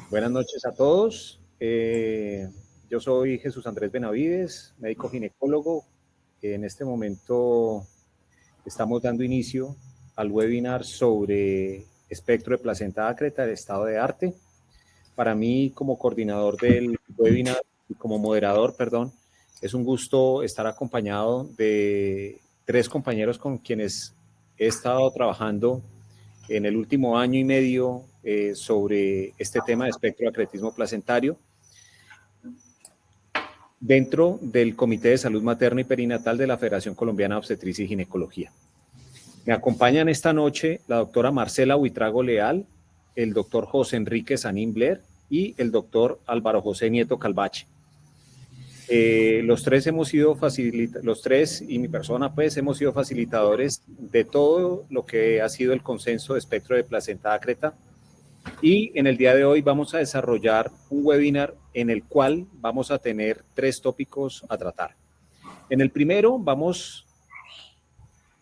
Buenas noches a todos. Yo soy Jesús Andrés Benavides, médico ginecólogo. En este momento estamos dando inicio al webinar sobre espectro de placenta ácreta, el estado de arte. Para mí, como coordinador del webinar y como moderador, es un gusto estar acompañado de 3 compañeros con quienes he estado trabajando en el último año y medio sobre este tema de espectro de acretismo placentario dentro del Comité de Salud Materna y Perinatal de la Federación Colombiana de Obstetricia y Ginecología. Me acompañan esta noche la doctora Marcela Buitrago Leal, el doctor José Enrique Sanín Blair y el doctor Álvaro José Nieto Calvache. Los tres y mi persona pues hemos sido facilitadores de todo lo que ha sido el consenso de espectro de placenta ácreta, y en el día de hoy vamos a desarrollar un webinar en el cual vamos a tener 3 tópicos a tratar. En el primero vamos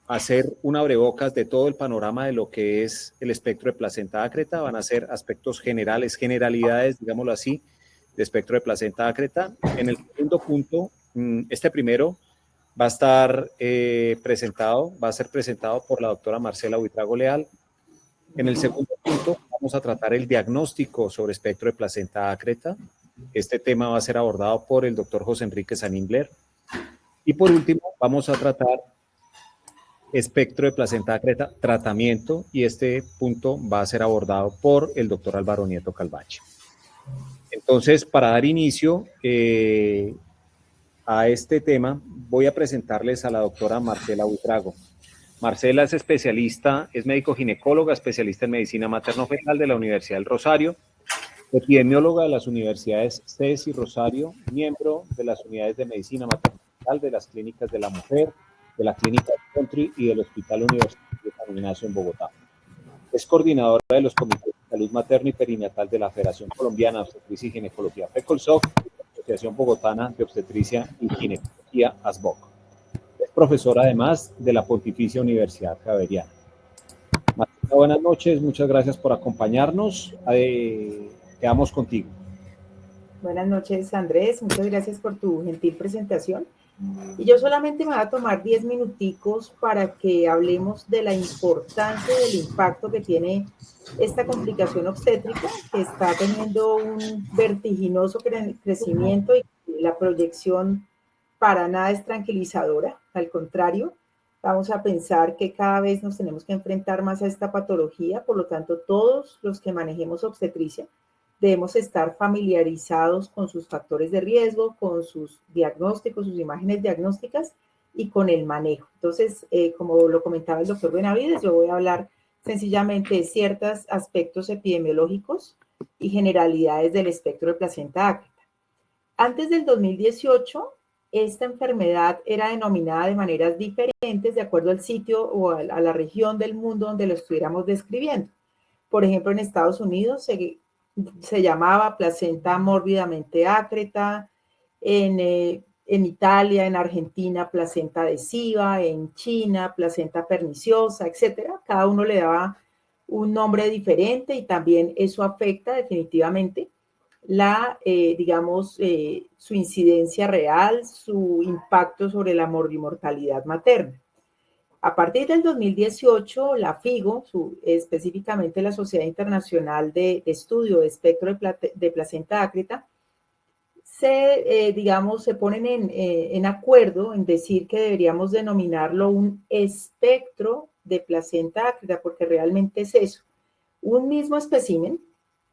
a hacer un abrebocas de todo el panorama de lo que es el espectro de placenta ácreta. Van a ser aspectos generales, generalidades, digámoslo así, de espectro de placenta ácreta. En el segundo punto, este primero va a estar va a ser presentado por la doctora Marcela Buitrago Leal. En el segundo punto vamos a tratar el diagnóstico sobre espectro de placenta ácreta. Este tema va a ser abordado por el doctor José Enrique Sanín Blair. Y por último vamos a tratar espectro de placenta ácreta, tratamiento, y este punto va a ser abordado por el doctor Álvaro Nieto Calvache. Entonces, para dar inicio a este tema, voy a presentarles a la doctora Marcela Buitrago. Marcela es especialista, es médico ginecóloga, especialista en medicina materno-fetal de la Universidad del Rosario, epidemióloga de las universidades CES y Rosario, miembro de las unidades de medicina materno-fetal de las clínicas de la mujer, de la clínica de Country y del Hospital Universitario de San Ignacio en Bogotá. Es coordinadora de los comités de salud materno y perinatal de la Federación Colombiana de Obstetricia y Ginecología, FECOLSOG, y la Asociación Bogotana de Obstetricia y Ginecología, ASBOC. Es profesora además de la Pontificia Universidad Javeriana. Marcela, buenas noches, muchas gracias por acompañarnos. Quedamos contigo. Buenas noches, Andrés, muchas gracias por tu gentil presentación. Y yo solamente me voy a tomar 10 minuticos para que hablemos de la importancia y del impacto que tiene esta complicación obstétrica, que está teniendo un vertiginoso crecimiento, y la proyección para nada es tranquilizadora. Al contrario, vamos a pensar que cada vez nos tenemos que enfrentar más a esta patología. Por lo tanto, todos los que manejemos obstetricia debemos estar familiarizados con sus factores de riesgo, con sus diagnósticos, sus imágenes diagnósticas y con el manejo. Entonces, como lo comentaba el doctor Benavides, yo voy a hablar sencillamente de ciertos aspectos epidemiológicos y generalidades del espectro de placenta ácreta. Antes del 2018, esta enfermedad era denominada de maneras diferentes de acuerdo al sitio o a la región del mundo donde lo estuviéramos describiendo. Por ejemplo, en Estados Unidos se llamaba placenta mórbidamente ácreta, en Italia, en Argentina, placenta adhesiva, en China, placenta perniciosa, etcétera. Cada uno le daba un nombre diferente y también eso afecta definitivamente su incidencia real, su impacto sobre la morbimortalidad materna. A partir del 2018, la FIGO, específicamente la Sociedad Internacional de Estudio de Espectro de Placenta Ácreta, se ponen en acuerdo en decir que deberíamos denominarlo un espectro de placenta ácreta, porque realmente es eso. Un mismo espécimen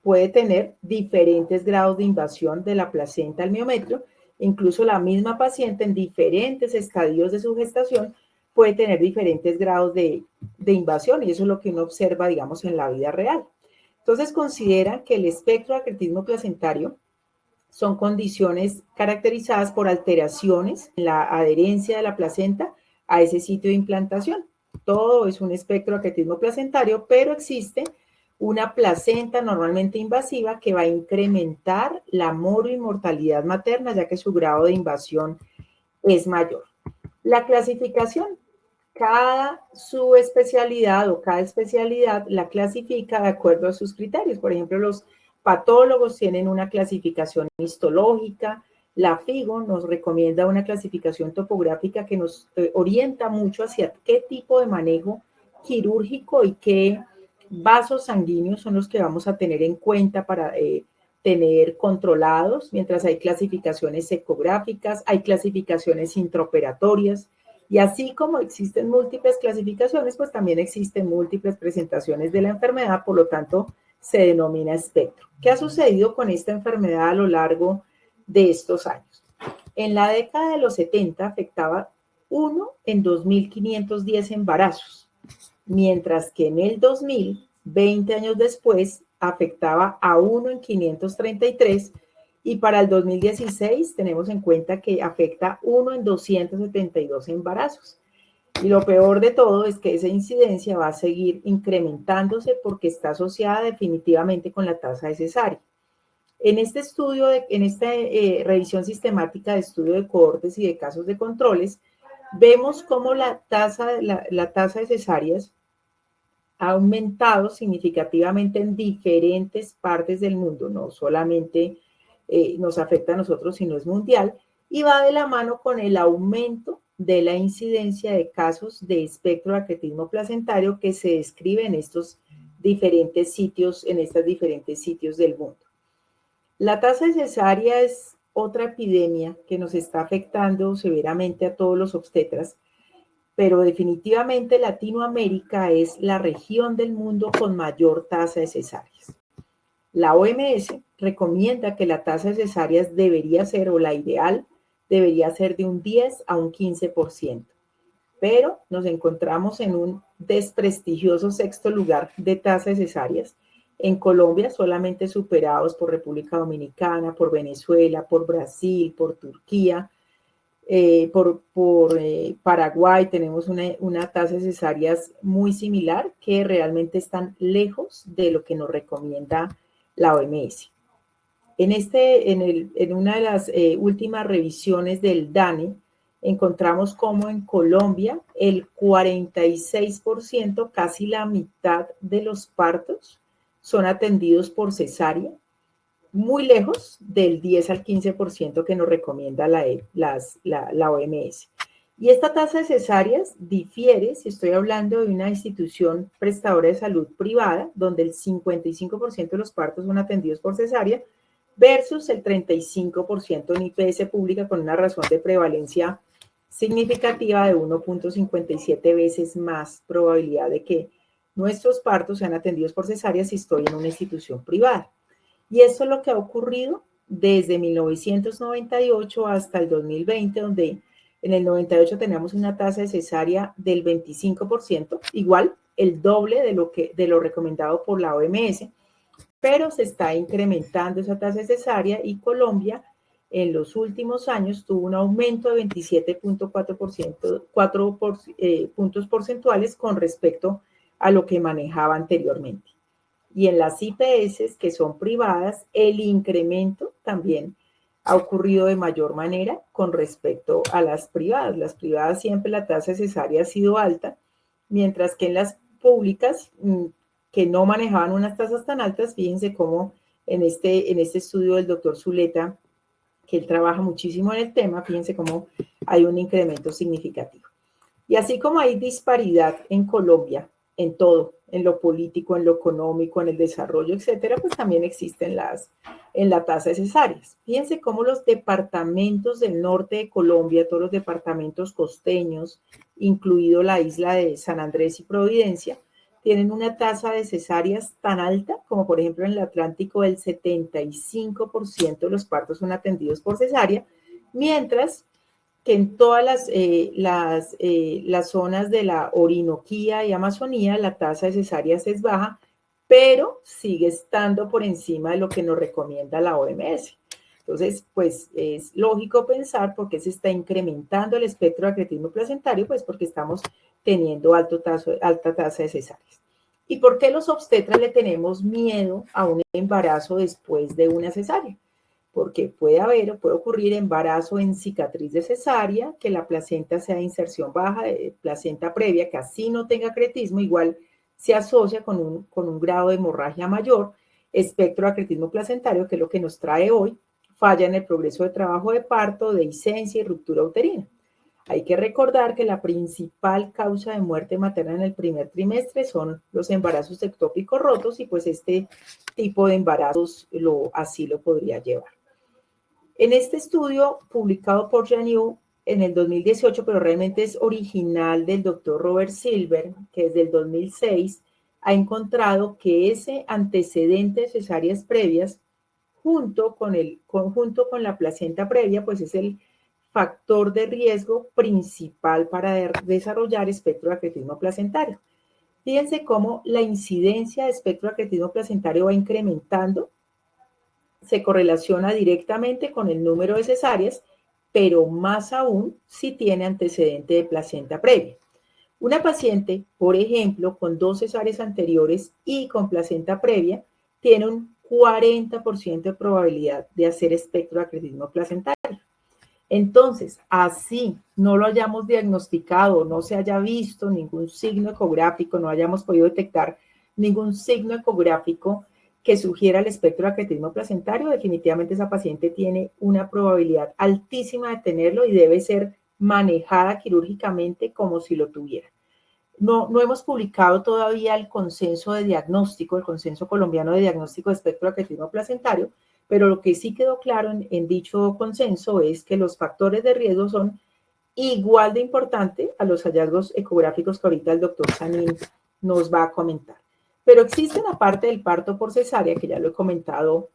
puede tener diferentes grados de invasión de la placenta al miometrio, incluso la misma paciente en diferentes estadios de su gestación puede tener diferentes grados de invasión, y eso es lo que uno observa, digamos, en la vida real. Entonces, consideran que el espectro de acretismo placentario son condiciones caracterizadas por alteraciones en la adherencia de la placenta a ese sitio de implantación. Todo es un espectro de acretismo placentario, pero existe una placenta normalmente invasiva que va a incrementar la morbimortalidad materna, ya que su grado de invasión es mayor. La clasificación, cada subespecialidad o cada especialidad la clasifica de acuerdo a sus criterios. Por ejemplo, los patólogos tienen una clasificación histológica. La FIGO nos recomienda una clasificación topográfica que nos orienta mucho hacia qué tipo de manejo quirúrgico y qué vasos sanguíneos son los que vamos a tener en cuenta para tener controlados, mientras hay clasificaciones ecográficas, hay clasificaciones intraoperatorias, y así como existen múltiples clasificaciones, pues también existen múltiples presentaciones de la enfermedad, por lo tanto, se denomina espectro. ¿Qué ha sucedido con esta enfermedad a lo largo de estos años? En la década de los 70 afectaba 1 en 2.510 embarazos, mientras que en el 2000, 20 años después, afectaba a 1 en 533, y para el 2016 tenemos en cuenta que afecta 1 en 272 embarazos. Y lo peor de todo es que esa incidencia va a seguir incrementándose porque está asociada definitivamente con la tasa de cesárea. En este estudio, en esta revisión sistemática de estudio de cohortes y de casos de controles, vemos cómo la tasa de cesáreas ha aumentado significativamente en diferentes partes del mundo, no solamente nos afecta a nosotros, sino es mundial, y va de la mano con el aumento de la incidencia de casos de espectroacretismo placentario que se describe en estos diferentes sitios, en estos diferentes sitios del mundo. La tasa de cesárea es otra epidemia que nos está afectando severamente a todos los obstetras, pero definitivamente Latinoamérica es la región del mundo con mayor tasa de cesáreas. La OMS recomienda que la tasa de cesáreas debería ser, o la ideal, debería ser de un 10 a un 15%, pero nos encontramos en un desprestigioso sexto lugar de tasa de cesáreas. En Colombia solamente superados por República Dominicana, por Venezuela, por Brasil, por Turquía, por Paraguay tenemos una tasa de cesáreas muy similar, que realmente están lejos de lo que nos recomienda la OMS. En una de las últimas revisiones del DANE, encontramos como en Colombia el 46%, casi la mitad de los partos, son atendidos por cesárea, muy lejos del 10 al 15% que nos recomienda la OMS. Y esta tasa de cesáreas difiere si estoy hablando de una institución prestadora de salud privada, donde el 55% de los partos son atendidos por cesárea, versus el 35% en IPS pública, con una razón de prevalencia significativa de 1.57 veces más probabilidad de que nuestros partos sean atendidos por cesárea si estoy en una institución privada. Y esto es lo que ha ocurrido desde 1998 hasta el 2020, donde en el 98 teníamos una tasa de cesárea del 25%, igual el doble de lo recomendado por la OMS, pero se está incrementando esa tasa de cesárea, y Colombia en los últimos años tuvo un aumento de 27.4%, 4 puntos porcentuales con respecto a lo que manejaba anteriormente. Y en las IPS, que son privadas, el incremento también ha ocurrido de mayor manera con respecto a las privadas. Las privadas siempre la tasa de cesárea ha sido alta, mientras que en las públicas, que no manejaban unas tasas tan altas, fíjense cómo en este estudio del doctor Zuleta, que él trabaja muchísimo en el tema, fíjense cómo hay un incremento significativo. Y así como hay disparidad en Colombia, en todo, en lo político, en lo económico, en el desarrollo, etcétera, pues también existen en la tasa de cesáreas. Fíjense cómo los departamentos del norte de Colombia, todos los departamentos costeños, incluido la isla de San Andrés y Providencia, tienen una tasa de cesáreas tan alta como, por ejemplo, en el Atlántico el 75% de los partos son atendidos por cesárea, mientras que en todas las zonas de la Orinoquía y Amazonía la tasa de cesáreas es baja, pero sigue estando por encima de lo que nos recomienda la OMS. Entonces, pues es lógico pensar por qué se está incrementando el espectro de acretismo placentario, pues porque estamos teniendo alta tasa de cesáreas. ¿Y por qué los obstetras le tenemos miedo a un embarazo después de una cesárea? Porque puede ocurrir embarazo en cicatriz de cesárea, que la placenta sea de inserción baja, de placenta previa, que así no tenga acretismo, igual se asocia con un grado de hemorragia mayor. espectro de acretismo placentario, que es lo que nos trae hoy, falla en el progreso de trabajo de parto, dehiscencia y ruptura uterina. Hay que recordar que la principal causa de muerte materna en el primer trimestre son los embarazos ectópicos rotos y pues este tipo de embarazos así lo podría llevar. En este estudio publicado por Janew en el 2018, pero realmente es original del doctor Robert Silver, que desde el 2006 ha encontrado que ese antecedente de cesáreas previas junto con la placenta previa, pues es el factor de riesgo principal para desarrollar espectro de acretismo placentario. Fíjense cómo la incidencia de espectro de acretismo placentario va incrementando, se correlaciona directamente con el número de cesáreas, pero más aún si tiene antecedente de placenta previa. Una paciente, por ejemplo, con 2 cesáreas anteriores y con placenta previa, tiene un 40% de probabilidad de hacer espectro de acretismo placentario. Entonces, así no lo hayamos diagnosticado, no se haya visto ningún signo ecográfico, no hayamos podido detectar ningún signo ecográfico que sugiera el espectro de acretismo placentario, definitivamente esa paciente tiene una probabilidad altísima de tenerlo y debe ser manejada quirúrgicamente como si lo tuviera. No hemos publicado todavía el consenso de diagnóstico, el consenso colombiano de diagnóstico de espectro de acretismo placentario, pero lo que sí quedó claro en dicho consenso es que los factores de riesgo son igual de importantes a los hallazgos ecográficos que ahorita el doctor Sanín nos va a comentar. Pero existen, aparte del parto por cesárea, que ya lo he comentado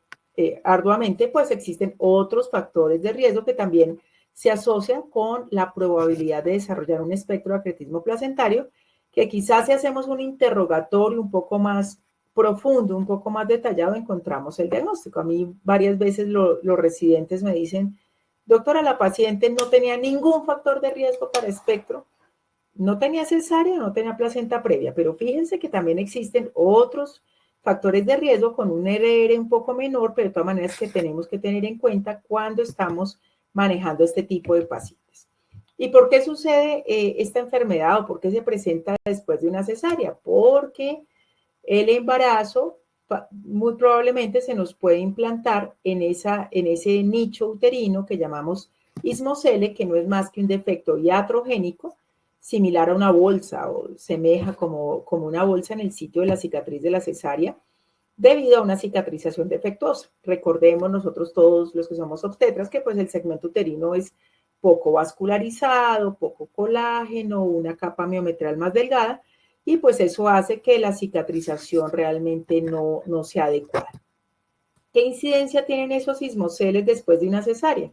arduamente, pues existen otros factores de riesgo que también se asocian con la probabilidad de desarrollar un espectro de acretismo placentario, que quizás si hacemos un interrogatorio un poco más profundo, un poco más detallado, encontramos el diagnóstico. A mí varias veces los residentes me dicen, doctora, la paciente no tenía ningún factor de riesgo para espectro, no tenía cesárea, no tenía placenta previa, pero fíjense que también existen otros factores de riesgo con un RR un poco menor, pero de todas maneras que tenemos que tener en cuenta cuando estamos manejando este tipo de pacientes. ¿Y por qué sucede esta enfermedad o por qué se presenta después de una cesárea? Porque el embarazo muy probablemente se nos puede implantar en ese nicho uterino que llamamos ismocele, que no es más que un defecto iatrogénico, similar a una bolsa o semeja como una bolsa en el sitio de la cicatriz de la cesárea, debido a una cicatrización defectuosa. Recordemos nosotros todos los que somos obstetras que pues el segmento uterino es poco vascularizado, poco colágeno, una capa miometral más delgada, y pues eso hace que la cicatrización realmente no sea adecuada. ¿Qué incidencia tienen esos ismoceles después de una cesárea?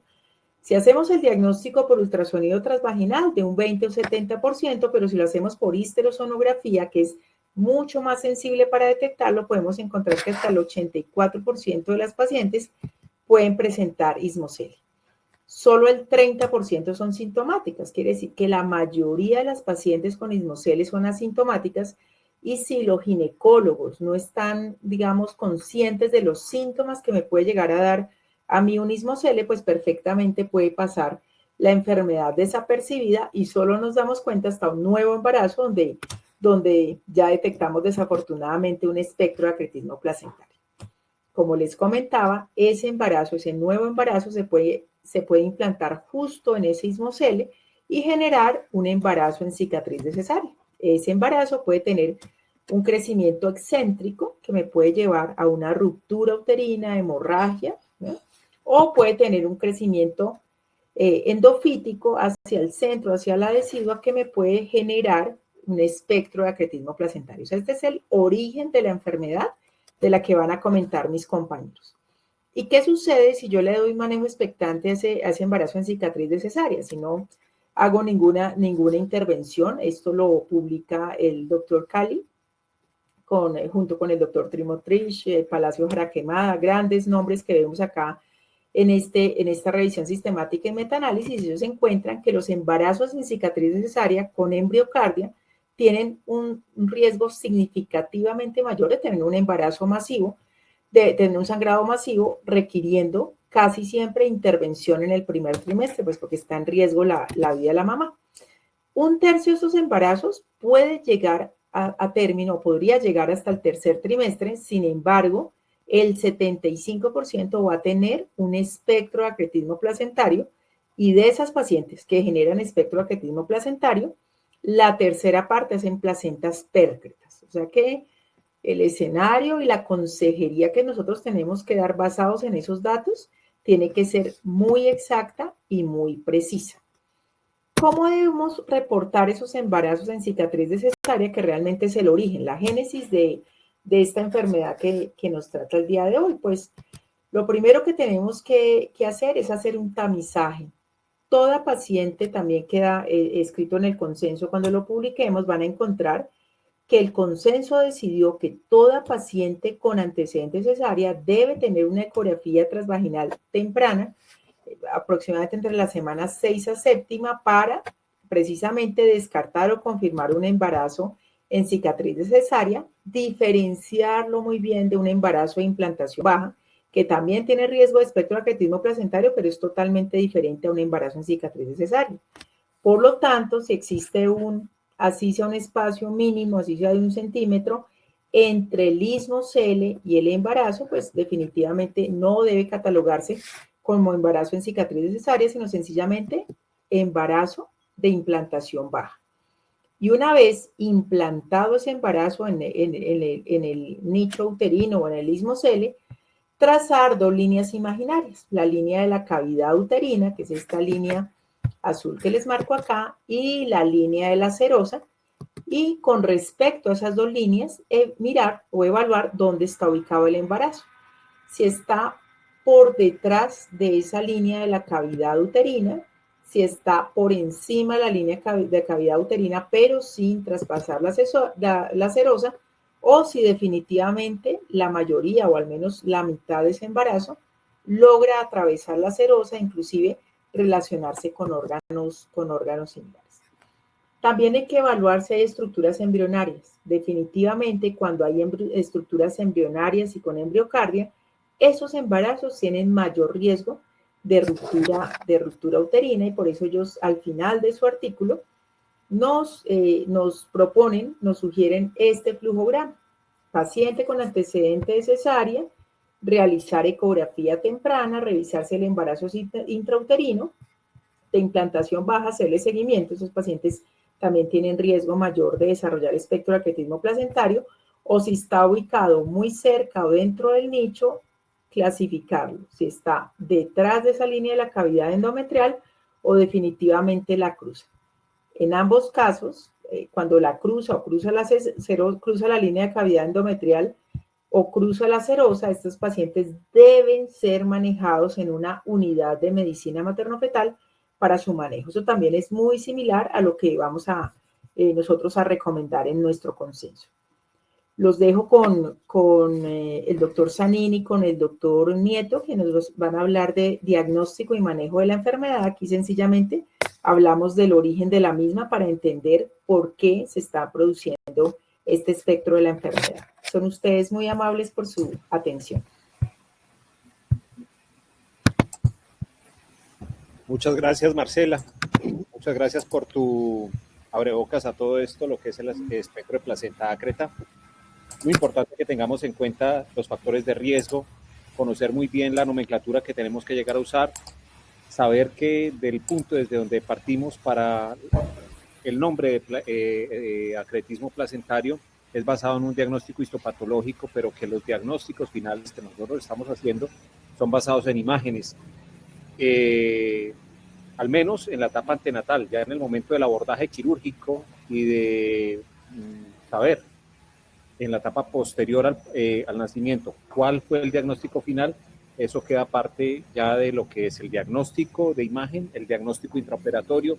Si hacemos el diagnóstico por ultrasonido transvaginal de un 20 o 70%, pero si lo hacemos por histerosonografía, que es mucho más sensible para detectarlo, podemos encontrar que hasta el 84% de las pacientes pueden presentar ismocele. Solo el 30% son sintomáticas, quiere decir que la mayoría de las pacientes con ismocele son asintomáticas y si los ginecólogos no están, digamos, conscientes de los síntomas que me puede llegar a dar a mí un ismocele, pues perfectamente puede pasar la enfermedad desapercibida y solo nos damos cuenta hasta un nuevo embarazo donde ya detectamos desafortunadamente un espectro de acretismo placentario. Como les comentaba, ese nuevo embarazo se puede implantar justo en ese ismocele y generar un embarazo en cicatriz de cesárea. Ese embarazo puede tener un crecimiento excéntrico que me puede llevar a una ruptura uterina, hemorragia, ¿no? O puede tener un crecimiento endofítico hacia el centro, hacia la decidua, que me puede generar un espectro de acretismo placentario. O sea, este es el origen de la enfermedad de la que van a comentar mis compañeros. ¿Y qué sucede si yo le doy manejo expectante a ese embarazo en cicatriz de cesárea? Si no hago ninguna intervención, esto lo publica el doctor Cali junto con el doctor Trimotrich, Palacio Jaraquemada, grandes nombres que vemos acá en esta revisión sistemática y metaanálisis. Ellos encuentran que los embarazos en cicatriz de cesárea con embriocardia tienen un riesgo significativamente mayor de tener un embarazo masivo, de tener un sangrado masivo, requiriendo casi siempre intervención en el primer trimestre, pues porque está en riesgo la vida de la mamá. Un tercio de estos embarazos puede llegar a término, podría llegar hasta el tercer trimestre, sin embargo, el 75% va a tener un espectro de acretismo placentario, y de esas pacientes que generan espectro de acretismo placentario, la tercera parte es en placentas pércretas. O sea que el escenario y la consejería que nosotros tenemos que dar basados en esos datos tiene que ser muy exacta y muy precisa. ¿Cómo debemos reportar esos embarazos en cicatriz de cesárea, que realmente es el origen, la génesis de esta enfermedad que nos trata el día de hoy? Pues lo primero que tenemos que hacer es hacer un tamizaje. Toda paciente, también queda escrito en el consenso, cuando lo publiquemos van a encontrar que el consenso decidió que toda paciente con antecedentes cesárea debe tener una ecografía transvaginal temprana, aproximadamente entre las semanas 6 a séptima, para precisamente descartar o confirmar un embarazo en cicatriz de cesárea, diferenciarlo muy bien de un embarazo de implantación baja, que también tiene riesgo de espectro de acretismo placentario, pero es totalmente diferente a un embarazo en cicatriz de cesárea. Por lo tanto, si existe así sea un espacio mínimo, así sea de 1 centímetro, entre el istmo cele y el embarazo, pues definitivamente no debe catalogarse como embarazo en cicatriz cesárea, sino sencillamente embarazo de implantación baja. Y una vez implantado ese embarazo en el nicho uterino o en el istmo cele, trazar 2 líneas imaginarias, la línea de la cavidad uterina, que es esta línea azul que les marco acá, y la línea de la serosa, y con respecto a esas 2 líneas, mirar o evaluar dónde está ubicado el embarazo. Si está por detrás de esa línea de la cavidad uterina, si está por encima de la línea de cavidad uterina, pero sin traspasar la serosa, o si definitivamente la mayoría o al menos la mitad de ese embarazo logra atravesar la serosa, inclusive relacionarse con órganos similares. También hay que evaluar si hay estructuras embrionarias. Definitivamente, cuando hay estructuras embrionarias y con embriocardia, esos embarazos tienen mayor riesgo de ruptura uterina, y por eso ellos al final de su artículo nos sugieren este flujograma. Paciente con antecedente de cesárea, realizar ecografía temprana, revisarse el embarazo intrauterino, de implantación baja, hacerle seguimiento. Esos pacientes también tienen riesgo mayor de desarrollar espectro de acretismo placentario, o si está ubicado muy cerca o dentro del nicho, clasificarlo, si está detrás de esa línea de la cavidad endometrial o definitivamente la cruza. En ambos casos, cuando la cruza o cruza la línea de cavidad endometrial o cruza la serosa, estos pacientes deben ser manejados en una unidad de medicina materno-fetal para su manejo. Eso también es muy similar a lo que vamos a nosotros a recomendar en nuestro consenso. Los dejo con el doctor Zanini, con el doctor Nieto, que nos van a hablar de diagnóstico y manejo de la enfermedad. Aquí sencillamente hablamos del origen de la misma para entender por qué se está produciendo este espectro de la enfermedad. Son ustedes muy amables por su atención. Muchas gracias, Marcela. Muchas gracias por tu abrebocas a todo esto, lo que es el espectro de placenta ácreta. Muy importante que tengamos en cuenta los factores de riesgo, conocer muy bien la nomenclatura que tenemos que llegar a usar, saber que del punto desde donde partimos para el nombre de acretismo placentario es basado en un diagnóstico histopatológico, pero que los diagnósticos finales que nosotros estamos haciendo son basados en imágenes, al menos en la etapa antenatal, ya en el momento del abordaje quirúrgico y de saber en la etapa posterior al nacimiento cuál fue el diagnóstico final. Eso queda parte ya de lo que es el diagnóstico de imagen, el diagnóstico intraoperatorio,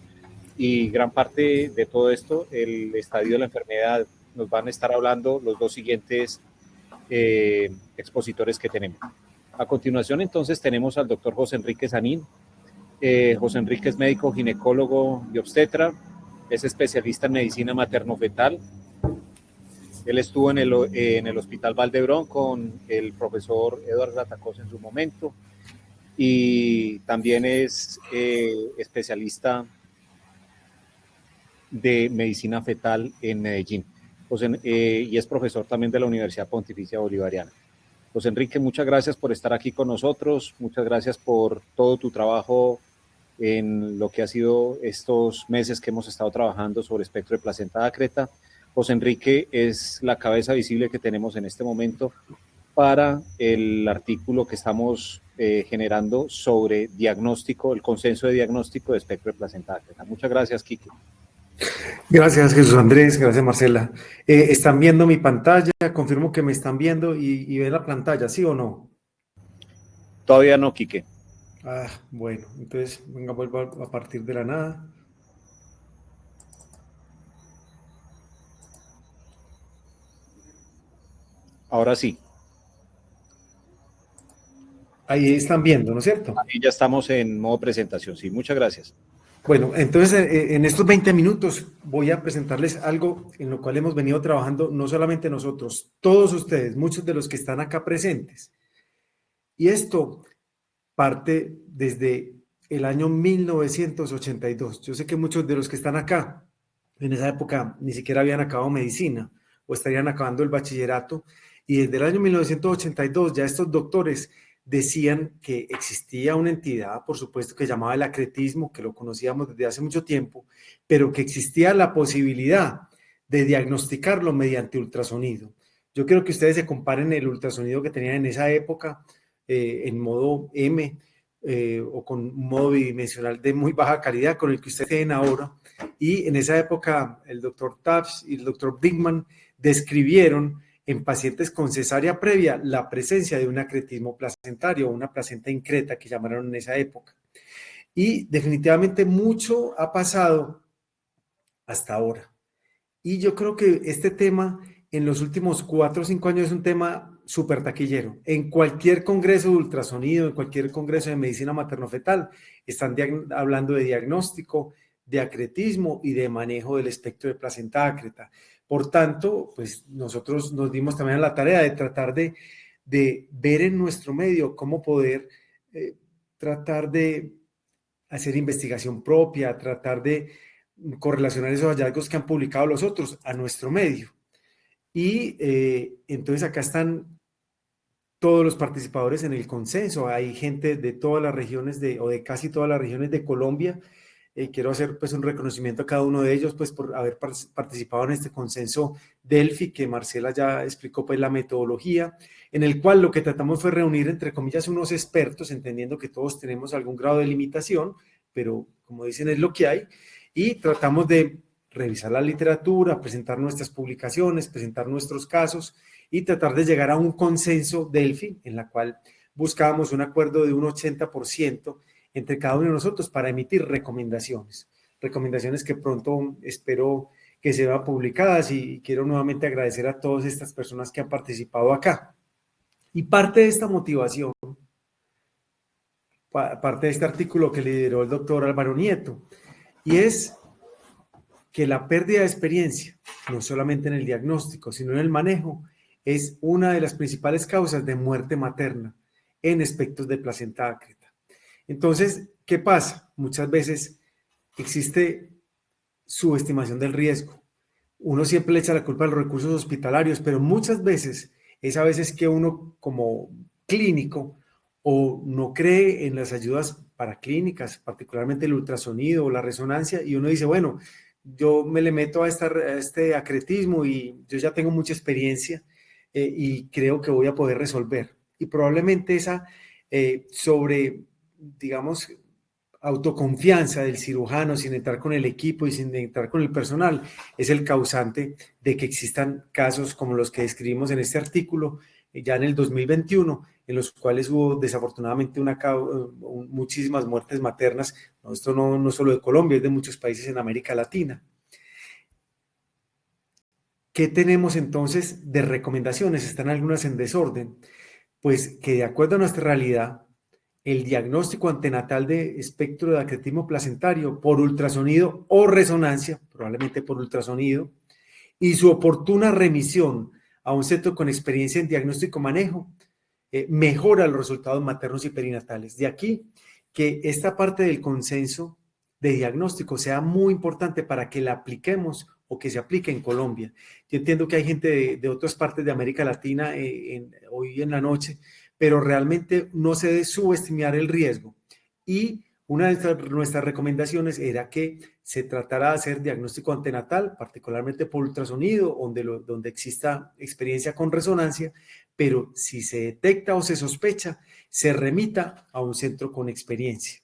y gran parte de todo esto, el estadio de la enfermedad. Nos van a estar hablando los 2 siguientes expositores que tenemos. A continuación, entonces, tenemos al doctor José Enrique Zanin. José Enrique es médico ginecólogo y obstetra, es especialista en medicina materno-fetal. Él estuvo en el Hospital Valdebrón con el profesor Eduardo Gratacós en su momento, y también es especialista de medicina fetal en Medellín, y es profesor también de la Universidad Pontificia Bolivariana. José Enrique, muchas gracias por estar aquí con nosotros, muchas gracias por todo tu trabajo en lo que ha sido estos meses que hemos estado trabajando sobre espectro de placenta acreta. José Enrique es la cabeza visible que tenemos en este momento para el artículo que estamos generando sobre diagnóstico, el consenso de diagnóstico de espectro de placenta acreta. Muchas gracias, Quique. Gracias, Jesús Andrés, gracias, Marcela. ¿Están viendo mi pantalla? Confirmo que me están viendo y ven la pantalla, ¿sí o no? Todavía no, Quique. Bueno, entonces, venga, vuelvo a partir de la nada. Ahora sí. Ahí están viendo, ¿no es cierto? Ahí ya estamos en modo presentación, sí, muchas gracias. Bueno, entonces en estos 20 minutos voy a presentarles algo en lo cual hemos venido trabajando no solamente nosotros, todos ustedes, muchos de los que están acá presentes. Y esto parte desde el año 1982. Yo sé que muchos de los que están acá en esa época ni siquiera habían acabado medicina o estarían acabando el bachillerato. Y desde el año 1982 ya estos doctores decían que existía una entidad, por supuesto, que llamaba el acretismo, que lo conocíamos desde hace mucho tiempo, pero que existía la posibilidad de diagnosticarlo mediante ultrasonido. Yo quiero que ustedes se comparen el ultrasonido que tenían en esa época en modo M o con un modo bidimensional de muy baja calidad con el que ustedes tienen ahora. Y en esa época el doctor Tafts y el doctor Bigman describieron en pacientes con cesárea previa la presencia de un acretismo placentario o una placenta increta que llamaron en esa época. Y definitivamente mucho ha pasado hasta ahora. Y yo creo que este tema en los últimos 4 o 5 años es un tema súper taquillero. En cualquier congreso de ultrasonido, en cualquier congreso de medicina materno-fetal, están hablando de diagnóstico, de acretismo y de manejo del espectro de placenta acreta. Por tanto, pues nosotros nos dimos también a la tarea de tratar de ver en nuestro medio cómo poder tratar de hacer investigación propia, tratar de correlacionar esos hallazgos que han publicado los otros a nuestro medio. Y entonces acá están todos los participadores en el consenso. Hay gente de todas las regiones o de casi todas las regiones de Colombia. Quiero hacer pues un reconocimiento a cada uno de ellos pues por haber participado en este consenso Delphi, que Marcela ya explicó pues la metodología, en el cual lo que tratamos fue reunir entre comillas unos expertos, entendiendo que todos tenemos algún grado de limitación, pero como dicen es lo que hay, y tratamos de revisar la literatura, presentar nuestras publicaciones, presentar nuestros casos y tratar de llegar a un consenso Delphi, en la cual buscábamos un acuerdo de un 80% entre cada uno de nosotros para emitir recomendaciones que pronto espero que se vean publicadas, y quiero nuevamente agradecer a todas estas personas que han participado acá. Y parte de esta motivación, parte de este artículo que lideró el doctor Álvaro Nieto, y es que la pérdida de experiencia, no solamente en el diagnóstico, sino en el manejo, es una de las principales causas de muerte materna en espectros de placenta acreta. Entonces, ¿qué pasa? Muchas veces existe subestimación del riesgo. Uno siempre le echa la culpa a los recursos hospitalarios, pero muchas veces es a veces que uno como clínico o no cree en las ayudas para clínicas, particularmente el ultrasonido o la resonancia, y uno dice, bueno, yo me le meto a este acretismo y yo ya tengo mucha experiencia y creo que voy a poder resolver. Y probablemente esa digamos, autoconfianza del cirujano sin entrar con el equipo y sin entrar con el personal es el causante de que existan casos como los que describimos en este artículo ya en el 2021, en los cuales hubo desafortunadamente muchísimas muertes maternas. Esto no solo de Colombia, es de muchos países en América Latina. ¿Qué tenemos entonces de recomendaciones? Están algunas en desorden. Pues que de acuerdo a nuestra realidad, el diagnóstico antenatal de espectro de acretismo placentario por ultrasonido o resonancia, probablemente por ultrasonido, y su oportuna remisión a un centro con experiencia en diagnóstico y manejo, mejora los resultados maternos y perinatales. De aquí que esta parte del consenso de diagnóstico sea muy importante para que la apliquemos o que se aplique en Colombia. Yo entiendo que hay gente de otras partes de América Latina hoy en la noche, pero realmente no se debe subestimar el riesgo. Y una de nuestras recomendaciones era que se tratara de hacer diagnóstico antenatal, particularmente por ultrasonido, donde exista experiencia con resonancia, pero si se detecta o se sospecha, se remita a un centro con experiencia.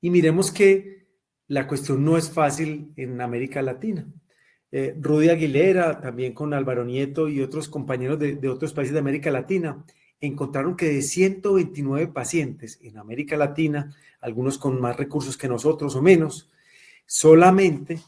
Y miremos que la cuestión no es fácil en América Latina. Rudy Aguilera, también con Álvaro Nieto y otros compañeros de otros países de América Latina, encontraron que de 129 pacientes en América Latina, algunos con más recursos que nosotros o menos, solamente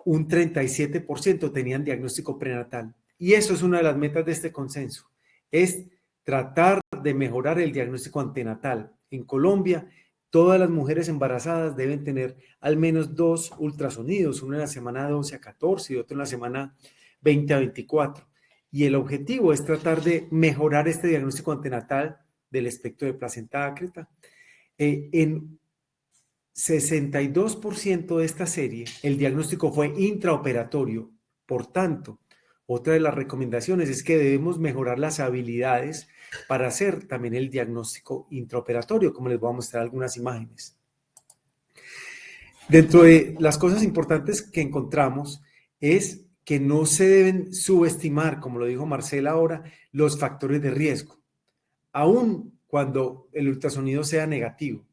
un 37% tenían diagnóstico prenatal. Y eso es una de las metas de este consenso, es tratar de mejorar el diagnóstico antenatal. En Colombia, todas las mujeres embarazadas deben tener al menos 2 ultrasonidos, uno en la semana 12 a 14 y otro en la semana 20 a 24. Y el objetivo es tratar de mejorar este diagnóstico antenatal del espectro de placenta ácreta. En 62% de esta serie, el diagnóstico fue intraoperatorio. Por tanto, otra de las recomendaciones es que debemos mejorar las habilidades para hacer también el diagnóstico intraoperatorio, como les voy a mostrar algunas imágenes. Dentro de las cosas importantes que encontramos es que no se deben subestimar, como lo dijo Marcela ahora, los factores de riesgo, aun cuando el ultrasonido sea negativo.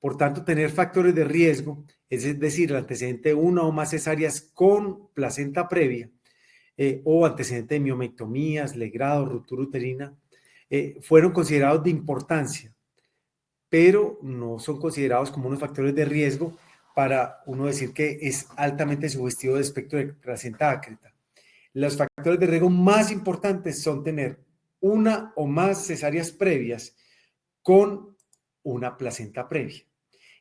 Por tanto, tener factores de riesgo, es decir, el antecedente de una o más cesáreas con placenta previa o antecedente de miomectomías, legrado, ruptura uterina, fueron considerados de importancia, pero no son considerados como unos factores de riesgo para uno decir que es altamente sugestivo de espectro de placenta ácreta. Los factores de riesgo más importantes son tener una o más cesáreas previas con una placenta previa.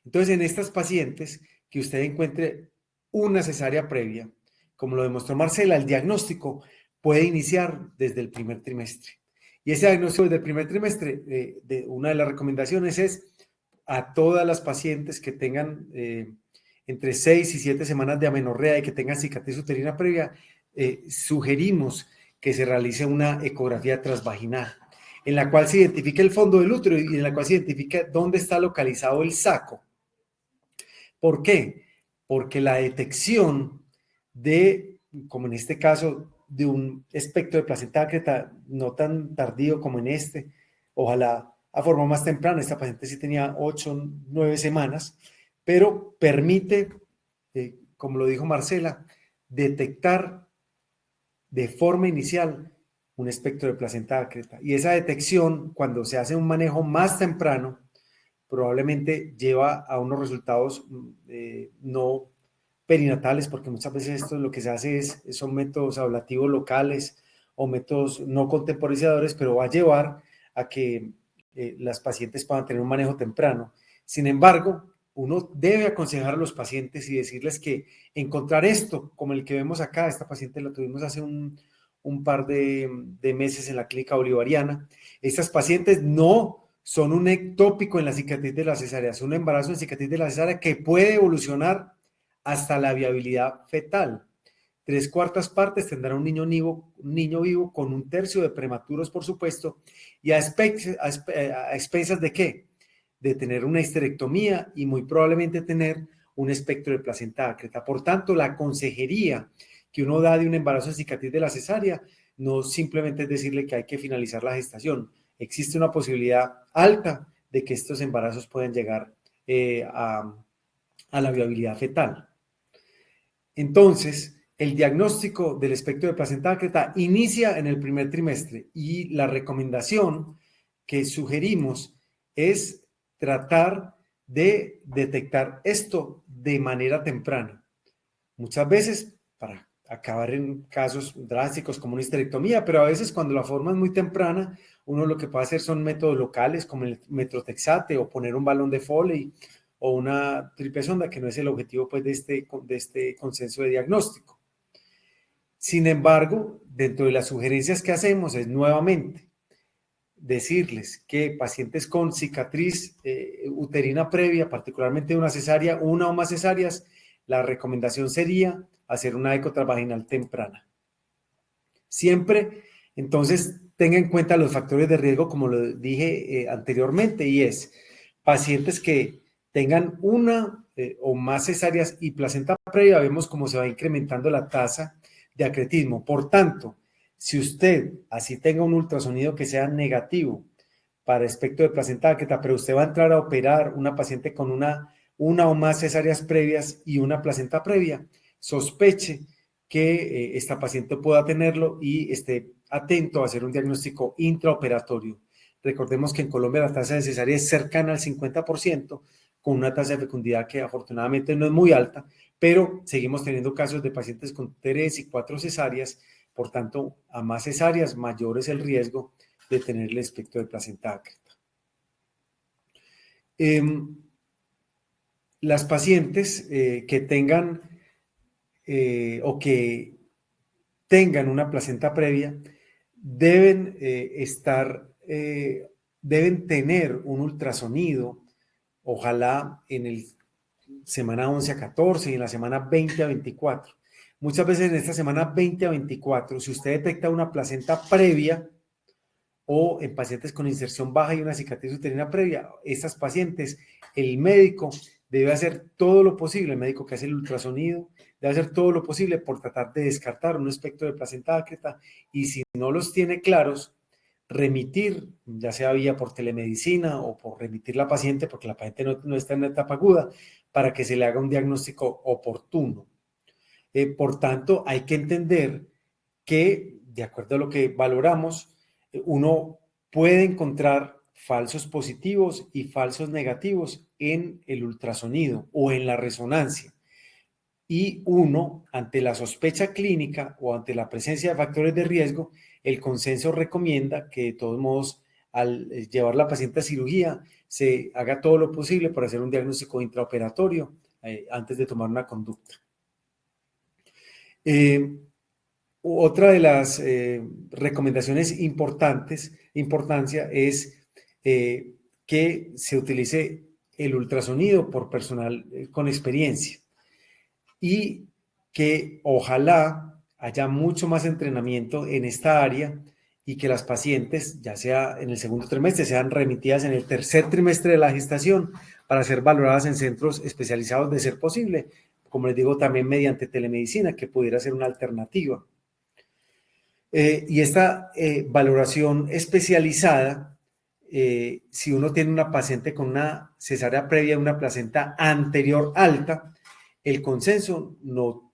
Entonces, en estas pacientes que usted encuentre una cesárea previa, como lo demostró Marcela, el diagnóstico puede iniciar desde el primer trimestre. Y ese diagnóstico desde el primer trimestre, una de las recomendaciones es a todas las pacientes que tengan entre 6 y 7 semanas de amenorrea y que tengan cicatriz uterina previa, sugerimos que se realice una ecografía transvaginal, en la cual se identifique el fondo del útero y en la cual se identifique dónde está localizado el saco. ¿Por qué? Porque la detección de, como en este caso, de un espectro de placenta ácreta no tan tardío como en este, ojalá a forma más temprana, esta paciente sí tenía 8, 9 semanas, pero permite, como lo dijo Marcela, detectar de forma inicial un espectro de placenta ácreta. Y esa detección, cuando se hace un manejo más temprano, probablemente lleva a unos resultados no perinatales, porque muchas veces esto lo que se hace son métodos ablativos locales o métodos no contemporizadores, pero va a llevar a que las pacientes puedan tener un manejo temprano. Sin embargo, uno debe aconsejar a los pacientes y decirles que encontrar esto, como el que vemos acá, esta paciente la tuvimos hace un par de meses en la clínica bolivariana, estas pacientes no son un ectópico en la cicatriz de la cesárea, es un embarazo en cicatriz de la cesárea que puede evolucionar hasta la viabilidad fetal. 3/4 partes tendrá un niño vivo con 1/3 de prematuros, por supuesto, y a expensas ¿de qué? De tener una histerectomía y muy probablemente tener un espectro de placenta ácreta. Por tanto, la consejería que uno da de un embarazo en cicatriz de la cesárea no simplemente es decirle que hay que finalizar la gestación. Existe una posibilidad alta de que estos embarazos puedan llegar a la viabilidad fetal. Entonces, el diagnóstico del espectro de placenta ácreta inicia en el primer trimestre y la recomendación que sugerimos es tratar de detectar esto de manera temprana. Muchas veces para acabar en casos drásticos como una histerectomía, pero a veces cuando la forma es muy temprana, uno lo que puede hacer son métodos locales como el metrotexate o poner un balón de Foley o una triple sonda, que no es el objetivo pues, de este consenso de diagnóstico. Sin embargo, dentro de las sugerencias que hacemos es nuevamente decirles que pacientes con cicatriz uterina previa, particularmente una cesárea, una o más cesáreas, la recomendación sería hacer una eco transvaginal temprana. Siempre, entonces, tenga en cuenta los factores de riesgo, como lo dije anteriormente, y es pacientes que tengan una o más cesáreas y placenta previa, vemos cómo se va incrementando la tasa de acretismo. Por tanto, si usted así tenga un ultrasonido que sea negativo para aspecto de placenta ácreta, pero usted va a entrar a operar una paciente con una o más cesáreas previas y una placenta previa, sospeche que esta paciente pueda tenerlo y esté atento a hacer un diagnóstico intraoperatorio. Recordemos que en Colombia la tasa de cesárea es cercana al 50%, con una tasa de fecundidad que afortunadamente no es muy alta, pero seguimos teniendo casos de pacientes con 3 y 4 cesáreas, por tanto, a más cesáreas, mayor es el riesgo de tener el aspecto de placenta ácreta. Las pacientes que tengan o que tengan una placenta previa deben deben tener un ultrasonido, ojalá en el semana 11 a 14 y en la semana 20 a 24. Muchas veces en esta semana 20 a 24, si usted detecta una placenta previa o en pacientes con inserción baja y una cicatriz uterina previa, estas pacientes, el médico debe hacer todo lo posible, el médico que hace el ultrasonido, debe hacer todo lo posible por tratar de descartar un espectro de placenta ácreta y si no los tiene claros, remitir, ya sea vía por telemedicina o por remitir la paciente, porque la paciente no está en una etapa aguda, para que se le haga un diagnóstico oportuno. Por tanto, hay que entender que, de acuerdo a lo que valoramos, uno puede encontrar falsos positivos y falsos negativos en el ultrasonido o en la resonancia. Y uno, ante la sospecha clínica o ante la presencia de factores de riesgo, el consenso recomienda que de todos modos, al llevar la paciente a cirugía, se haga todo lo posible para hacer un diagnóstico intraoperatorio antes de tomar una conducta. Otra de las recomendaciones importancia es que se utilice el ultrasonido por personal con experiencia y que ojalá haya mucho más entrenamiento en esta área y que las pacientes, ya sea en el segundo trimestre, sean remitidas en el tercer trimestre de la gestación para ser valoradas en centros especializados de ser posible, como les digo, también mediante telemedicina, que pudiera ser una alternativa. Y esta valoración especializada, si uno tiene una paciente con una cesárea previa, una placenta anterior alta, el consenso no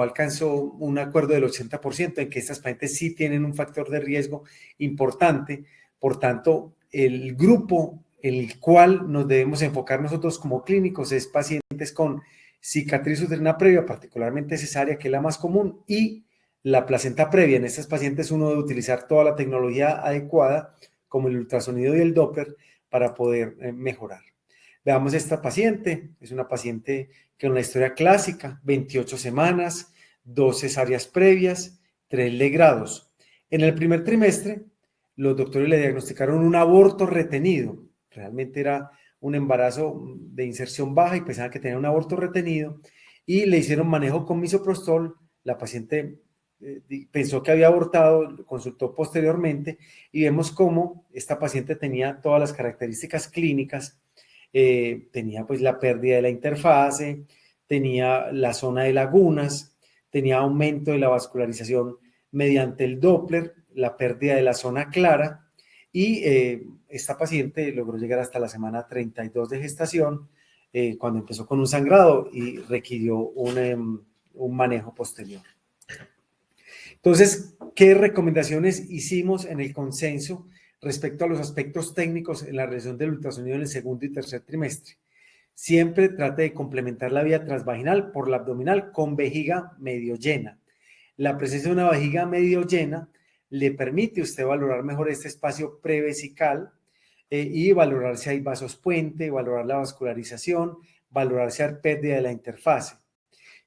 alcanzó un acuerdo del 80% en que estas pacientes sí tienen un factor de riesgo importante. Por tanto, el grupo en el cual nos debemos enfocar nosotros como clínicos es pacientes con cicatriz uterina previa, particularmente cesárea, que es la más común, y la placenta previa. En estas pacientes uno debe utilizar toda la tecnología adecuada, como el ultrasonido y el Doppler, para poder mejorar. Veamos esta paciente, es una paciente con la historia clásica, 28 semanas, 2 cesáreas previas, 3 legrados. En el primer trimestre, los doctores le diagnosticaron un aborto retenido. Realmente era un embarazo de inserción baja y pensaban que tenía un aborto retenido y le hicieron manejo con misoprostol. La paciente pensó que había abortado, consultó posteriormente y vemos cómo esta paciente tenía todas las características clínicas. Tenía pues la pérdida de la interfase, tenía la zona de lagunas, tenía aumento de la vascularización mediante el Doppler, la pérdida de la zona clara y esta paciente logró llegar hasta la semana 32 de gestación cuando empezó con un sangrado y requirió un manejo posterior. Entonces, ¿qué recomendaciones hicimos en el consenso respecto a los aspectos técnicos en la realización del ultrasonido en el segundo y tercer trimestre? Siempre trate de complementar la vía transvaginal por la abdominal con vejiga medio llena. La presencia de una vejiga medio llena le permite a usted valorar mejor este espacio prevesical y valorar si hay vasos puente, valorar la vascularización, valorar si hay pérdida de la interfase.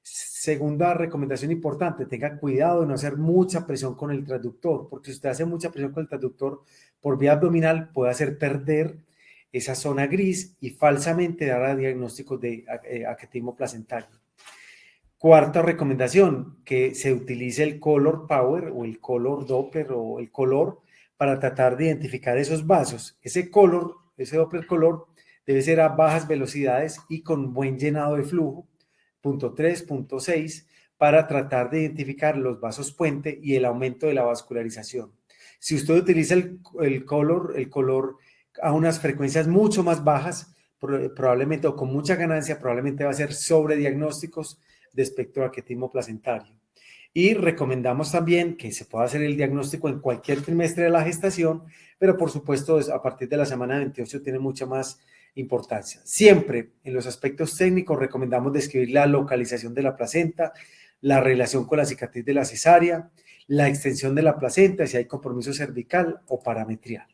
Segunda recomendación importante, tenga cuidado de no hacer mucha presión con el transductor, porque si usted hace mucha presión con el transductor por vía abdominal puede hacer perder esa zona gris y falsamente dar diagnósticos de acretismo placentario. Cuarta recomendación, que se utilice el color power o el color Doppler o el color para tratar de identificar esos vasos. Ese Doppler color debe ser a bajas velocidades y con buen llenado de flujo, punto 3, punto 6, para tratar de identificar los vasos puente y el aumento de la vascularización. Si usted utiliza el color a unas frecuencias mucho más bajas, probablemente o con mucha ganancia, probablemente va a ser sobrediagnósticos de espectro acretismo placentario. Y recomendamos también que se pueda hacer el diagnóstico en cualquier trimestre de la gestación, pero por supuesto a partir de la semana 28 tiene mucha más importancia. Siempre en los aspectos técnicos recomendamos describir la localización de la placenta, la relación con la cicatriz de la cesárea, la extensión de la placenta, si hay compromiso cervical o parametrial.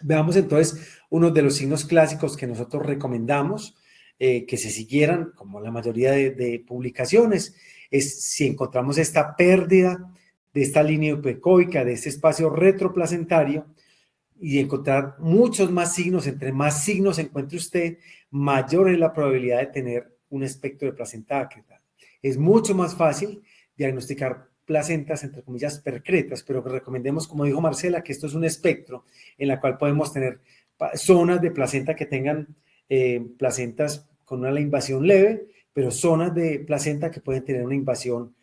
Veamos entonces uno de los signos clásicos que nosotros recomendamos que se siguieran, como la mayoría de publicaciones, es si encontramos esta pérdida de esta línea hipoecóica, de este espacio retroplacentario, y encontrar muchos más signos. Entre más signos encuentre usted, mayor es la probabilidad de tener un espectro de placenta acreta. Es mucho más fácil diagnosticar placentas, entre comillas, percretas, pero que recomendemos, como dijo Marcela, que esto es un espectro en la cual podemos tener zonas de placenta que tengan placentas con una invasión leve, pero zonas de placenta que pueden tener una invasión,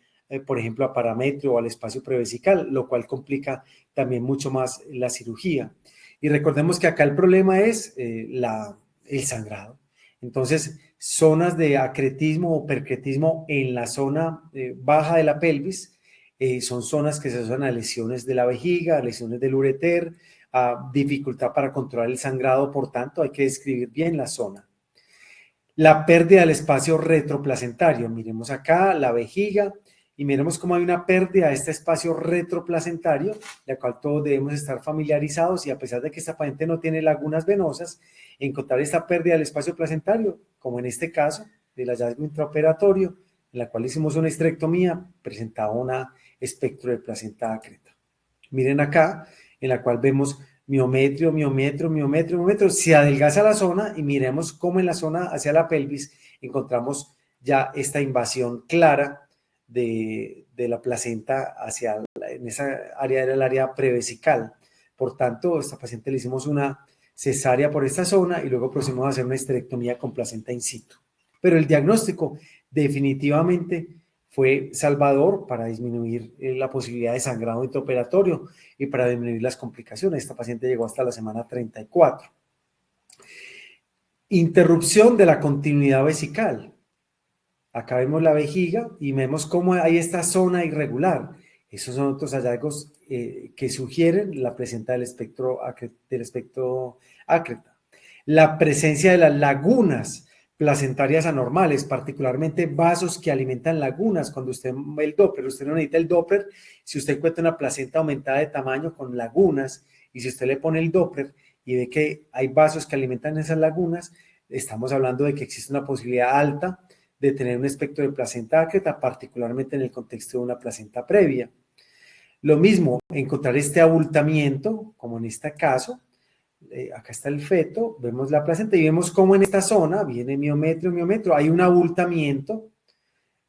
por ejemplo, a parametrio o al espacio prevesical, lo cual complica también mucho más la cirugía. Y recordemos que acá el problema es el sangrado. Entonces, zonas de acretismo o percretismo en la zona baja de la pelvis son zonas que se asocian a lesiones de la vejiga, lesiones del ureter, a dificultad para controlar el sangrado. Por tanto, hay que describir bien la zona. La pérdida del espacio retroplacentario. Miremos acá la vejiga y miremos cómo hay una pérdida de este espacio retroplacentario, de la cual todos debemos estar familiarizados, y a pesar de que esta paciente no tiene lagunas venosas, encontrar esta pérdida del espacio placentario, como en este caso del hallazgo intraoperatorio, en la cual hicimos una histerectomía, presentaba un espectro de placenta acreta. Miren acá, en la cual vemos miometrio, se adelgaza la zona y miremos cómo en la zona hacia la pelvis encontramos ya esta invasión clara de la placenta en esa área era el área prevesical. Por tanto, a esta paciente le hicimos una cesárea por esta zona y luego procedimos a hacer una histerectomía con placenta in situ. Pero el diagnóstico definitivamente fue salvador para disminuir la posibilidad de sangrado intraoperatorio y para disminuir las complicaciones. Esta paciente llegó hasta la semana 34. Interrupción de la continuidad vesical. Acá vemos la vejiga y vemos cómo hay esta zona irregular. Esos son otros hallazgos que sugieren la presencia del espectro acreta. La presencia de las lagunas placentarias anormales, particularmente vasos que alimentan lagunas. Cuando usted ve el Doppler, usted no necesita el Doppler si usted encuentra una placenta aumentada de tamaño con lagunas, y si usted le pone el Doppler y ve que hay vasos que alimentan esas lagunas, estamos hablando de que existe una posibilidad alta de tener un espectro de placenta acreta, particularmente en el contexto de una placenta previa. Lo mismo, encontrar este abultamiento, como en este caso. Acá está el feto, vemos la placenta y vemos cómo en esta zona viene miometrio, hay un abultamiento.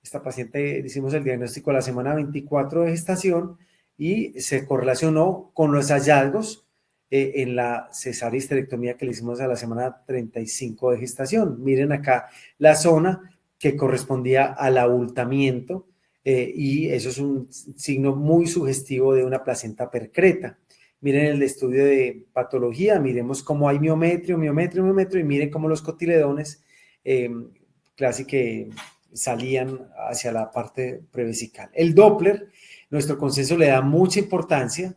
Esta paciente hicimos el diagnóstico a la semana 24 de gestación y se correlacionó con los hallazgos en la cesárea histerectomía que le hicimos a la semana 35 de gestación. Miren acá la zona que correspondía al abultamiento y eso es un signo muy sugestivo de una placenta percreta. Miren el estudio de patología, miremos cómo hay miometrio, y miren cómo los cotiledones casi que salían hacia la parte prevesical. El Doppler, nuestro consenso le da mucha importancia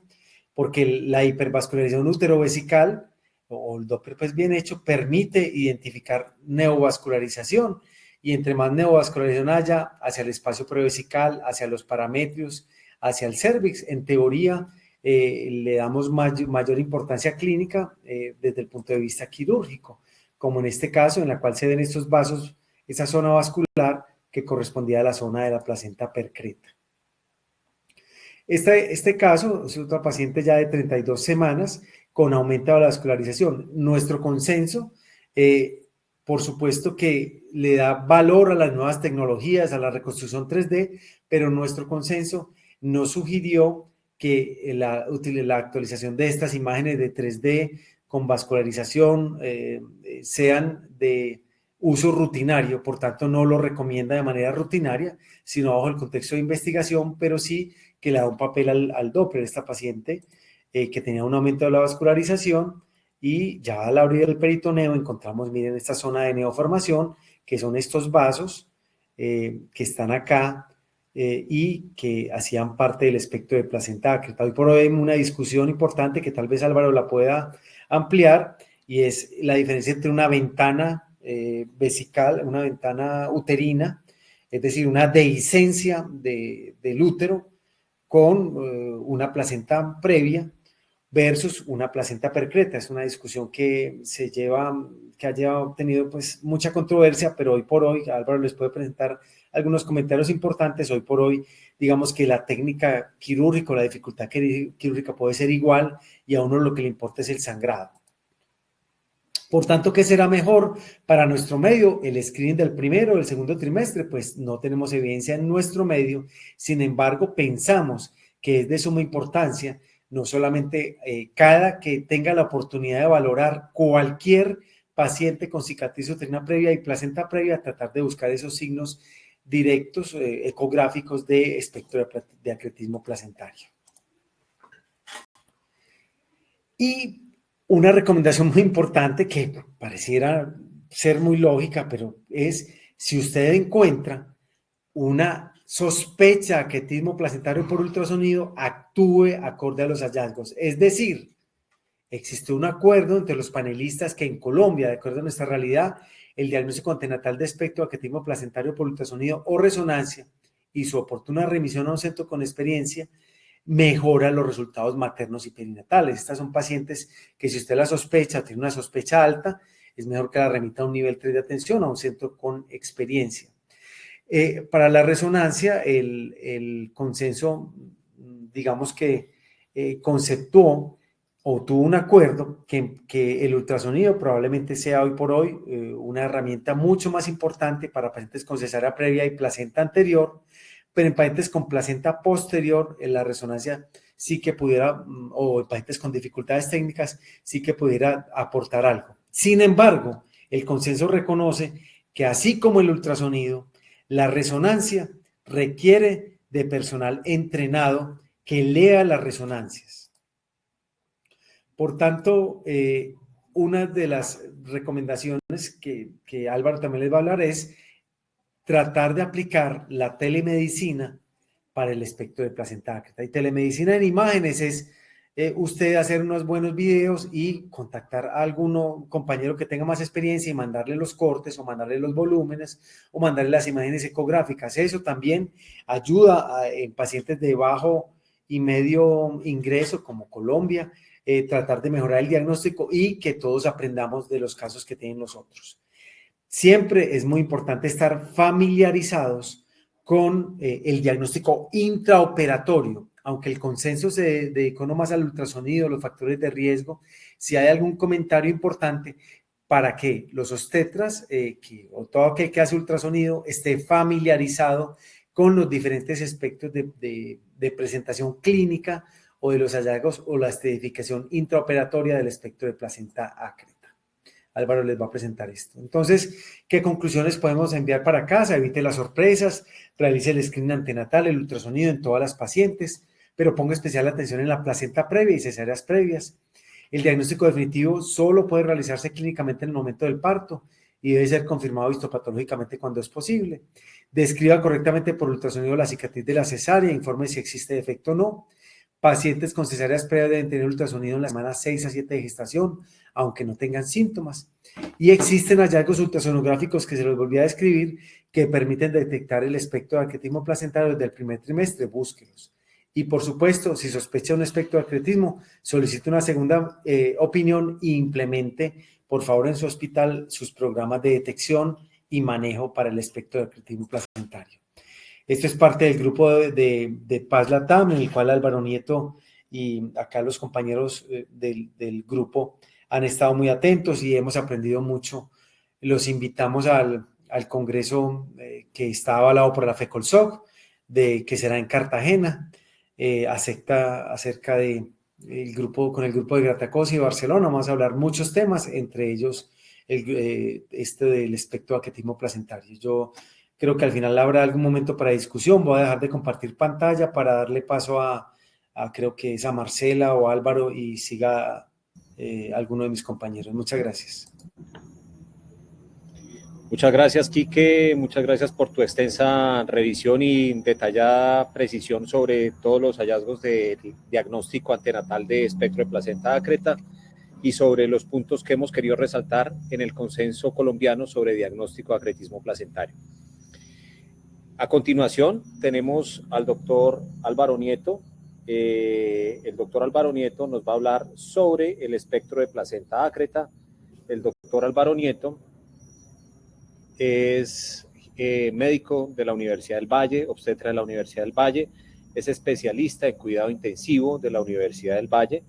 porque la hipervascularización uterovesical o el Doppler pues bien hecho permite identificar neovascularización, y entre más neovascularización haya hacia el espacio prevesical, hacia los parametrios, hacia el cervix, en teoría le damos mayor importancia clínica desde el punto de vista quirúrgico, como en este caso en la cual se ven estos vasos, esa zona vascular que correspondía a la zona de la placenta percreta. Este caso es otra paciente ya de 32 semanas con aumento de la vascularización. Nuestro consenso, por supuesto que le da valor a las nuevas tecnologías, a la reconstrucción 3D, pero nuestro consenso no sugirió que la actualización de estas imágenes de 3D con vascularización sean de uso rutinario, por tanto no lo recomienda de manera rutinaria, sino bajo el contexto de investigación, pero sí que le da un papel al Doppler, esta paciente que tenía un aumento de la vascularización, y ya al abrir el peritoneo encontramos, miren, esta zona de neoformación, que son estos vasos que están acá y que hacían parte del espectro de placenta acreta. Hoy por hoy hay una discusión importante que tal vez Álvaro la pueda ampliar, y es la diferencia entre una ventana vesical, una ventana uterina, es decir, una dehiscencia del útero con una placenta previa versus una placenta percreta. Es una discusión que ha tenido pues mucha controversia, pero hoy por hoy Álvaro les puede presentar algunos comentarios importantes. Hoy por hoy, digamos que la técnica quirúrgica, la dificultad quirúrgica puede ser igual, y a uno lo que le importa es el sangrado. Por tanto, ¿qué será mejor para nuestro medio? El screening del primero o del segundo trimestre, pues no tenemos evidencia en nuestro medio. Sin embargo, pensamos que es de suma importancia, no solamente cada que tenga la oportunidad de valorar cualquier paciente con cicatriz uterina previa y placenta previa, tratar de buscar esos signos directos, ecográficos de espectro de acretismo placentario. Y una recomendación muy importante que pareciera ser muy lógica, pero es: si usted encuentra una sospecha de acretismo placentario por ultrasonido, actúe acorde a los hallazgos. Es decir, existe un acuerdo entre los panelistas que en Colombia, de acuerdo a nuestra realidad, el diagnóstico antenatal de espectro de acretismo placentario por ultrasonido o resonancia y su oportuna remisión a un centro con experiencia mejora los resultados maternos y perinatales. Estas son pacientes que, si usted la sospecha, tiene una sospecha alta, es mejor que la remita a un nivel 3 de atención, a un centro con experiencia. Para la resonancia, el consenso, digamos que conceptuó o tuvo un acuerdo que el ultrasonido probablemente sea hoy por hoy una herramienta mucho más importante para pacientes con cesárea previa y placenta anterior, pero en pacientes con placenta posterior, en la resonancia sí que pudiera, o en pacientes con dificultades técnicas, sí que pudiera aportar algo. Sin embargo, el consenso reconoce que, así como el ultrasonido, la resonancia requiere de personal entrenado que lea las resonancias. Por tanto, una de las recomendaciones que Álvaro también les va a hablar es tratar de aplicar la telemedicina para el espectro de placenta acreta. Y telemedicina en imágenes es usted hacer unos buenos videos y contactar a algún compañero que tenga más experiencia y mandarle los cortes o mandarle los volúmenes o mandarle las imágenes ecográficas. Eso también ayuda en pacientes de bajo y medio ingreso como Colombia, tratar de mejorar el diagnóstico y que todos aprendamos de los casos que tienen los otros. Siempre es muy importante estar familiarizados con el diagnóstico intraoperatorio, aunque el consenso se dedicó nomás al ultrasonido, los factores de riesgo. Si hay algún comentario importante para que los obstetras o todo aquel que hace ultrasonido esté familiarizado con los diferentes aspectos de presentación clínica o de los hallazgos o la estratificación intraoperatoria del espectro de placenta acreta. Álvaro les va a presentar esto. Entonces, ¿qué conclusiones podemos enviar para casa? Evite las sorpresas, realice el screening antenatal, el ultrasonido en todas las pacientes, pero ponga especial atención en la placenta previa y cesáreas previas. El diagnóstico definitivo solo puede realizarse clínicamente en el momento del parto y debe ser confirmado histopatológicamente cuando es posible. Describa correctamente por ultrasonido la cicatriz de la cesárea, informe si existe defecto o no. Pacientes con cesáreas previas deben tener ultrasonido en las semanas 6 a 7 de gestación, aunque no tengan síntomas. Y existen hallazgos ultrasonográficos que se los volví a describir que permiten detectar el espectro de acretismo placentario desde el primer trimestre. Búsquelos. Y por supuesto, si sospecha un espectro de acretismo, solicite una segunda opinión e implemente, por favor, en su hospital sus programas de detección y manejo para el espectro de acretismo placentario. Esto es parte del grupo de Paz Latam, en el cual Álvaro Nieto y acá los compañeros del grupo han estado muy atentos y hemos aprendido mucho. Los invitamos al congreso que está avalado por la FECOLSOC, que será en Cartagena, acerca de con el grupo de Gratacosa y Barcelona. Vamos a hablar muchos temas, entre ellos del espectro de acretismo placentario. Yo creo que al final habrá algún momento para discusión. Voy a dejar de compartir pantalla para darle paso a creo que es a Marcela o Álvaro, y siga alguno de mis compañeros. Muchas gracias. Muchas gracias, Quique. Muchas gracias por tu extensa revisión y detallada precisión sobre todos los hallazgos del diagnóstico antenatal de espectro de placenta acreta y sobre los puntos que hemos querido resaltar en el consenso colombiano sobre diagnóstico de acretismo placentario. A continuación, tenemos al doctor Álvaro Nieto. El doctor Álvaro Nieto nos va a hablar sobre el espectro de placenta acreta. El doctor Álvaro Nieto es médico de la Universidad del Valle, obstetra de la Universidad del Valle, es especialista en cuidado intensivo de la Universidad del Valle,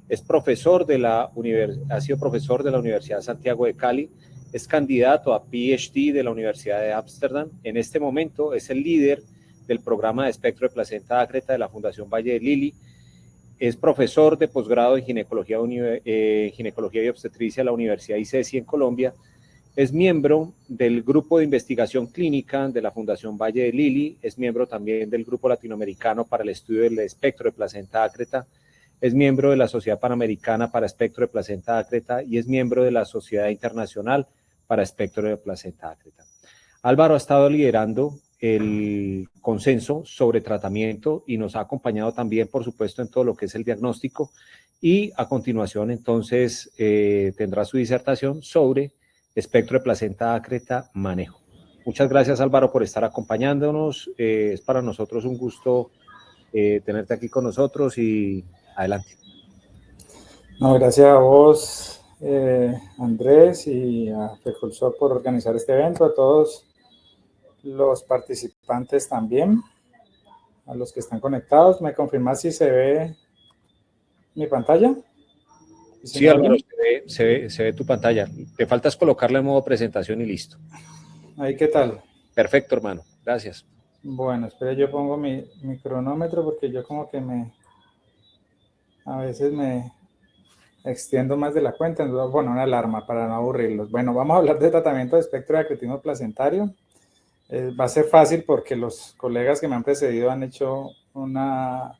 es profesor ha sido profesor de la Universidad de Santiago de Cali, es candidato a PhD de la Universidad de Ámsterdam. En este momento es el líder del programa de espectro de placenta acreta de la Fundación Valle de Lili, es profesor de posgrado en ginecología y obstetricia de la Universidad ICESI en Colombia, es miembro del Grupo de Investigación Clínica de la Fundación Valle de Lili, es miembro también del Grupo Latinoamericano para el Estudio del Espectro de Placenta Acreta, es miembro de la Sociedad Panamericana para Espectro de Placenta Acreta y es miembro de la Sociedad Internacional para Espectro de Placenta Acreta. Álvaro ha estado liderando el consenso sobre tratamiento y nos ha acompañado también, por supuesto, en todo lo que es el diagnóstico, y a continuación, entonces, tendrá su disertación sobre espectro de placenta acreta, manejo. Muchas gracias, Álvaro, por estar acompañándonos. Es para nosotros un gusto tenerte aquí con nosotros y adelante. No, gracias a vos, Andrés, y a FECOLSOC por organizar este evento, a todos los participantes también, a los que están conectados. ¿Me confirmas si se ve mi pantalla? Sí, Álvaro, se ve tu pantalla. Te faltas colocarle en modo presentación y listo. Ahí, ¿qué tal? Perfecto, hermano. Gracias. Bueno, espera, yo pongo mi cronómetro porque yo como que a veces me extiendo más de la cuenta. Entonces, bueno, una alarma para no aburrirlos. Bueno, vamos a hablar de tratamiento de espectro de acretismo placentario. Va a ser fácil porque los colegas que me han precedido han hecho una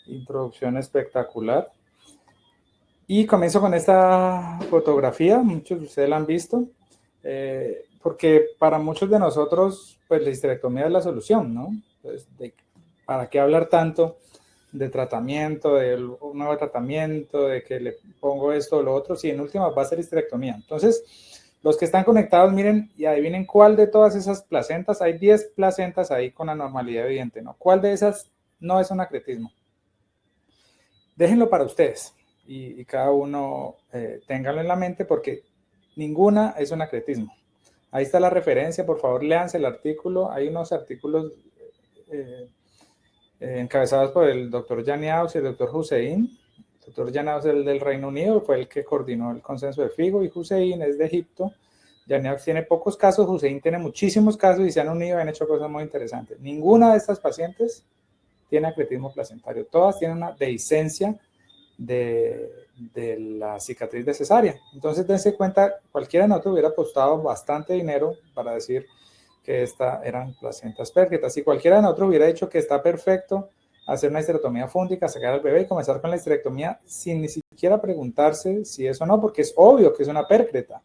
introducción espectacular. Y comienzo con esta fotografía, muchos de ustedes la han visto, porque para muchos de nosotros, pues la histerectomía es la solución, ¿no? Pues, ¿para qué hablar tanto de tratamiento, de un nuevo tratamiento, de que le pongo esto o lo otro, si en última va a ser histerectomía? Entonces, los que están conectados, miren y adivinen cuál de todas esas placentas, hay 10 placentas ahí con anormalidad evidente, ¿no? ¿Cuál de esas no es un acretismo? Déjenlo para ustedes. Y cada uno ténganlo en la mente porque ninguna es un acretismo. Ahí está la referencia, por favor, léanse el artículo. Hay unos artículos encabezados por el doctor Janiaus y el doctor Hussein. El doctor Janiaus es el del Reino Unido, fue el que coordinó el consenso de FIGO, y Hussein es de Egipto. Janiaus tiene pocos casos, Hussein tiene muchísimos casos y se han unido y han hecho cosas muy interesantes. Ninguna de estas pacientes tiene acretismo placentario. Todas tienen una dehiscencia de la cicatriz de cesárea. Entonces, dense cuenta, cualquiera de nosotros hubiera apostado bastante dinero para decir que estas eran placentas pérfidas. Si cualquiera de nosotros hubiera dicho que está perfecto hacer una histerectomía fúngica, sacar al bebé y comenzar con la histerectomía sin ni siquiera preguntarse si es o no, porque es obvio que es una pércreta.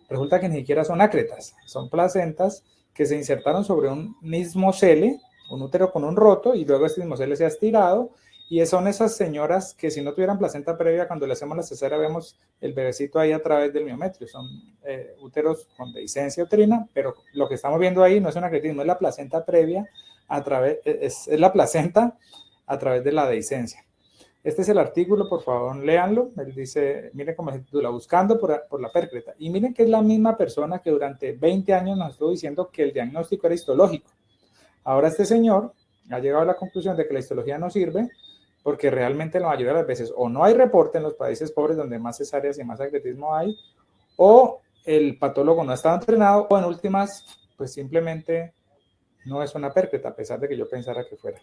Resulta que ni siquiera son acretas, son placentas que se insertaron sobre un mismocele, un útero con un roto, y luego este mismocele se ha estirado. Y son esas señoras que si no tuvieran placenta previa, cuando le hacemos la cesárea vemos el bebecito ahí a través del miometrio. Son úteros con dehiscencia uterina, pero lo que estamos viendo ahí no es un acretismo, es la placenta previa es la placenta a través de la dehiscencia. Este es el artículo, por favor, léanlo. Él dice, miren cómo se titula, Buscando por la pércreta. Y miren que es la misma persona que durante 20 años nos estuvo diciendo que el diagnóstico era histológico. Ahora este señor ha llegado a la conclusión de que la histología no sirve, porque realmente la mayoría de las veces o no hay reporte en los países pobres donde más cesáreas y más acretismo hay, o el patólogo no estaba entrenado, o en últimas, pues simplemente no es una pércreta, a pesar de que yo pensara que fuera.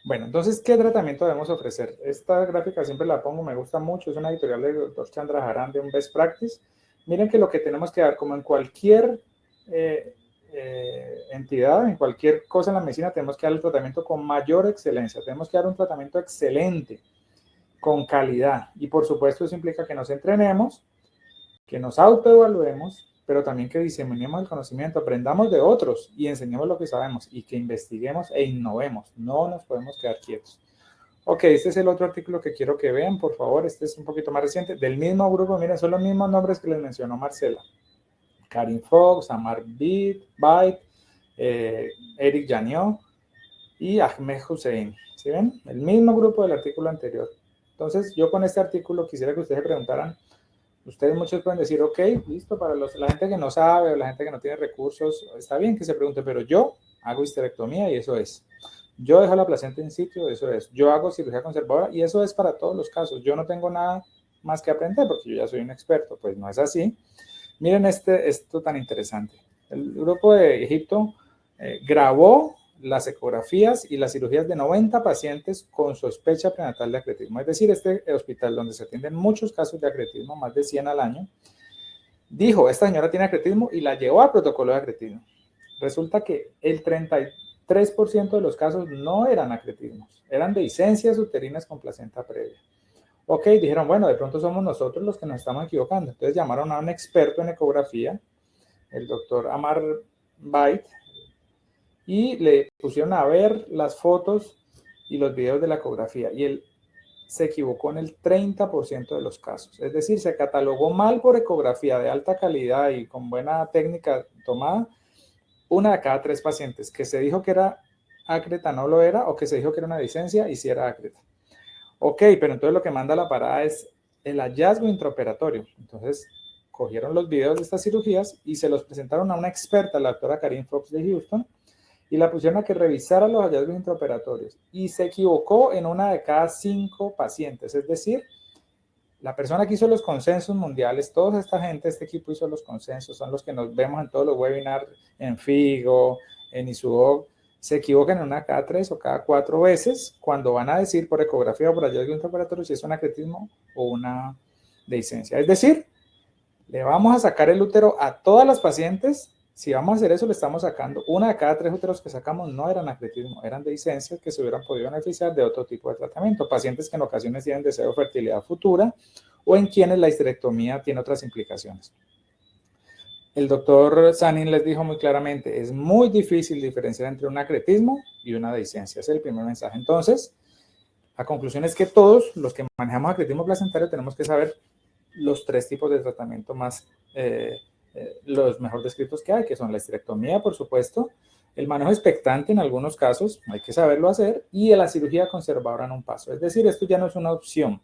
Bueno, entonces, ¿qué tratamiento debemos ofrecer? Esta gráfica siempre la pongo, me gusta mucho, es una editorial del doctor Chandraharan de un Best Practice. Miren que lo que tenemos que dar, como en cualquier entidad, en cualquier cosa en la medicina, tenemos que dar el tratamiento con mayor excelencia, tenemos que dar un tratamiento excelente, con calidad. Y por supuesto eso implica que nos entrenemos, que nos autoevaluemos, pero también que diseminemos el conocimiento, aprendamos de otros y enseñemos lo que sabemos y que investiguemos e innovemos. No nos podemos quedar quietos. Ok, este es el otro artículo que quiero que vean, por favor. Este es un poquito más reciente, del mismo grupo. Miren, son los mismos nombres que les mencionó Marcela. Karin Fox, Amar Bait, Eric Janiot y Ahmed Hussein. ¿Sí ven? El mismo grupo del artículo anterior. Entonces, yo con este artículo quisiera que ustedes se preguntaran. Ustedes muchos pueden decir, ok, listo, para la gente que no sabe o la gente que no tiene recursos, está bien que se pregunte, pero yo hago histerectomía y eso es. Yo dejo la placenta in situ, eso es. Yo hago cirugía conservadora y eso es para todos los casos. Yo no tengo nada más que aprender porque yo ya soy un experto. Pues no es así. Miren esto tan interesante. El grupo de Egipto grabó las ecografías y las cirugías de 90 pacientes con sospecha prenatal de acretismo. Es decir, este hospital donde se atienden muchos casos de acretismo, más de 100 al año, dijo, esta señora tiene acretismo y la llevó a protocolo de acretismo. Resulta que el 33% de los casos no eran acretismos, eran dehiscencias uterinas con placenta previa. Ok, dijeron, bueno, de pronto somos nosotros los que nos estamos equivocando. Entonces llamaron a un experto en ecografía, el doctor Amar Bait, y le pusieron a ver las fotos y los videos de la ecografía y él se equivocó en el 30% de los casos. Es decir, se catalogó mal por ecografía de alta calidad y con buena técnica tomada una de cada 3 pacientes, que se dijo que era acreta no lo era, o que se dijo que era una dehiscencia y sí era acreta. Ok, pero entonces lo que manda la parada es el hallazgo intraoperatorio. Entonces cogieron los videos de estas cirugías y se los presentaron a una experta, la doctora Karin Fox de Houston, y la pusieron a que revisara los hallazgos intraoperatorios y se equivocó en una de cada 5 pacientes. Es decir, la persona que hizo los consensos mundiales, toda esta gente, este equipo hizo los consensos, son los que nos vemos en todos los webinars, en FIGO, en ISUOG, se equivocan en una cada 3 o cada 4 veces cuando van a decir por ecografía o por hallazgo intraoperatorio si es un acretismo o una dehiscencia. Es decir, le vamos a sacar el útero a todas las pacientes. Si vamos a hacer eso, le estamos sacando una de cada 3 úteros que sacamos no eran acretismo, eran dehiscencias que se hubieran podido beneficiar de otro tipo de tratamiento. Pacientes que en ocasiones tienen deseo de fertilidad futura o en quienes la histerectomía tiene otras implicaciones. El doctor Sanin les dijo muy claramente, es muy difícil diferenciar entre un acretismo y una dehiscencia. Ese es el primer mensaje. Entonces, la conclusión es que todos los que manejamos acretismo placentario tenemos que saber los 3 tipos de tratamiento más los mejor descritos que hay, que son la histerectomía, por supuesto, el manejo expectante en algunos casos, hay que saberlo hacer, y la cirugía conservadora en un paso. Es decir, esto ya no es una opción.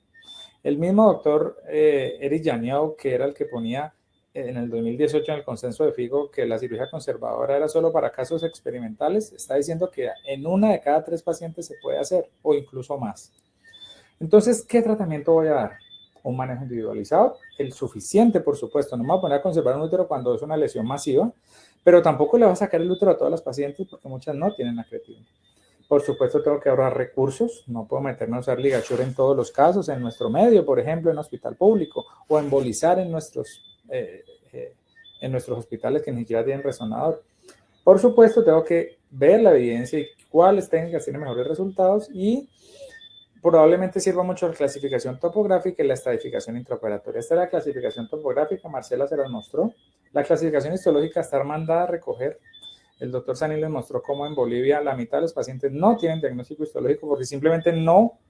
El mismo doctor Eric Janiot, que era el que ponía en el 2018 en el consenso de FIGO que la cirugía conservadora era solo para casos experimentales, está diciendo que en una de cada 3 pacientes se puede hacer, o incluso más. Entonces, ¿qué tratamiento voy a dar? Un manejo individualizado, el suficiente, por supuesto. No me voy a poner a conservar un útero cuando es una lesión masiva, pero tampoco le voy a sacar el útero a todas las pacientes porque muchas no tienen acretismo. Por supuesto, tengo que ahorrar recursos. No puedo meterme a usar ligature en todos los casos, en nuestro medio, por ejemplo, en hospital público, o embolizar en nuestros hospitales que ni siquiera tienen resonador. Por supuesto, tengo que ver la evidencia y cuáles técnicas tienen mejores resultados y probablemente sirva mucho la clasificación topográfica y la estratificación intraoperatoria. Esta es la clasificación topográfica, Marcela se las mostró. La clasificación histológica está mandada a recoger. El doctor Sanin les mostró cómo en Bolivia la mitad de los pacientes no tienen diagnóstico histológico porque simplemente no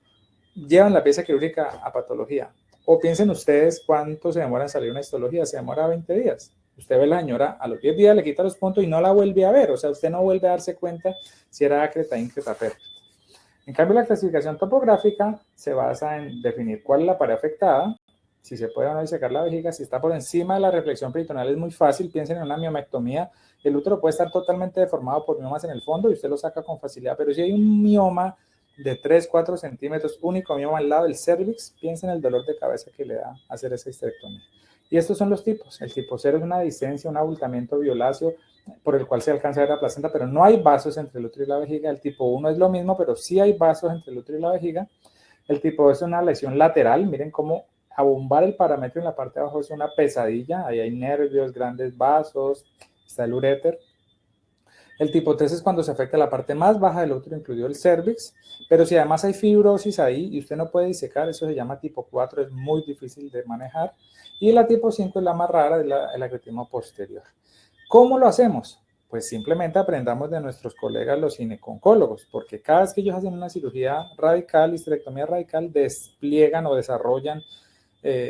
llevan la pieza quirúrgica a patología. O piensen ustedes cuánto se demora en salir una histología. Se demora 20 días. Usted ve a la señora, a los 10 días le quita los puntos y no la vuelve a ver. O sea, usted no vuelve a darse cuenta si era acreta, íncreta, pércreta. En cambio, la clasificación topográfica se basa en definir cuál es la pared afectada, si se puede o no disecar la vejiga, si está por encima de la reflexión peritoneal es muy fácil, piensen en una miomectomía, el útero puede estar totalmente deformado por miomas en el fondo y usted lo saca con facilidad, pero si hay un mioma de 3, 4 centímetros, único mioma al lado del cervix, piensa en el dolor de cabeza que le da hacer esa histerectomía. Y estos son los tipos. El tipo 0 es una discencia, un abultamiento violáceo por el cual se alcanza a ver la placenta, pero no hay vasos entre el útero y la vejiga. El tipo 1 es lo mismo, pero sí hay vasos entre el útero y la vejiga. El tipo 2 es una lesión lateral. Miren cómo abombar el parametrio en la parte de abajo es una pesadilla. Ahí hay nervios, grandes vasos, está el uréter. El tipo 3 es cuando se afecta la parte más baja del útero, incluido el cervix, pero si además hay fibrosis ahí y usted no puede disecar, eso se llama tipo 4, es muy difícil de manejar. Y la tipo 5 es la más rara, es el acretismo posterior. ¿Cómo lo hacemos? Pues simplemente aprendamos de nuestros colegas los gineco-oncólogos, porque cada vez que ellos hacen una cirugía radical, histerectomía radical, despliegan o desarrollan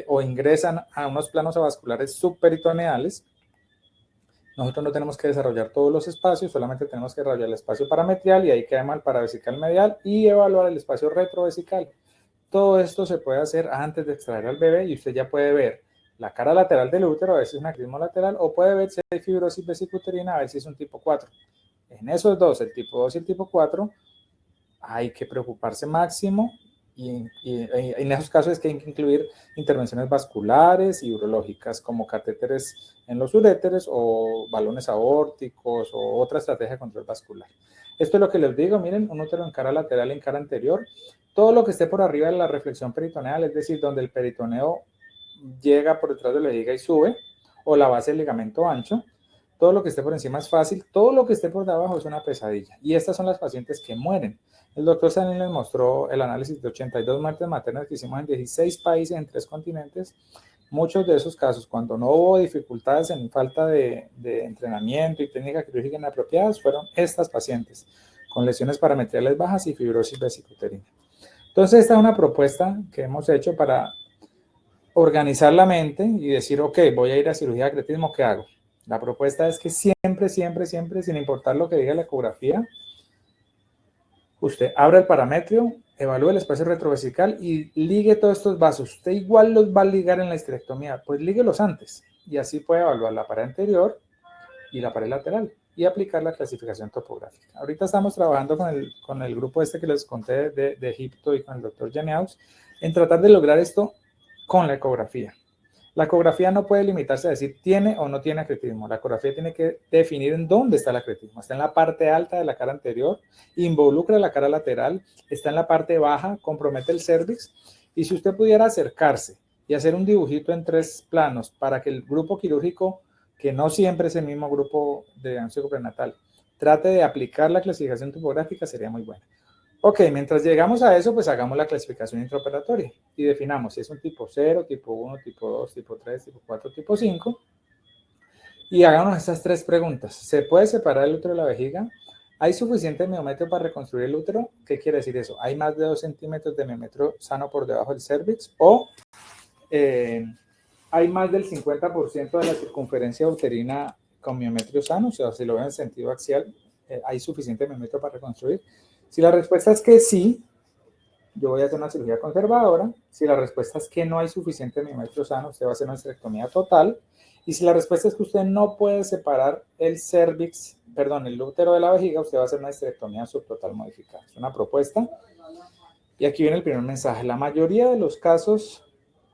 o ingresan a unos planos avasculares subperitoneales. Nosotros no tenemos que desarrollar todos los espacios, solamente tenemos que desarrollar el espacio parametrial y ahí queda el paravesical medial y evaluar el espacio retrovesical. Todo esto se puede hacer antes de extraer al bebé y usted ya puede ver la cara lateral del útero, a ver si es un acrismo lateral, o puede ver si hay fibrosis vesicuterina, a ver si es un tipo 4. En esos dos, el tipo 2 y el tipo 4, hay que preocuparse máximo y en esos casos es que hay que incluir intervenciones vasculares y urológicas como catéteres en los uréteres o balones aórticos o otra estrategia de control vascular. Esto es lo que les digo, miren, un útero en cara lateral y en cara anterior. Todo lo que esté por arriba de la reflexión peritoneal, es decir, donde el peritoneo llega por detrás de la vejiga y sube, o la base del ligamento ancho, todo lo que esté por encima es fácil, todo lo que esté por debajo es una pesadilla. Y estas son las pacientes que mueren. El doctor Sanín les mostró el análisis de 82 muertes maternas que hicimos en 16 países, en 3 continentes. Muchos de esos casos, cuando no hubo dificultades en falta de entrenamiento y técnica quirúrgica inapropiadas, fueron estas pacientes, con lesiones parametriales bajas y fibrosis vesicuterina. Entonces, esta es una propuesta que hemos hecho para organizar la mente y decir, ok, voy a ir a cirugía de acretismo, ¿qué hago? La propuesta es que siempre, sin importar lo que diga la ecografía, usted abra el parametrio, evalúe el espacio retrovesical y ligue todos estos vasos. Usted igual los va a ligar en la histerectomía, pues líguelos antes y así puede evaluar la pared anterior y la pared lateral y aplicar la clasificación topográfica. Ahorita estamos trabajando con el grupo este que les conté de Egipto y con el doctor Janeaus en tratar de lograr esto con la ecografía. La ecografía no puede limitarse a decir tiene o no tiene acretismo. La ecografía tiene que definir en dónde está el acretismo. Está en la parte alta de la cara anterior, involucra la cara lateral, está en la parte baja, compromete el cervix. Y si usted pudiera acercarse y hacer un dibujito en 3 planos para que el grupo quirúrgico, que no siempre es el mismo grupo de diagnóstico prenatal, trate de aplicar la clasificación topográfica, sería muy buena. Ok, mientras llegamos a eso, pues hagamos la clasificación intraoperatoria y definamos si es un tipo 0, tipo 1, tipo 2, tipo 3, tipo 4, tipo 5. Y hagamos estas 3 preguntas. ¿Se puede separar el útero de la vejiga? ¿Hay suficiente miometrio para reconstruir el útero? ¿Qué quiere decir eso? ¿Hay más de 2 centímetros de miometrio sano por debajo del cervix? ¿O hay más del 50% de la circunferencia uterina con miometrio sano? O sea, si lo ven en sentido axial, ¿hay suficiente miometrio para reconstruir? Si la respuesta es que sí, yo voy a hacer una cirugía conservadora. Si la respuesta es que no hay suficiente miometrio sano, usted va a hacer una histerectomía total. Y si la respuesta es que usted no puede separar el cervix, perdón, el útero de la vejiga, usted va a hacer una histerectomía subtotal modificada. Es una propuesta. Y aquí viene el primer mensaje. La mayoría de los casos,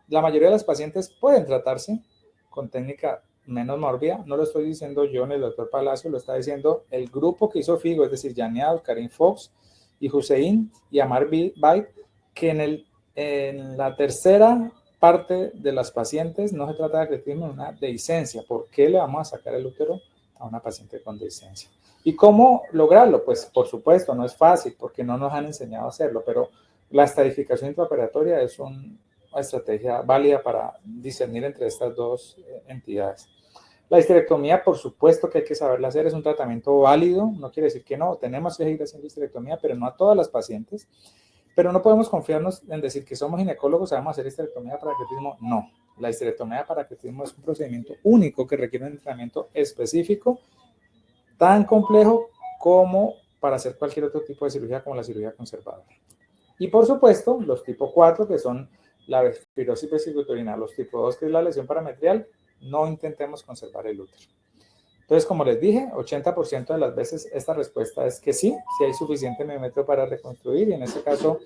la mayoría de las pacientes pueden tratarse con técnica menos mórbida. No lo estoy diciendo yo ni el doctor Palacio, lo está diciendo el grupo que hizo FIGO, es decir, Janeaus, Karim Fox y Hussein y Amar Bait, que en la tercera parte de las pacientes no se trata de acretismo, sino una dehiscencia. ¿Por qué le vamos a sacar el útero a una paciente con dehiscencia? ¿Y cómo lograrlo? Pues por supuesto, no es fácil porque no nos han enseñado a hacerlo, pero la estadificación intraoperatoria es una estrategia válida para discernir entre estas dos entidades. La histerectomía, por supuesto que hay que saberla hacer, es un tratamiento válido, no quiere decir que no, tenemos que seguir haciendo histerectomía, pero no a todas las pacientes. Pero no podemos confiarnos en decir que somos ginecólogos, sabemos hacer histerectomía para acretismo. No, la histerectomía para acretismo es un procedimiento único que requiere un entrenamiento específico, tan complejo como para hacer cualquier otro tipo de cirugía como la cirugía conservadora. Y por supuesto, los tipo 4, que son la fibrosis vesicuterina, los tipo 2, que es la lesión parametrial, no intentemos conservar el útero. Entonces, como les dije, 80% de las veces esta respuesta es que sí hay suficiente milímetro para reconstruir, y en este caso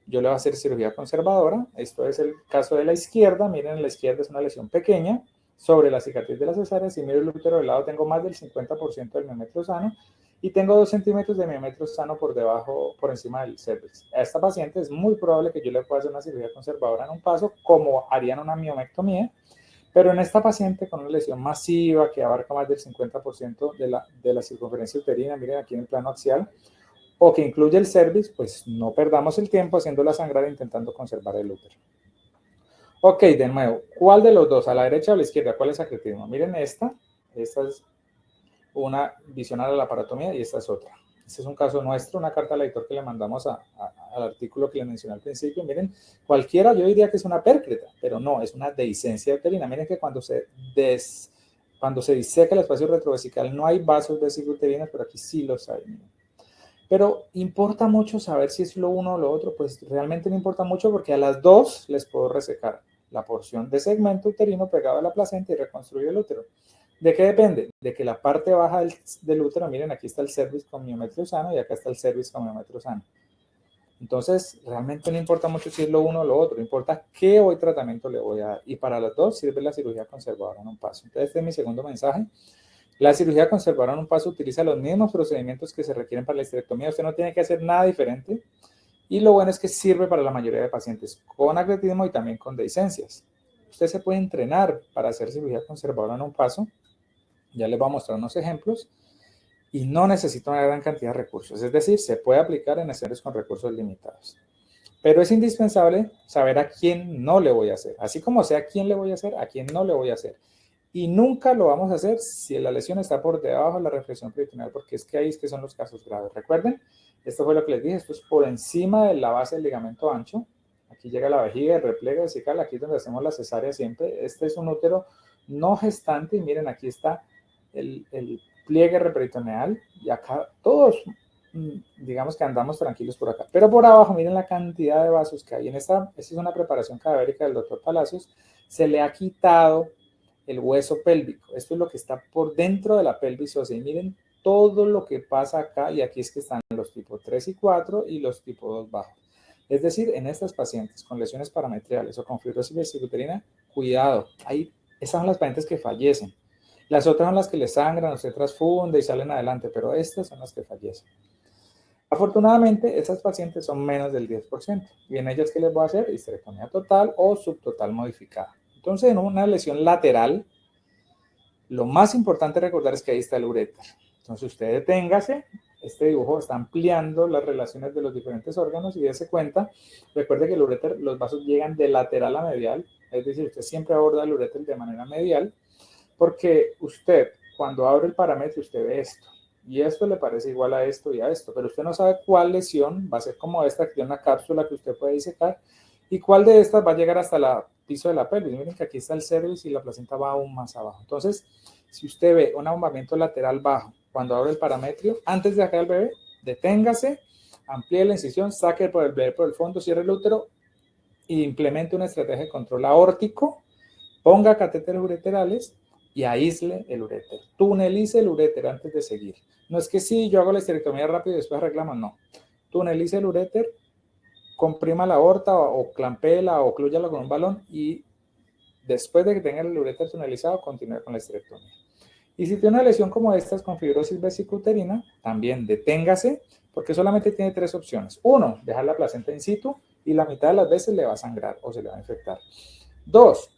yo le voy a hacer cirugía conservadora. Esto es el caso de la izquierda. Miren, la izquierda es una lesión pequeña sobre la cicatriz de la cesárea. Si miro el útero del lado, tengo más del 50% del miómetro sano y tengo 2 centímetros de miómetro sano por debajo, por encima del cervix. A esta paciente es muy probable que yo le pueda hacer una cirugía conservadora en un paso, como harían una miomectomía, pero en esta paciente con una lesión masiva que abarca más del 50% de la circunferencia uterina, miren aquí en el plano axial, o que incluye el cervix, pues no perdamos el tiempo haciéndola sangrar e intentando conservar el útero. Ok, de nuevo, ¿cuál de los dos? ¿A la derecha o a la izquierda? ¿Cuál es acretismo? Miren esta es una visión a la laparotomía y esta es otra. Este es un caso nuestro, una carta al editor que le mandamos al artículo que le mencioné al principio. Miren, cualquiera yo diría que es una pércreta, pero no, es una dehiscencia uterina. Miren que cuando se diseca el espacio retrovesical no hay vasos vesicouterinos, pero aquí sí los hay. Miren. Pero importa mucho saber si es lo uno o lo otro, pues realmente no importa mucho porque a las dos les puedo resecar la porción de segmento uterino pegado a la placenta y reconstruir el útero. ¿De qué depende? De que la parte baja del útero, miren, aquí está el cervix con miometrio sano y acá está el cervix con miometrio sano. Entonces, realmente no importa mucho si es lo uno o lo otro, importa qué tratamiento le voy a dar. Y para los dos sirve la cirugía conservadora en un paso. Entonces, este es mi segundo mensaje. La cirugía conservadora en un paso utiliza los mismos procedimientos que se requieren para la histerectomía. Usted no tiene que hacer nada diferente. Y lo bueno es que sirve para la mayoría de pacientes con acretismo y también con dehiscencias. Usted se puede entrenar para hacer cirugía conservadora en un paso. Ya les voy a mostrar unos ejemplos. Y no necesita una gran cantidad de recursos. Es decir, se puede aplicar en escenarios con recursos limitados. Pero es indispensable saber a quién no le voy a hacer. Así como sé a quién le voy a hacer, a quién no le voy a hacer. Y nunca lo vamos a hacer si la lesión está por debajo de la reflexión peritoneal, porque es que ahí es que son los casos graves. Recuerden, esto fue lo que les dije, esto es por encima de la base del ligamento ancho. Aquí llega la vejiga, el repliegue vesical, aquí es donde hacemos la cesárea siempre. Este es un útero no gestante y miren, aquí está el pliegue reperitoneal y acá todos, digamos que andamos tranquilos por acá. Pero por abajo, miren la cantidad de vasos que hay. Esta es una preparación cadavérica del doctor Palacios. Se le ha quitado el hueso pélvico. Esto es lo que está por dentro de la pelvis ósea. Y miren todo lo que pasa acá, y aquí es que están los tipo 3 y 4 y los tipo 2 bajos. Es decir, en estas pacientes con lesiones parametriales o con fibrosis vesicouterina, cuidado, esas son las pacientes que fallecen. Las otras son las que les sangran, se transfunden y salen adelante, pero estas son las que fallecen. Afortunadamente, esas pacientes son menos del 10%. Y en ellas, ¿qué les voy a hacer? Histerectomía total o subtotal modificada. Entonces, en una lesión lateral, lo más importante recordar es que ahí está el uréter. Entonces, usted deténgase. Este dibujo está ampliando las relaciones de los diferentes órganos y dése cuenta. Recuerde que el uréter, los vasos llegan de lateral a medial. Es decir, usted siempre aborda el uréter de manera medial. Porque usted, cuando abre el parámetro, usted ve esto. Y esto le parece igual a esto y a esto. Pero usted no sabe cuál lesión va a ser como esta, que tiene una cápsula que usted puede disecar. Y cuál de estas va a llegar hasta el piso de la pelvis. Miren que aquí está el cervix y la placenta va aún más abajo. Entonces, si usted ve un abombamiento lateral bajo, cuando abre el parametrio, antes de sacar al bebé, deténgase, amplíe la incisión, saque por el bebé por el fondo, cierre el útero e implemente una estrategia de control aórtico, ponga catéteres ureterales y aísle el uréter. Tunelice el uréter antes de seguir. No es que sí, yo hago la histerectomía rápido y después arreglamos, no. Tunelice el uréter, comprima la aorta o clampéela o oclúyala con un balón y después de que tenga el uréter tunelizado, continúe con la histerectomía. Y si tiene una lesión como estas con fibrosis vesicouterina, también deténgase porque solamente tiene 3 opciones. 1, dejar la placenta in situ y la mitad de las veces le va a sangrar o se le va a infectar. 2,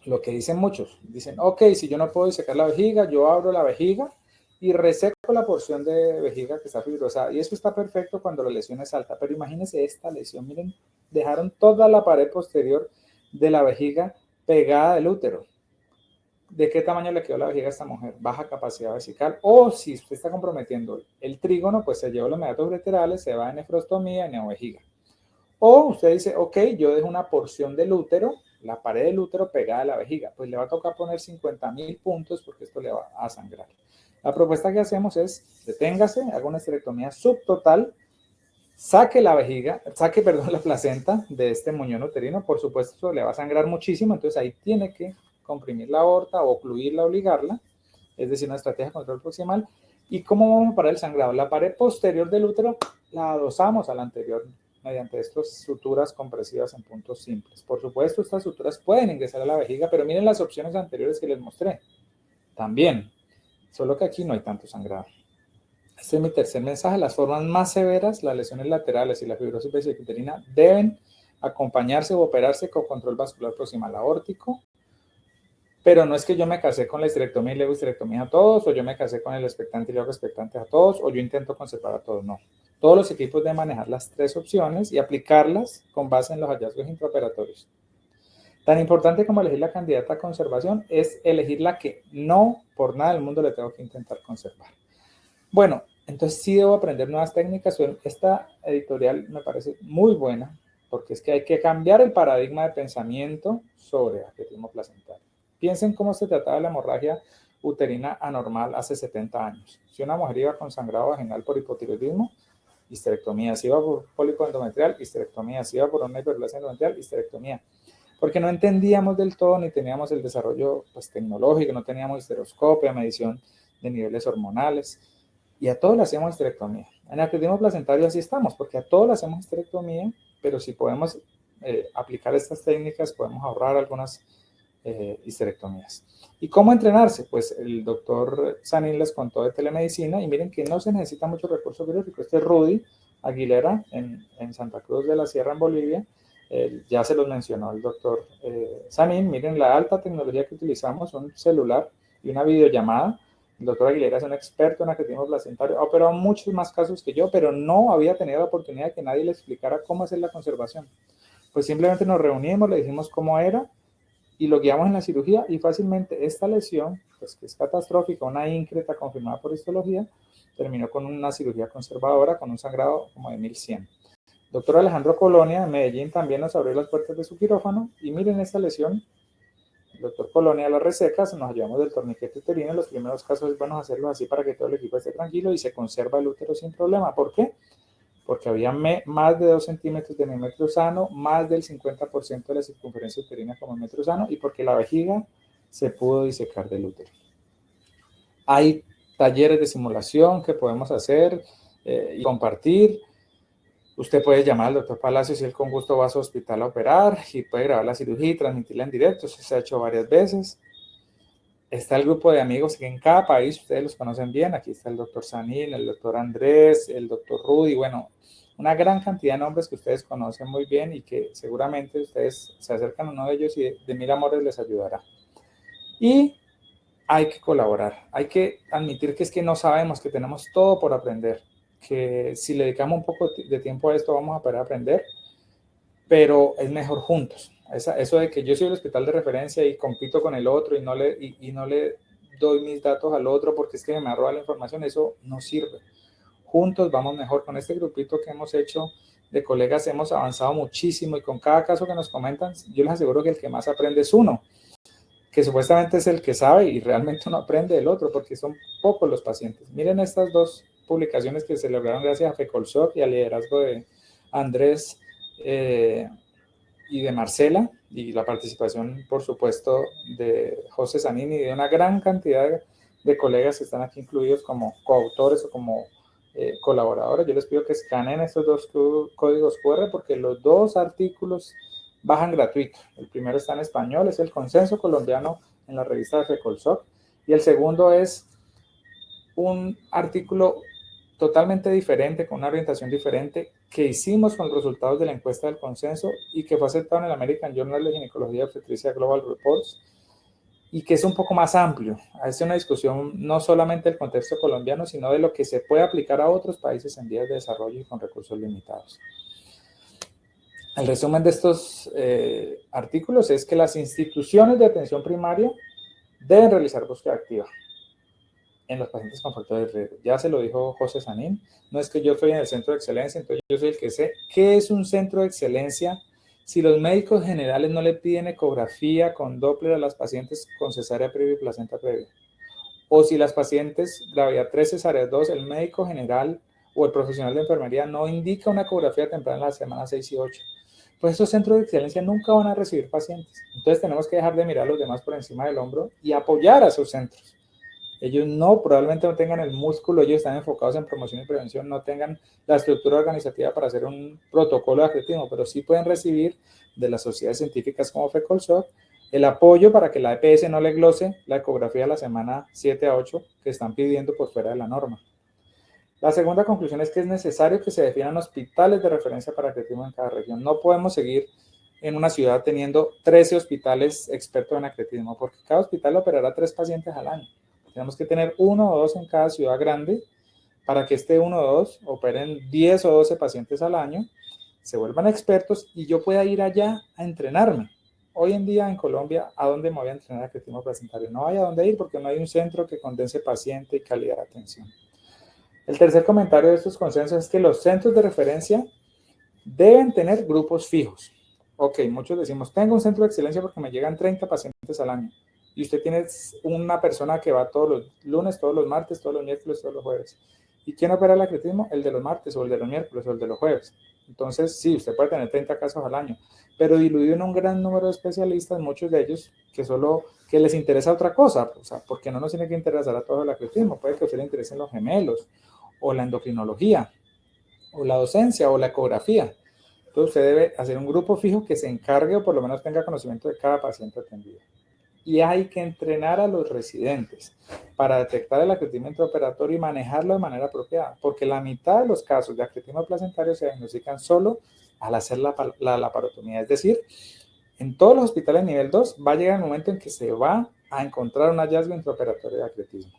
lo que dicen muchos, dicen, ok, si yo no puedo disecar la vejiga, yo abro la vejiga y reseco la porción de vejiga que está fibrosa. Y eso está perfecto cuando la lesión es alta. Pero imagínense esta lesión, miren, dejaron toda la pared posterior de la vejiga pegada del útero. ¿De qué tamaño le quedó la vejiga a esta mujer? Baja capacidad vesical. O si usted está comprometiendo el trígono, pues se lleva los meatos ureterales, se va en nefrostomía, neovejiga. O usted dice, ok, yo dejo una porción del útero, la pared del útero pegada a la vejiga. Pues le va a tocar poner 50.000 puntos porque esto le va a sangrar. La propuesta que hacemos es, deténgase, haga una histerectomía subtotal, saque la placenta de este muñón uterino. Por supuesto, eso le va a sangrar muchísimo, entonces ahí tiene que comprimir la aorta o ocluirla o ligarla. es decir, una estrategia de control proximal. ¿Y cómo vamos a parar el sangrado? La pared posterior del útero la adosamos a la anterior mediante estas suturas compresivas en puntos simples. Por supuesto, estas suturas pueden ingresar a la vejiga, pero miren las opciones anteriores que les mostré. También, solo que aquí no hay tanto sangrado. Este es mi tercer mensaje. Las formas más severas, las lesiones laterales y la fibrosis vesicouterina, deben acompañarse o operarse con control vascular proximal aórtico. Pero no es que yo me casé con la histerectomía y le hago histerectomía a todos, o yo me casé con el expectante y le hago expectante a todos, o yo intento conservar a todos. No. Todos los equipos deben manejar las tres opciones y aplicarlas con base en los hallazgos intraoperatorios. Tan importante como elegir la candidata a conservación es elegir la que no por nada del mundo le tengo que intentar conservar. Bueno, entonces sí debo aprender nuevas técnicas. Esta editorial me parece muy buena porque es que hay que cambiar el paradigma de pensamiento sobre arquetismo placentario. Piensen cómo se trataba la hemorragia uterina anormal hace 70 años. Si una mujer iba con sangrado vaginal por hipotiroidismo, histerectomía. Si iba por pólipo endometrial, histerectomía. Si iba por una hiperplasia endometrial, histerectomía. Porque no entendíamos del todo ni teníamos el desarrollo tecnológico, no teníamos histeroscopia, medición de niveles hormonales. Y a todos le hacemos histerectomía. En el arquetismo placentario así estamos, porque a todos le hacemos histerectomía, pero si podemos aplicar estas técnicas, podemos ahorrar algunas histerectomías. ¿Y cómo entrenarse? Pues el doctor Sanín les contó de telemedicina y miren que no se necesita mucho recurso quirúrgico. Este es Rudy Aguilera en Santa Cruz de la Sierra, en Bolivia. Ya se los mencionó el doctor Sanín. Miren la alta tecnología que utilizamos, un celular y una videollamada. El doctor Aguilera es un experto en arquetismo placentario, ha operado muchos más casos que yo, pero no había tenido la oportunidad de que nadie le explicara cómo hacer la conservación. Pues simplemente nos reunimos, le dijimos cómo era y lo guiamos en la cirugía y fácilmente esta lesión, pues que es catastrófica, una íncreta confirmada por histología, terminó con una cirugía conservadora con un sangrado como de 1100. Doctor Alejandro Colonia de Medellín también nos abrió las puertas de su quirófano y miren esta lesión. El doctor Colonia la reseca, nos ayudamos del torniquete uterino. En los primeros casos es bueno hacerlo así para que todo el equipo esté tranquilo y se conserva el útero sin problema. ¿Por qué? Porque había más de 2 centímetros de metro sano, más del 50% de la circunferencia uterina como metro sano y porque la vejiga se pudo disecar del útero. Hay talleres de simulación que podemos hacer y compartir. Usted puede llamar al doctor Palacios y él con gusto va a su hospital a operar y puede grabar la cirugía y transmitirla en directo. Eso se ha hecho varias veces. Está el grupo de amigos que en cada país ustedes los conocen bien. Aquí está el doctor Sanín, el doctor Andrés, el doctor Rudy. Bueno, una gran cantidad de nombres que ustedes conocen muy bien y que seguramente ustedes se acercan a uno de ellos y de mil amores les ayudará. Y hay que colaborar. Hay que admitir que es que no sabemos, que tenemos todo por aprender. Que si le dedicamos un poco de tiempo a esto vamos a poder aprender, pero es mejor juntos. Eso de que yo soy el hospital de referencia y compito con el otro y no le doy mis datos al otro porque es que me roba la información, eso no sirve. Juntos vamos mejor. Con este grupito que hemos hecho de colegas hemos avanzado muchísimo y con cada caso que nos comentan, yo les aseguro que el que más aprende es uno, que supuestamente es el que sabe y realmente uno aprende del otro porque son pocos los pacientes. Miren estas dos publicaciones que se celebraron gracias a FECOLSOC y al liderazgo de Andrés y de Marcela y la participación, por supuesto, de José Sanín y de una gran cantidad de colegas que están aquí incluidos como coautores o como colaboradores. Yo les pido que escaneen estos dos códigos QR porque los dos artículos bajan gratuito. El primero está en español, es el consenso colombiano en la revista de FECOLSOC y el segundo es un artículo totalmente diferente, con una orientación diferente, que hicimos con los resultados de la encuesta del consenso y que fue aceptado en el American Journal de Ginecología y Obstetricia Global Reports y que es un poco más amplio. Es una discusión no solamente del contexto colombiano, sino de lo que se puede aplicar a otros países en vías de desarrollo y con recursos limitados. El resumen de estos artículos es que las instituciones de atención primaria deben realizar búsqueda activa en los pacientes con factores de riesgo. Ya se lo dijo José Sanín, no es que yo estoy en el centro de excelencia, entonces yo soy el que sé qué es un centro de excelencia si los médicos generales no le piden ecografía con Doppler a las pacientes con cesárea previa y placenta previa. O si las pacientes gravedad 3, cesárea 2, el médico general o el profesional de enfermería no indica una ecografía temprana en las semanas 6 y 8. Pues esos centros de excelencia nunca van a recibir pacientes. Entonces tenemos que dejar de mirar a los demás por encima del hombro y apoyar a esos centros. ellos probablemente no tengan el músculo, ellos están enfocados en promoción y prevención, no tengan la estructura organizativa para hacer un protocolo de atletismo, pero sí pueden recibir de las sociedades científicas como FECOLSOC el apoyo para que la EPS no le glose la ecografía a la semana 7 a 8 que están pidiendo por fuera de la norma. La segunda conclusión es que es necesario que se definan hospitales de referencia para atletismo en cada región. No podemos seguir en una ciudad teniendo 13 hospitales expertos en atletismo, porque cada hospital operará 3 pacientes al año. Tenemos que tener 1 o 2 en cada ciudad grande para que este 1 o 2 operen 10 o 12 pacientes al año, se vuelvan expertos y yo pueda ir allá a entrenarme. Hoy en día en Colombia, ¿a dónde me voy a entrenar atletismo placentario? No hay a dónde ir porque no hay un centro que condense paciente y calidad de atención. El tercer comentario de estos consensos es que los centros de referencia deben tener grupos fijos. Ok, muchos decimos, tengo un centro de excelencia porque me llegan 30 pacientes al año. Y usted tiene una persona que va todos los lunes, todos los martes, todos los miércoles, todos los jueves. ¿Y quién opera el atletismo? El de los martes, o el de los miércoles, o el de los jueves. Entonces, sí, usted puede tener 30 casos al año, pero diluido en un gran número de especialistas, muchos de ellos que les interesa otra cosa. O sea, porque no nos tiene que interesar a todo el atletismo. Puede que a usted le interesen los gemelos, o la endocrinología, o la docencia, o la ecografía. Entonces usted debe hacer un grupo fijo que se encargue o por lo menos tenga conocimiento de cada paciente atendido. Y hay que entrenar a los residentes para detectar el atletismo intraoperatorio y manejarlo de manera apropiada, porque la mitad de los casos de atletismo placentario se diagnostican solo al hacer la laparotomía. Es decir, en todos los hospitales nivel 2 va a llegar el momento en que se va a encontrar un hallazgo intraoperatorio de atletismo.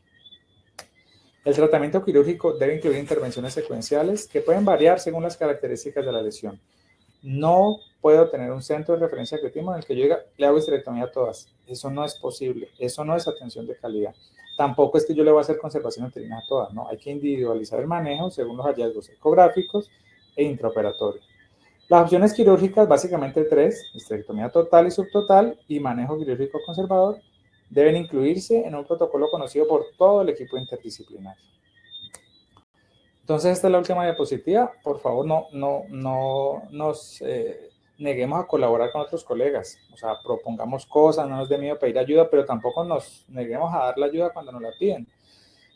El tratamiento quirúrgico debe incluir intervenciones secuenciales que pueden variar según las características de la lesión. No puedo tener un centro de referencia de atletismo en el que yo diga, le hago histerectomía a todas. Eso no es posible. Eso no es atención de calidad. Tampoco es que yo le voy a hacer conservación uterina a todas. No, hay que individualizar el manejo según los hallazgos ecográficos e intraoperatorios. Las opciones quirúrgicas, básicamente 3, histerectomía total y subtotal y manejo quirúrgico conservador, deben incluirse en un protocolo conocido por todo el equipo interdisciplinario. Entonces, esta es la última diapositiva. Por favor, no nos neguemos a colaborar con otros colegas. O sea, propongamos cosas, no nos dé miedo pedir ayuda, pero tampoco nos neguemos a dar la ayuda cuando nos la piden.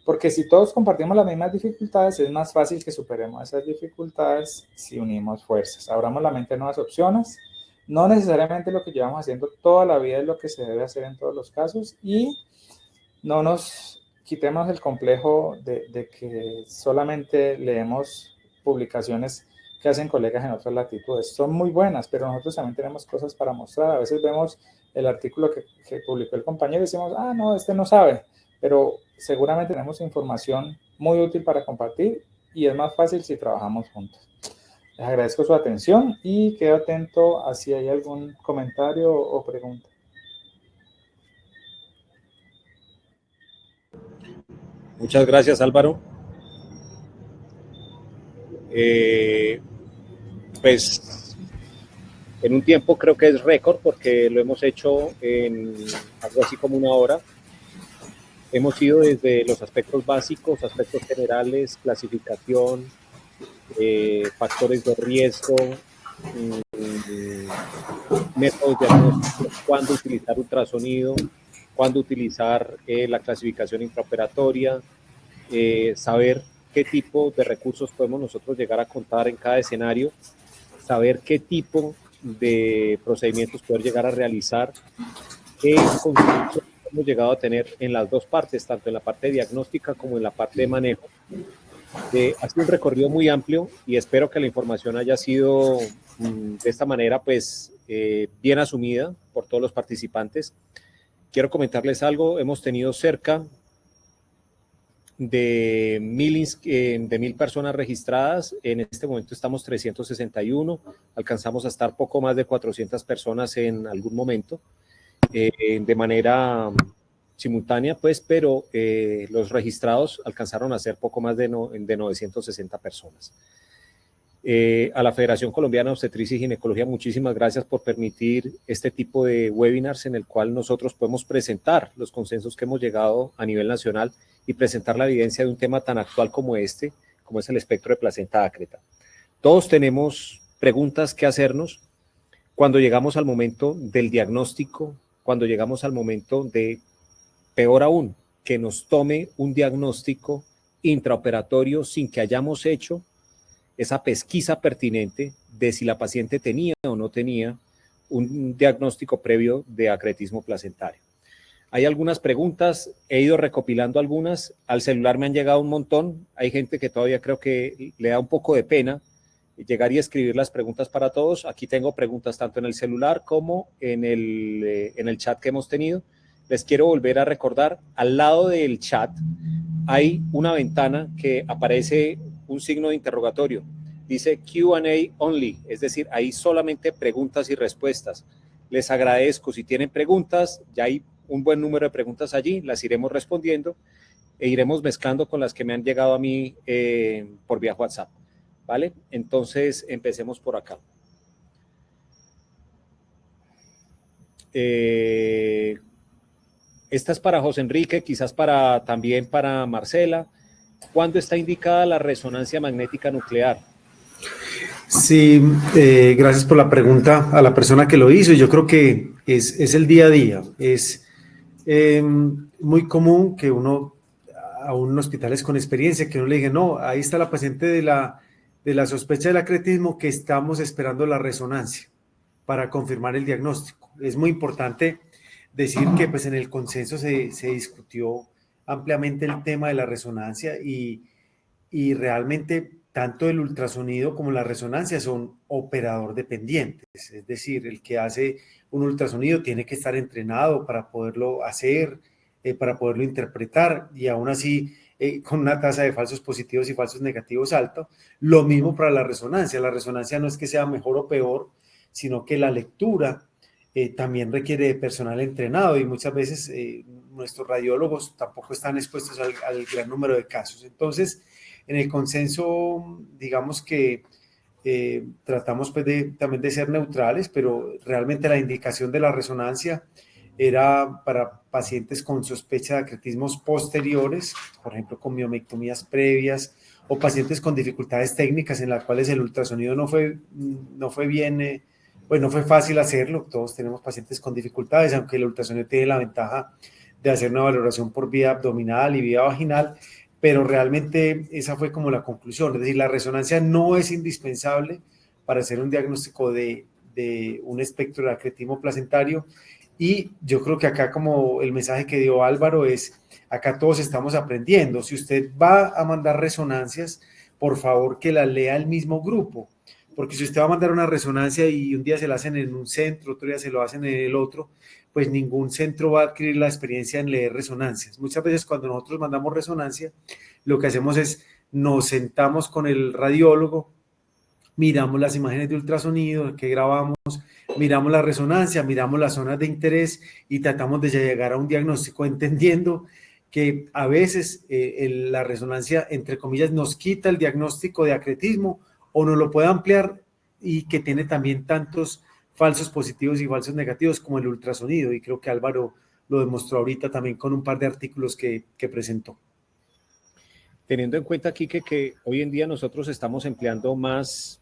Porque si todos compartimos las mismas dificultades, es más fácil que superemos esas dificultades si unimos fuerzas. Abramos la mente a nuevas opciones. No necesariamente lo que llevamos haciendo toda la vida es lo que se debe hacer en todos los casos y no nos quitemos el complejo de que solamente leemos publicaciones que hacen colegas en otras latitudes. Son muy buenas, pero nosotros también tenemos cosas para mostrar. A veces vemos el artículo que publicó el compañero y decimos, ah, no, este no sabe, pero seguramente tenemos información muy útil para compartir y es más fácil si trabajamos juntos. Les agradezco su atención y quedo atento a si hay algún comentario o pregunta. Muchas gracias, Álvaro. Pues en un tiempo creo que es récord porque lo hemos hecho en algo así como 1 hora. Hemos ido desde los aspectos básicos, aspectos generales, clasificación, factores de riesgo, métodos diagnósticos, cuándo utilizar ultrasonido, cuándo utilizar la clasificación intraoperatoria, saber qué tipo de recursos podemos nosotros llegar a contar en cada escenario, saber qué tipo de procedimientos poder llegar a realizar, qué conceptos hemos llegado a tener en las dos partes, tanto en la parte diagnóstica como en la parte de manejo. Ha sido un recorrido muy amplio y espero que la información haya sido de esta manera pues bien asumida por todos los participantes. Quiero comentarles algo, hemos tenido cerca de 1,000 personas registradas, en este momento estamos 361, alcanzamos a estar poco más de 400 personas en algún momento, de manera simultánea, pues, pero los registrados alcanzaron a ser poco más de 960 personas. A la Federación Colombiana de Obstetricia y Ginecología, muchísimas gracias por permitir este tipo de webinars en el cual nosotros podemos presentar los consensos que hemos llegado a nivel nacional y presentar la evidencia de un tema tan actual como este, como es el espectro de placenta ácreta. Todos tenemos preguntas que hacernos cuando llegamos al momento del diagnóstico, cuando llegamos al momento de, peor aún, que nos tome un diagnóstico intraoperatorio sin que hayamos hecho esa pesquisa pertinente de si la paciente tenía o no tenía un diagnóstico previo de acretismo placentario. Hay algunas preguntas, he ido recopilando algunas, al celular me han llegado un montón, hay gente que todavía creo que le da un poco de pena llegar y escribir las preguntas para todos. Aquí tengo preguntas tanto en el celular como en el chat que hemos tenido. Les quiero volver a recordar, al lado del chat hay una ventana que aparece un signo de interrogatorio. Dice Q&A only, es decir, hay solamente preguntas y respuestas. Les agradezco, si tienen preguntas, ya hay un buen número de preguntas allí, las iremos respondiendo e iremos mezclando con las que me han llegado a mí por vía WhatsApp, ¿vale? Entonces, empecemos por acá. Esta es para José Enrique, quizás también para Marcela. ¿Cuándo está indicada la resonancia magnética nuclear? Sí, gracias por la pregunta a la persona que lo hizo. Yo creo que es el día a día. Es muy común que a un hospitales con experiencia, que uno le diga, no, ahí está la paciente de la sospecha del acretismo, que estamos esperando la resonancia para confirmar el diagnóstico. Es muy importante decir que pues, en el consenso se discutió ampliamente el tema de la resonancia y realmente tanto el ultrasonido como la resonancia son operador dependientes, es decir, el que hace un ultrasonido tiene que estar entrenado para poderlo hacer, para poderlo interpretar, y aún así con una tasa de falsos positivos y falsos negativos alta. Lo mismo para la resonancia no es que sea mejor o peor, sino que la lectura también requiere de personal entrenado, y muchas veces nuestros radiólogos tampoco están expuestos al gran número de casos. Entonces, en el consenso, digamos que tratamos pues, también de ser neutrales, pero realmente la indicación de la resonancia era para pacientes con sospecha de acretismos posteriores, por ejemplo, con miomectomías previas, o pacientes con dificultades técnicas en las cuales el ultrasonido no fue bien, pues no fue fácil hacerlo. Todos tenemos pacientes con dificultades, aunque el ultrasonido tiene la ventaja de hacer una valoración por vía abdominal y vía vaginal, pero realmente esa fue como la conclusión. Es decir, la resonancia no es indispensable para hacer un diagnóstico de un espectro de acretismo placentario, y yo creo que acá, como el mensaje que dio Álvaro, es acá todos estamos aprendiendo. Si usted va a mandar resonancias, por favor que la lea el mismo grupo, porque si usted va a mandar una resonancia y un día se la hacen en un centro, otro día se lo hacen en el otro, pues ningún centro va a adquirir la experiencia en leer resonancias. Muchas veces cuando nosotros mandamos resonancia, lo que hacemos es nos sentamos con el radiólogo, miramos las imágenes de ultrasonido que grabamos, miramos la resonancia, miramos las zonas de interés y tratamos de llegar a un diagnóstico, entendiendo que a veces la resonancia, entre comillas, nos quita el diagnóstico de acretismo o nos lo puede ampliar, y que tiene también tantos falsos positivos y falsos negativos como el ultrasonido, y creo que Álvaro lo demostró ahorita también con un par de artículos que presentó. Teniendo en cuenta aquí que hoy en día nosotros estamos empleando más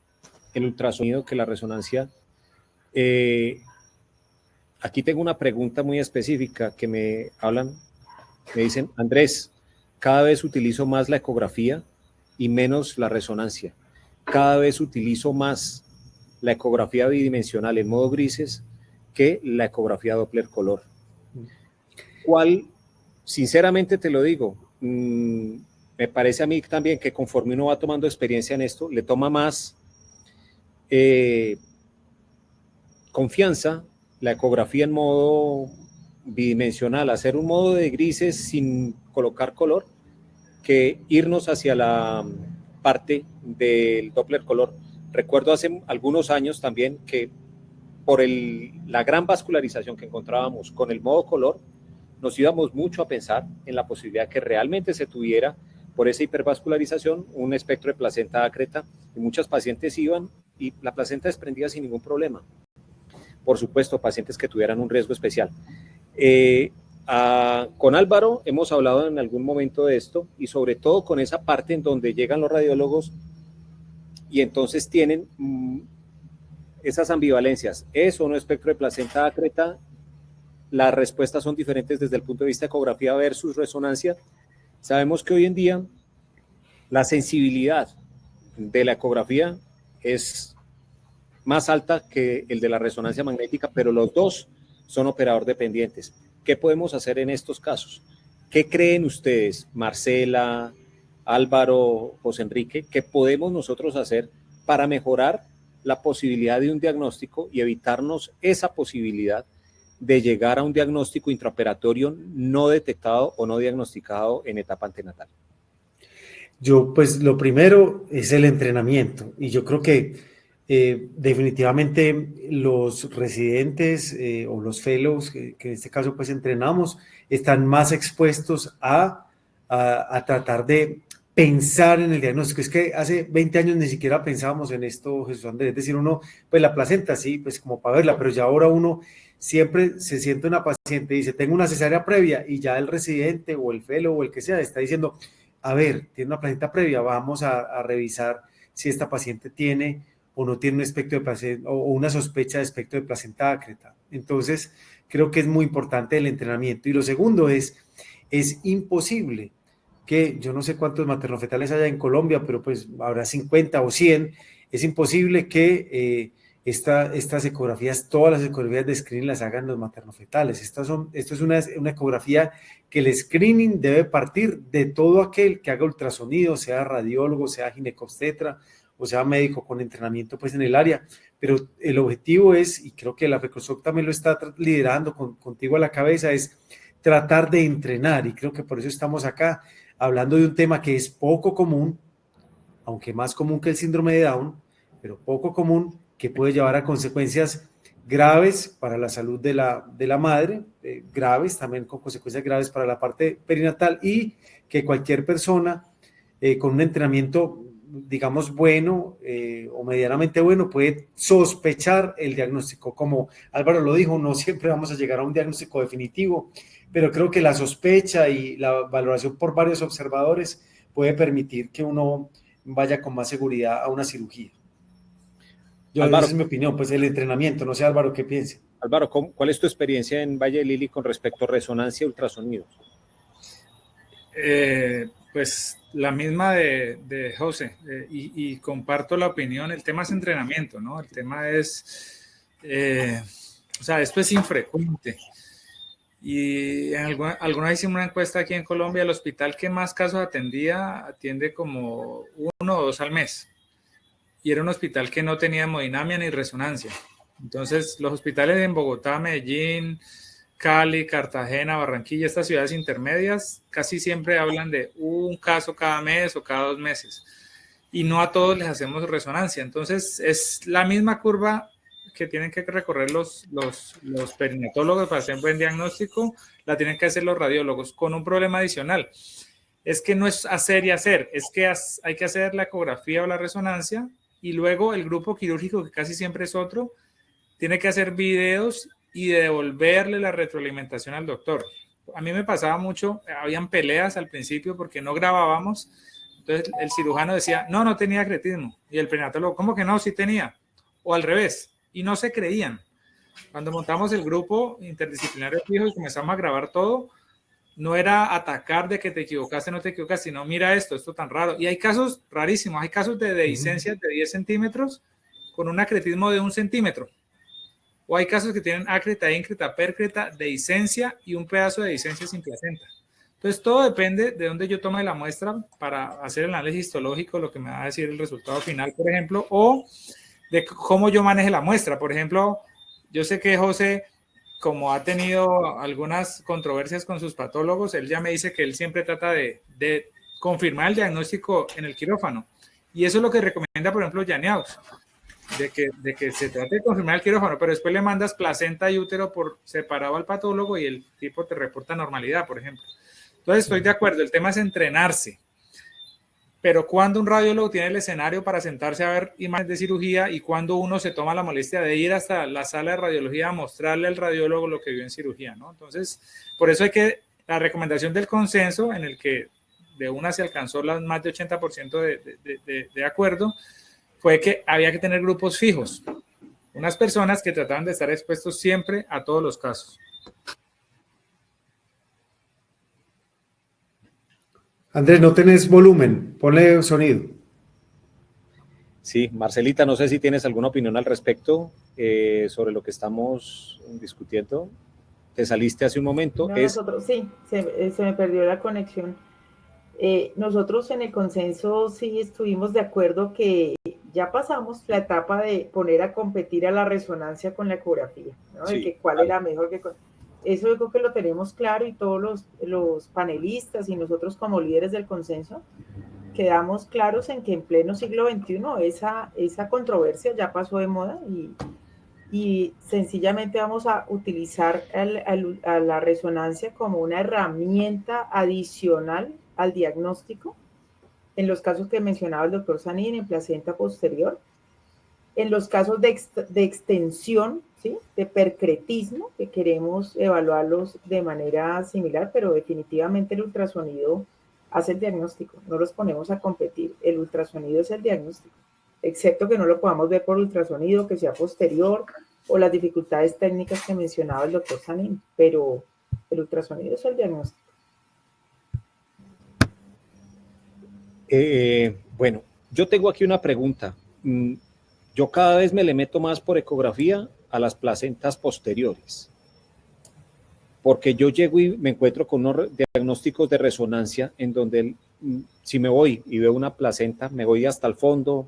el ultrasonido que la resonancia, aquí tengo una pregunta muy específica que me dicen, Andrés, cada vez utilizo más la ecografía y menos la resonancia. Cada vez utilizo más la ecografía bidimensional en modo grises que la ecografía Doppler color. ¿Cuál? Sinceramente te lo digo, me parece a mí también que conforme uno va tomando experiencia en esto, le toma más confianza la ecografía en modo bidimensional, hacer un modo de grises sin colocar color, que irnos hacia la parte del Doppler color. Recuerdo hace algunos años también que por la gran vascularización que encontrábamos con el modo color, nos íbamos mucho a pensar en la posibilidad que realmente se tuviera, por esa hipervascularización, un espectro de placenta ácreta, y muchas pacientes iban y la placenta desprendía sin ningún problema. Por supuesto, pacientes que tuvieran un riesgo especial. Con Álvaro hemos hablado en algún momento de esto, y sobre todo con esa parte en donde llegan los radiólogos y entonces tienen esas ambivalencias. ¿Es o no espectro de placenta ácreta? las respuestas son diferentes desde el punto de vista de ecografía versus resonancia. Sabemos que hoy en día la sensibilidad de la ecografía es más alta que el de la resonancia magnética, pero los dos son operador dependientes. ¿Qué podemos hacer en estos casos? ¿Qué creen ustedes, Marcela, Álvaro, José Enrique, que podemos nosotros hacer para mejorar la posibilidad de un diagnóstico y evitarnos esa posibilidad de llegar a un diagnóstico intraoperatorio no detectado o no diagnosticado en etapa antenatal? Yo, pues lo primero es el entrenamiento, y yo creo que definitivamente los residentes o los fellows, que en este caso pues entrenamos, están más expuestos a tratar de pensar en el diagnóstico. Es que hace 20 años ni siquiera pensábamos en esto, Jesús Andrés. Es decir, uno, pues la placenta, sí, pues como para verla, pero ya ahora uno siempre se siente una paciente y dice, tengo una cesárea previa, y ya el residente o el fellow o el que sea está diciendo, a ver, tiene una placenta previa, vamos a revisar si esta paciente tiene o no tiene un espectro de placenta o una sospecha de espectro de placenta ácreta. Entonces, creo que es muy importante el entrenamiento. Y lo segundo es imposible que, yo no sé cuántos maternofetales haya en Colombia, pero pues habrá 50 o 100, es imposible que estas ecografías, todas las ecografías de screening las hagan los maternofetales. Esto es una ecografía que el screening debe partir de todo aquel que haga ultrasonido, sea radiólogo, sea ginecobstetra, o sea médico con entrenamiento pues en el área, pero el objetivo es, y creo que la FECOSOC también lo está liderando contigo a la cabeza, es tratar de entrenar, y creo que por eso estamos acá hablando de un tema que es poco común, aunque más común que el síndrome de Down, pero poco común, que puede llevar a consecuencias graves para la salud de la madre, graves también con consecuencias graves para la parte perinatal, y que cualquier persona con un entrenamiento digamos bueno o medianamente bueno puede sospechar el diagnóstico. Como Álvaro lo dijo, no siempre vamos a llegar a un diagnóstico definitivo, pero creo que la sospecha y la valoración por varios observadores puede permitir que uno vaya con más seguridad a una cirugía. Esa es mi opinión, pues el entrenamiento. No sé, Álvaro, ¿qué piensa? Álvaro, ¿cuál es tu experiencia en Valle de Lili con respecto a resonancia y ultrasonido? Pues la misma de José, y comparto la opinión. El tema es entrenamiento, ¿no? El tema es, o sea, esto es infrecuente. Y alguna vez hicimos una encuesta aquí en Colombia. El hospital que más casos atiende como 1 o 2 al mes. Y era un hospital que no tenía hemodinamia ni resonancia. Entonces, los hospitales en Bogotá, Medellín, Cali, Cartagena, Barranquilla, estas ciudades intermedias, casi siempre hablan de un caso cada mes o cada 2 meses. Y no a todos les hacemos resonancia. Entonces, es la misma curva que tienen que recorrer los perinatólogos para hacer un buen diagnóstico, la tienen que hacer los radiólogos, con un problema adicional. Es que no es hacer y hacer, es que hay que hacer la ecografía o la resonancia, y luego el grupo quirúrgico, que casi siempre es otro, tiene que hacer videos y devolverle la retroalimentación al doctor. A mí me pasaba mucho, habían peleas al principio porque no grabábamos. Entonces el cirujano decía, no tenía acretismo. Y el perinatólogo, ¿cómo que no? Sí tenía. O al revés. Y no se creían. Cuando montamos el grupo interdisciplinario fijo y comenzamos a grabar todo, no era atacar de que te equivocaste, no te equivocaste, sino mira esto tan raro. Y hay casos rarísimos. Hay casos de dehiscencias de 10 centímetros con un acretismo de 1 centímetro. O hay casos que tienen ácreta, íncreta, pércreta, dehiscencia y un pedazo de dehiscencia sin placenta. Entonces, todo depende de dónde yo tome la muestra para hacer el análisis histológico, lo que me va a decir el resultado final, por ejemplo, o de cómo yo maneje la muestra. Por ejemplo, yo sé que José, como ha tenido algunas controversias con sus patólogos, él ya me dice que él siempre trata de confirmar el diagnóstico en el quirófano. Y eso es lo que recomienda, por ejemplo, Janiaus. De que se trate de confirmar el quirófano, pero después le mandas placenta y útero por separado al patólogo y el tipo te reporta normalidad, por ejemplo. Entonces estoy de acuerdo, el tema es entrenarse, pero cuando un radiólogo tiene el escenario para sentarse a ver imágenes de cirugía, y cuando uno se toma la molestia de ir hasta la sala de radiología a mostrarle al radiólogo lo que vio en cirugía, ¿no? Entonces, por eso la recomendación del consenso, en el que de una se alcanzó más de 80% de acuerdo, fue que había que tener grupos fijos, unas personas que trataban de estar expuestos siempre a todos los casos. Andrés, no tenés volumen, ponle sonido. Sí, Marcelita, no sé si tienes alguna opinión al respecto sobre lo que estamos discutiendo. Te saliste hace un momento. No, nosotros sí, se me perdió la conexión. Nosotros en el consenso sí estuvimos de acuerdo que ya pasamos la etapa de poner a competir a la resonancia con la ecografía, ¿no? De Sí, que cuál vale. era mejor que... Eso yo creo que lo tenemos claro y todos los panelistas y nosotros como líderes del consenso quedamos claros en que en pleno siglo XXI esa controversia ya pasó de moda y sencillamente vamos a utilizar a la resonancia como una herramienta adicional al diagnóstico en los casos que mencionaba el doctor Sanín, en placenta posterior, en los casos de extensión, ¿sí? De percretismo, que queremos evaluarlos de manera similar, pero definitivamente el ultrasonido hace el diagnóstico, no los ponemos a competir, el ultrasonido es el diagnóstico, excepto que no lo podamos ver por ultrasonido, que sea posterior, o las dificultades técnicas que mencionaba el doctor Sanín, pero el ultrasonido es el diagnóstico. Bueno, yo tengo aquí una pregunta. Yo cada vez me le meto más por ecografía a las placentas posteriores, porque yo llego y me encuentro con unos diagnósticos de resonancia en donde si me voy y veo una placenta, me voy hasta el fondo,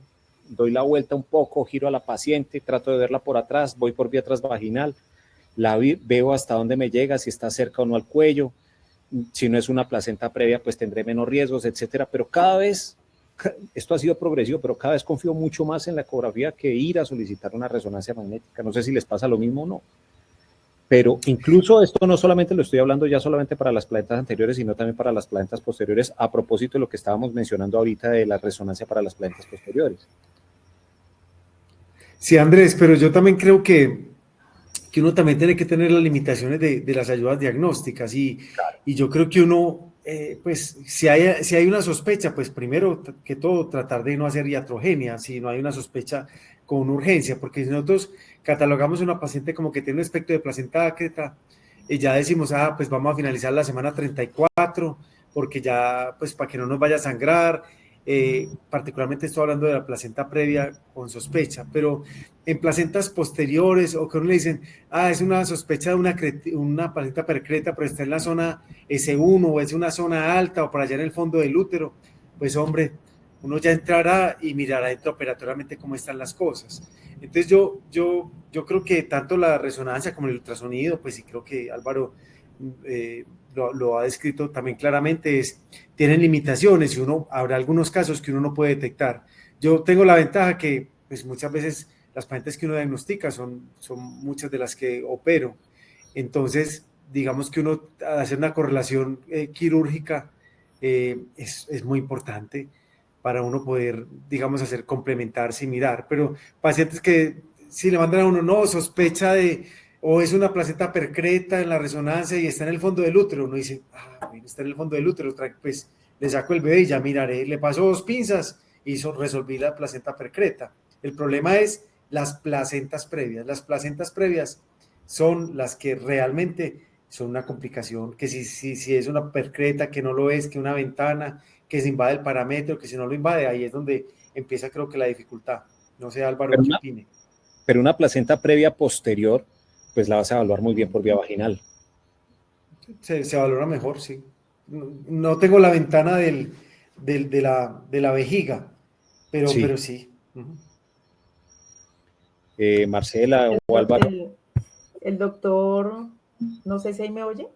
doy la vuelta un poco, giro a la paciente, trato de verla por atrás, voy por vía transvaginal, veo hasta dónde me llega, si está cerca o no al cuello. Si no es una placenta previa, pues tendré menos riesgos, etcétera. Pero cada vez, esto ha sido progresivo, pero cada vez confío mucho más en la ecografía que ir a solicitar una resonancia magnética. No sé si les pasa lo mismo o no. Pero incluso esto no solamente lo estoy hablando ya solamente para las placentas anteriores, sino también para las placentas posteriores, a propósito de lo que estábamos mencionando ahorita de la resonancia para las placentas posteriores. Sí, Andrés, pero yo también creo que uno también tiene que tener las limitaciones de las ayudas diagnósticas y yo creo que uno, pues si hay una sospecha, pues primero que todo tratar de no hacer iatrogenia, si no hay una sospecha con urgencia, porque si nosotros catalogamos a una paciente como que tiene un aspecto de placenta ácreta y ya decimos, pues vamos a finalizar la semana 34 porque ya, pues para que no nos vaya a sangrar, particularmente estoy hablando de la placenta previa con sospecha, pero en placentas posteriores o que uno le dicen, es una sospecha de una placenta percreta, pero está en la zona S1 o es una zona alta o por allá en el fondo del útero, pues hombre, uno ya entrará y mirará intraoperatoriamente cómo están las cosas. Entonces yo creo que tanto la resonancia como el ultrasonido, pues y creo que Álvaro lo ha descrito también claramente, tienen limitaciones y habrá algunos casos que uno no puede detectar. Yo tengo la ventaja que pues muchas veces las pacientes que uno diagnostica son muchas de las que opero. Entonces, digamos que uno al hacer una correlación quirúrgica es muy importante para uno poder, digamos, hacer complementarse y mirar. Pero pacientes que si le mandan a uno, no, sospecha o es una placenta percreta en la resonancia y está en el fondo del útero, uno dice, está en el fondo del útero, pues le saco el bebé y ya miraré, le paso 2 pinzas y resolví la placenta percreta. El problema es las placentas previas. Las placentas previas son las que realmente son una complicación, que si es una percreta, que no lo es, que una ventana, que se invade el parámetro, que si no lo invade, ahí es donde empieza creo que la dificultad. No sé, Álvaro, ¿qué opine? Pero una placenta previa posterior, pues la vas a evaluar muy bien por vía vaginal. Se valora mejor, sí. No tengo la ventana de la vejiga, pero sí. Pero sí. Marcela o Álvaro. El doctor, no sé si ahí me oye.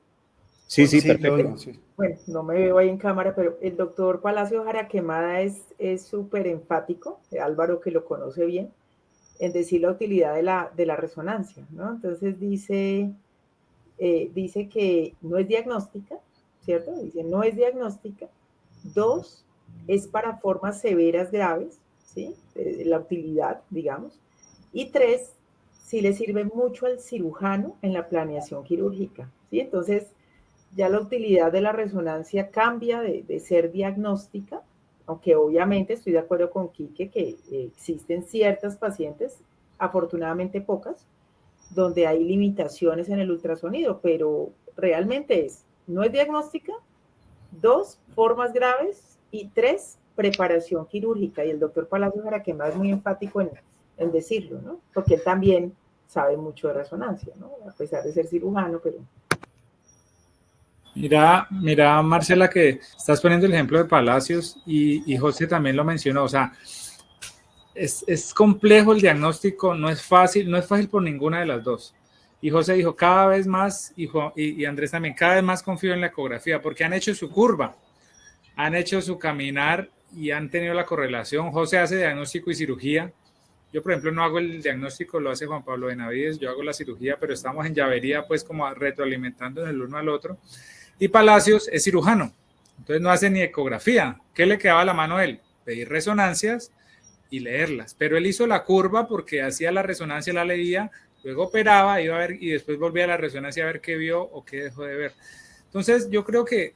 Sí, perfecto. Oigo, sí. Bueno, no me veo ahí en cámara, pero el doctor Palacio Jaraquemada es súper enfático, Álvaro que lo conoce bien, en decir la utilidad de la resonancia, ¿no? Entonces dice que no es diagnóstica, ¿cierto? Dice, no es diagnóstica. 2, es para formas severas graves, ¿sí? La utilidad, digamos. Y 3, sí le sirve mucho al cirujano en la planeación quirúrgica, ¿sí? Entonces, ya la utilidad de la resonancia cambia de ser diagnóstica, aunque obviamente estoy de acuerdo con Quique que existen ciertas pacientes, afortunadamente pocas, donde hay limitaciones en el ultrasonido, pero realmente no es diagnóstica, 2, formas graves, y 3, preparación quirúrgica. Y el doctor Palacios Araquemada es muy enfático en decirlo, ¿no? Porque él también sabe mucho de resonancia, ¿no? A pesar de ser cirujano, pero... Mira, Marcela, que estás poniendo el ejemplo de Palacios y José también lo mencionó. O sea, es complejo el diagnóstico, no es fácil por ninguna de las dos. Y José dijo, cada vez más, y Andrés también, cada vez más confío en la ecografía, porque han hecho su curva, han hecho su caminar y han tenido la correlación. José hace diagnóstico y cirugía. Yo, por ejemplo, no hago el diagnóstico, lo hace Juan Pablo Benavides, yo hago la cirugía, pero estamos en llavería, pues como retroalimentando el uno al otro. Y Palacios es cirujano, entonces no hace ni ecografía. ¿Qué le quedaba a la mano a él? Pedir resonancias y leerlas. Pero él hizo la curva porque hacía la resonancia, la leía, luego operaba, iba a ver y después volvía a la resonancia a ver qué vio o qué dejó de ver. Entonces yo creo que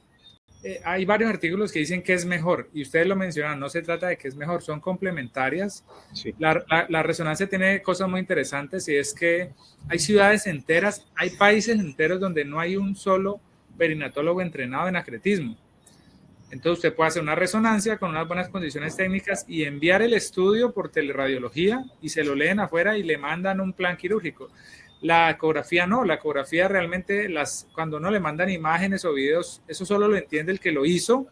hay varios artículos que dicen que es mejor y ustedes lo mencionan, no se trata de que es mejor, son complementarias. Sí. La resonancia tiene cosas muy interesantes y es que hay ciudades enteras, hay países enteros donde no hay un solo perinatólogo entrenado en acretismo. Entonces usted puede hacer una resonancia con unas buenas condiciones técnicas y enviar el estudio por teleradiología y se lo leen afuera y le mandan un plan quirúrgico. La ecografía no, la ecografía realmente, cuando no le mandan imágenes o videos, eso solo lo entiende el que lo hizo,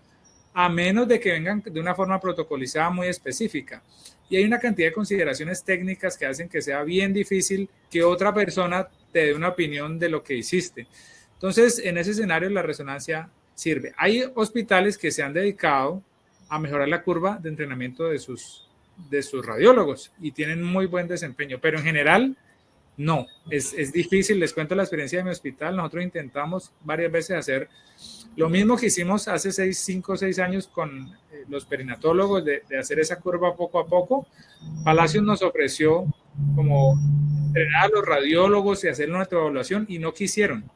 a menos de que vengan de una forma protocolizada muy específica. Y hay una cantidad de consideraciones técnicas que hacen que sea bien difícil que otra persona te dé una opinión de lo que hiciste. Entonces, en ese escenario la resonancia sirve. Hay hospitales que se han dedicado a mejorar la curva de entrenamiento de sus radiólogos y tienen muy buen desempeño, pero en general no, es difícil. Les cuento la experiencia de mi hospital. Nosotros intentamos varias veces hacer lo mismo que hicimos hace 5 o 6 años con los perinatólogos, de hacer esa curva poco a poco. Palacios nos ofreció como entrenar a los radiólogos y hacer una evaluación y no quisieron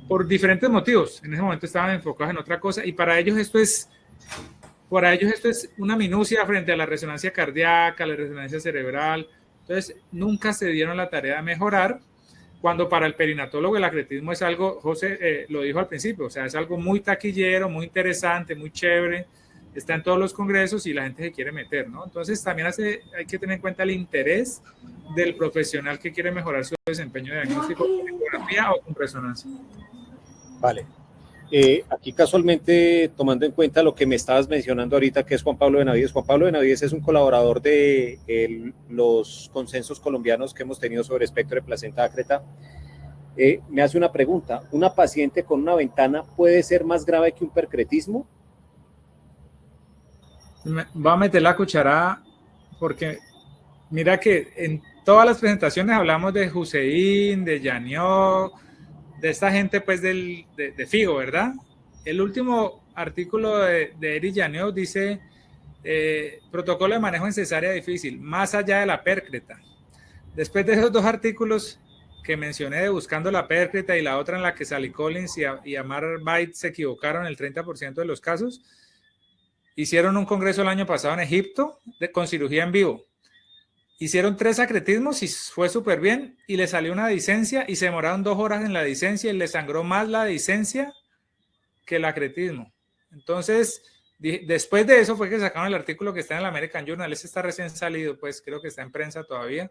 por diferentes motivos. En ese momento estaban enfocados en otra cosa y para ellos esto es una minucia frente a la resonancia cardíaca, la resonancia cerebral. Entonces, nunca se dieron la tarea de mejorar, cuando para el perinatólogo el acretismo es algo, José lo dijo al principio, o sea, es algo muy taquillero, muy interesante, muy chévere, está en todos los congresos y la gente se quiere meter, ¿no? Entonces, también hay que tener en cuenta el interés del profesional que quiere mejorar su desempeño diagnóstico con ecografía o con resonancia. Vale. Aquí casualmente, tomando en cuenta lo que me estabas mencionando ahorita, que es Juan Pablo Benavides. Juan Pablo Benavides es un colaborador de los consensos colombianos que hemos tenido sobre espectro de placenta ácreta. Me hace una pregunta. ¿Una paciente con una ventana puede ser más grave que un percretismo? Va a meter la cucharada porque mira que en todas las presentaciones hablamos de Hussein, de Yaniok, de esta gente pues de FIGO, ¿verdad? El último artículo de Eric Yaniok dice protocolo de manejo en cesárea difícil, más allá de la pércreta. Después de esos 2 artículos que mencioné de buscando la pércreta y la otra en la que Sally Collins y Amar Bait se equivocaron en el 30% de los casos, hicieron un congreso el año pasado en Egipto con cirugía en vivo. Hicieron 3 acretismos y fue súper bien y le salió una disencia y se demoraron 2 horas en la disencia y le sangró más la disencia que el acretismo. Entonces, después de eso fue que sacaron el artículo que está en el American Journal. Ese está recién salido, pues creo que está en prensa todavía.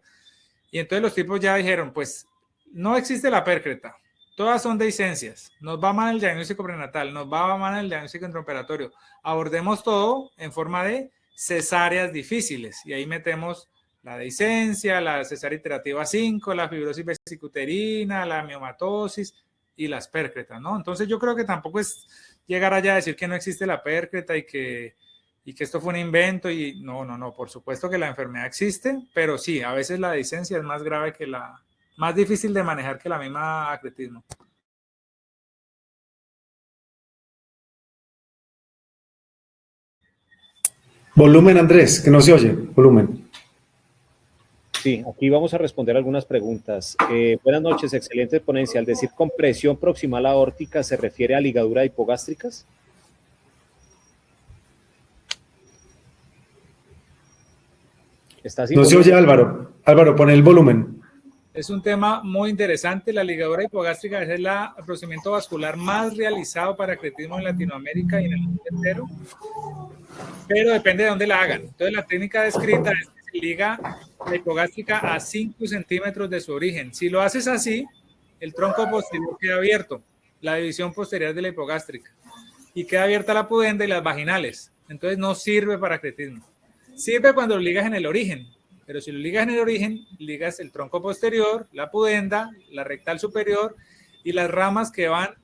Y entonces los tipos ya dijeron, pues no existe la pércreta. Todas son disencias. Nos va mal el diagnóstico prenatal, nos va mal el diagnóstico intraoperatorio. Abordemos todo en forma de cesáreas difíciles y ahí metemos la dehiscencia, la cesárea iterativa 5, la fibrosis vesicuterina, la miomatosis y las pércretas, ¿no? Entonces yo creo que tampoco es llegar allá a decir que no existe la pércreta y que esto fue un invento y no, por supuesto que la enfermedad existe, pero sí, a veces la dehiscencia es más grave que más difícil de manejar que la misma acretismo. Volumen, Andrés, que no se oye, volumen. Sí, aquí vamos a responder algunas preguntas. Buenas noches, excelente ponencia. Al decir compresión proximal aórtica, ¿se refiere a ligadura hipogástricas? No se oye, Álvaro. Álvaro, pon el volumen. Es un tema muy interesante. La ligadura hipogástrica es el procedimiento vascular más realizado para atletismo en Latinoamérica y en el mundo entero, pero depende de dónde la hagan. Entonces, la técnica descrita es que se liga la hipogástrica a 5 centímetros de su origen. Si lo haces así, el tronco posterior queda abierto, la división posterior de la hipogástrica, y queda abierta la pudenda y las vaginales. Entonces, no sirve para atletismo. Sirve cuando lo ligas en el origen. Pero si lo ligas en el origen, ligas el tronco posterior, la pudenda, la rectal superior y las ramas que van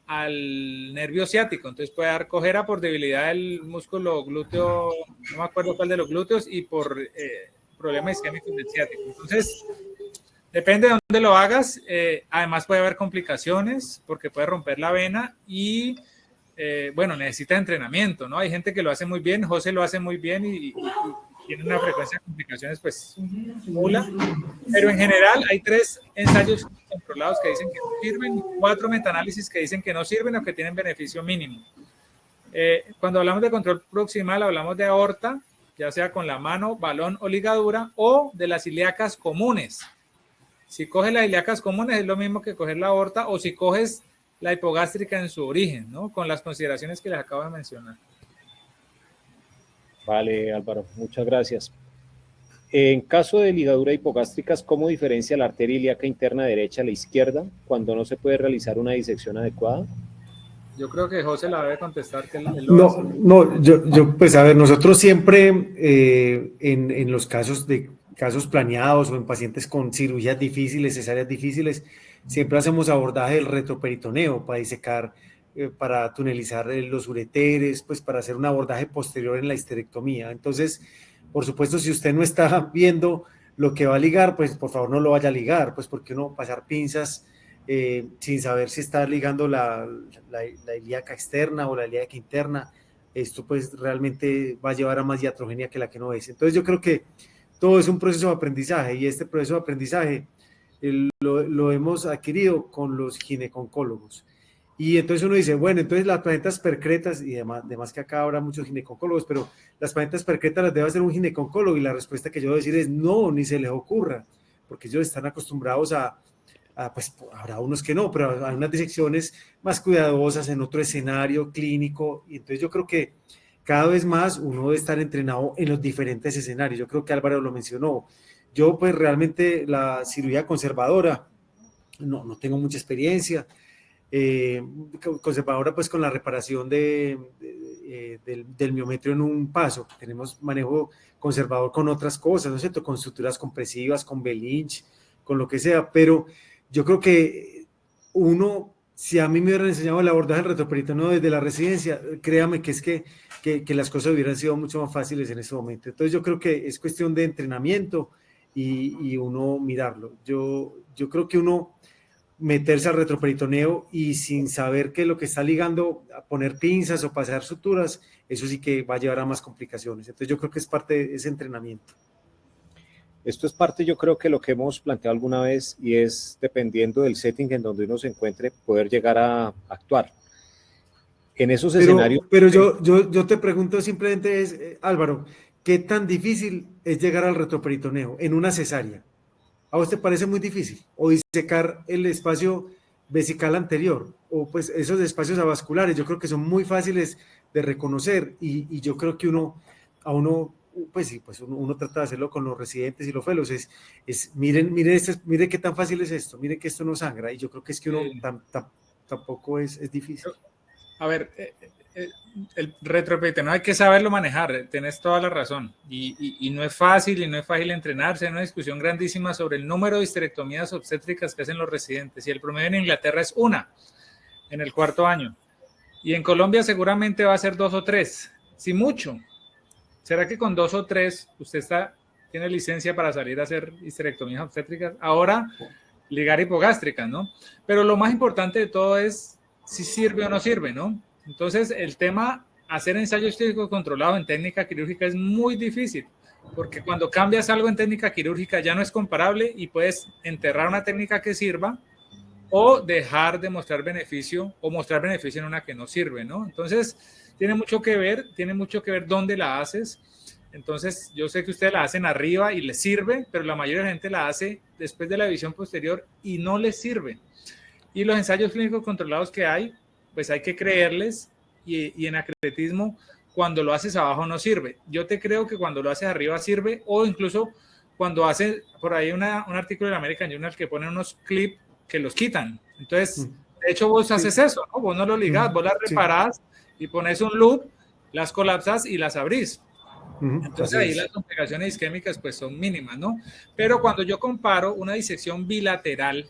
al nervio ciático. Entonces puede dar cojera por debilidad del músculo glúteo, no me acuerdo cuál de los glúteos, y por problemas isquémicos del ciático. Entonces, depende de dónde lo hagas. Además puede haber complicaciones porque puede romper la vena y, bueno, necesita entrenamiento, ¿no? Hay gente que lo hace muy bien, José lo hace muy bien y tiene una frecuencia de complicaciones pues nula, pero en general hay 3 ensayos controlados que dicen que no sirven, 4 metaanálisis que dicen que no sirven o que tienen beneficio mínimo. Cuando hablamos de control proximal hablamos de aorta, ya sea con la mano, balón o ligadura, o de las ilíacas comunes. Si coges las ilíacas comunes es lo mismo que coger la aorta, o si coges la hipogástrica en su origen, ¿no? Con las consideraciones que les acabo de mencionar. Vale, Álvaro, muchas gracias. En caso de ligadura hipogástricas, ¿cómo diferencia la arteria ilíaca interna derecha a la izquierda cuando no se puede realizar una disección adecuada? Yo creo que José la debe contestar. Que yo, pues a ver, nosotros siempre en los casos planeados o en pacientes con cirugías difíciles, cesáreas difíciles, siempre hacemos abordaje del retroperitoneo para disecar, para tunelizar los ureteres, pues para hacer un abordaje posterior en la histerectomía. Entonces, por supuesto, si usted no está viendo lo que va a ligar, pues por favor no lo vaya a ligar, pues porque uno pasar pinzas sin saber si está ligando la ilíaca externa o la ilíaca interna, esto pues realmente va a llevar a más iatrogenia que la que no es. Entonces yo creo que todo es un proceso de aprendizaje y este proceso de aprendizaje lo hemos adquirido con los gineconcólogos. Y entonces uno dice, bueno, entonces las planetas percretas, y además que acá habrá muchos gineconcólogos, pero las planetas percretas las debe hacer un gineconcólogo, y la respuesta que yo voy a decir es no, ni se les ocurra, porque ellos están acostumbrados pues habrá unos que no, pero hay unas disecciones más cuidadosas en otro escenario clínico, y entonces yo creo que cada vez más uno debe estar entrenado en los diferentes escenarios. Yo creo que Álvaro lo mencionó. Yo pues realmente la cirugía conservadora no tengo mucha experiencia. Conservadora pues con la reparación del miometrio en un paso. Tenemos manejo conservador con otras cosas, ¿no es cierto? Con suturas compresivas, con Belinch, con lo que sea, pero yo creo que si a mí me hubieran enseñado el abordaje del retroperitoneo desde la residencia, créame que es que las cosas hubieran sido mucho más fáciles en ese momento. Entonces yo creo que es cuestión de entrenamiento y uno mirarlo. Yo creo que uno meterse al retroperitoneo y sin saber que lo que está ligando a poner pinzas o pasar suturas, eso sí que va a llevar a más complicaciones. Entonces yo creo que es parte de ese entrenamiento. Esto es parte, yo creo que lo que hemos planteado alguna vez, y es dependiendo del setting en donde uno se encuentre, poder llegar a actuar. En esos escenarios... Pero yo te pregunto simplemente Álvaro, ¿qué tan difícil es llegar al retroperitoneo en una cesárea? ¿A vos te parece muy difícil? ¿O disecar el espacio vesical anterior? O pues esos espacios avasculares, yo creo que son muy fáciles de reconocer y yo creo que uno trata de hacerlo con los residentes y los fellows, miren qué tan fácil es esto, miren que esto no sangra, y yo creo que es que uno tampoco es difícil. A ver, el retroperitoneo hay que saberlo manejar, tenés toda la razón, y no es fácil entrenarse. Hay una discusión grandísima sobre el número de histerectomías obstétricas que hacen los residentes, y el promedio en Inglaterra es 1 en el 4º año, y en Colombia seguramente va a ser 2 o 3, si mucho. ¿Será que con 2 o 3 usted tiene licencia para salir a hacer histerectomías obstétricas? Ahora, ligar hipogástricas, ¿no? Pero lo más importante de todo es si sirve o no sirve, ¿no? Entonces, el tema, hacer ensayos clínicos controlados en técnica quirúrgica es muy difícil, porque cuando cambias algo en técnica quirúrgica ya no es comparable y puedes enterrar una técnica que sirva o dejar de mostrar beneficio o mostrar beneficio en una que no sirve, ¿no? Entonces, tiene mucho que ver dónde la haces. Entonces, yo sé que ustedes la hacen arriba y les sirve, pero la mayoría de la gente la hace después de la visión posterior y no les sirve. Y los ensayos clínicos controlados que hay, pues hay que creerles, y en acretismo, cuando lo haces abajo no sirve. Yo te creo que cuando lo haces arriba sirve, o incluso cuando haces, por ahí un artículo del American Journal que pone unos clips que los quitan. Entonces, de hecho vos haces eso, ¿no? Vos no lo ligás, vos las reparás y pones un loop, las colapsas y las abrís. Entonces ahí las complicaciones isquémicas pues son mínimas, ¿no? Pero cuando yo comparo una disección bilateral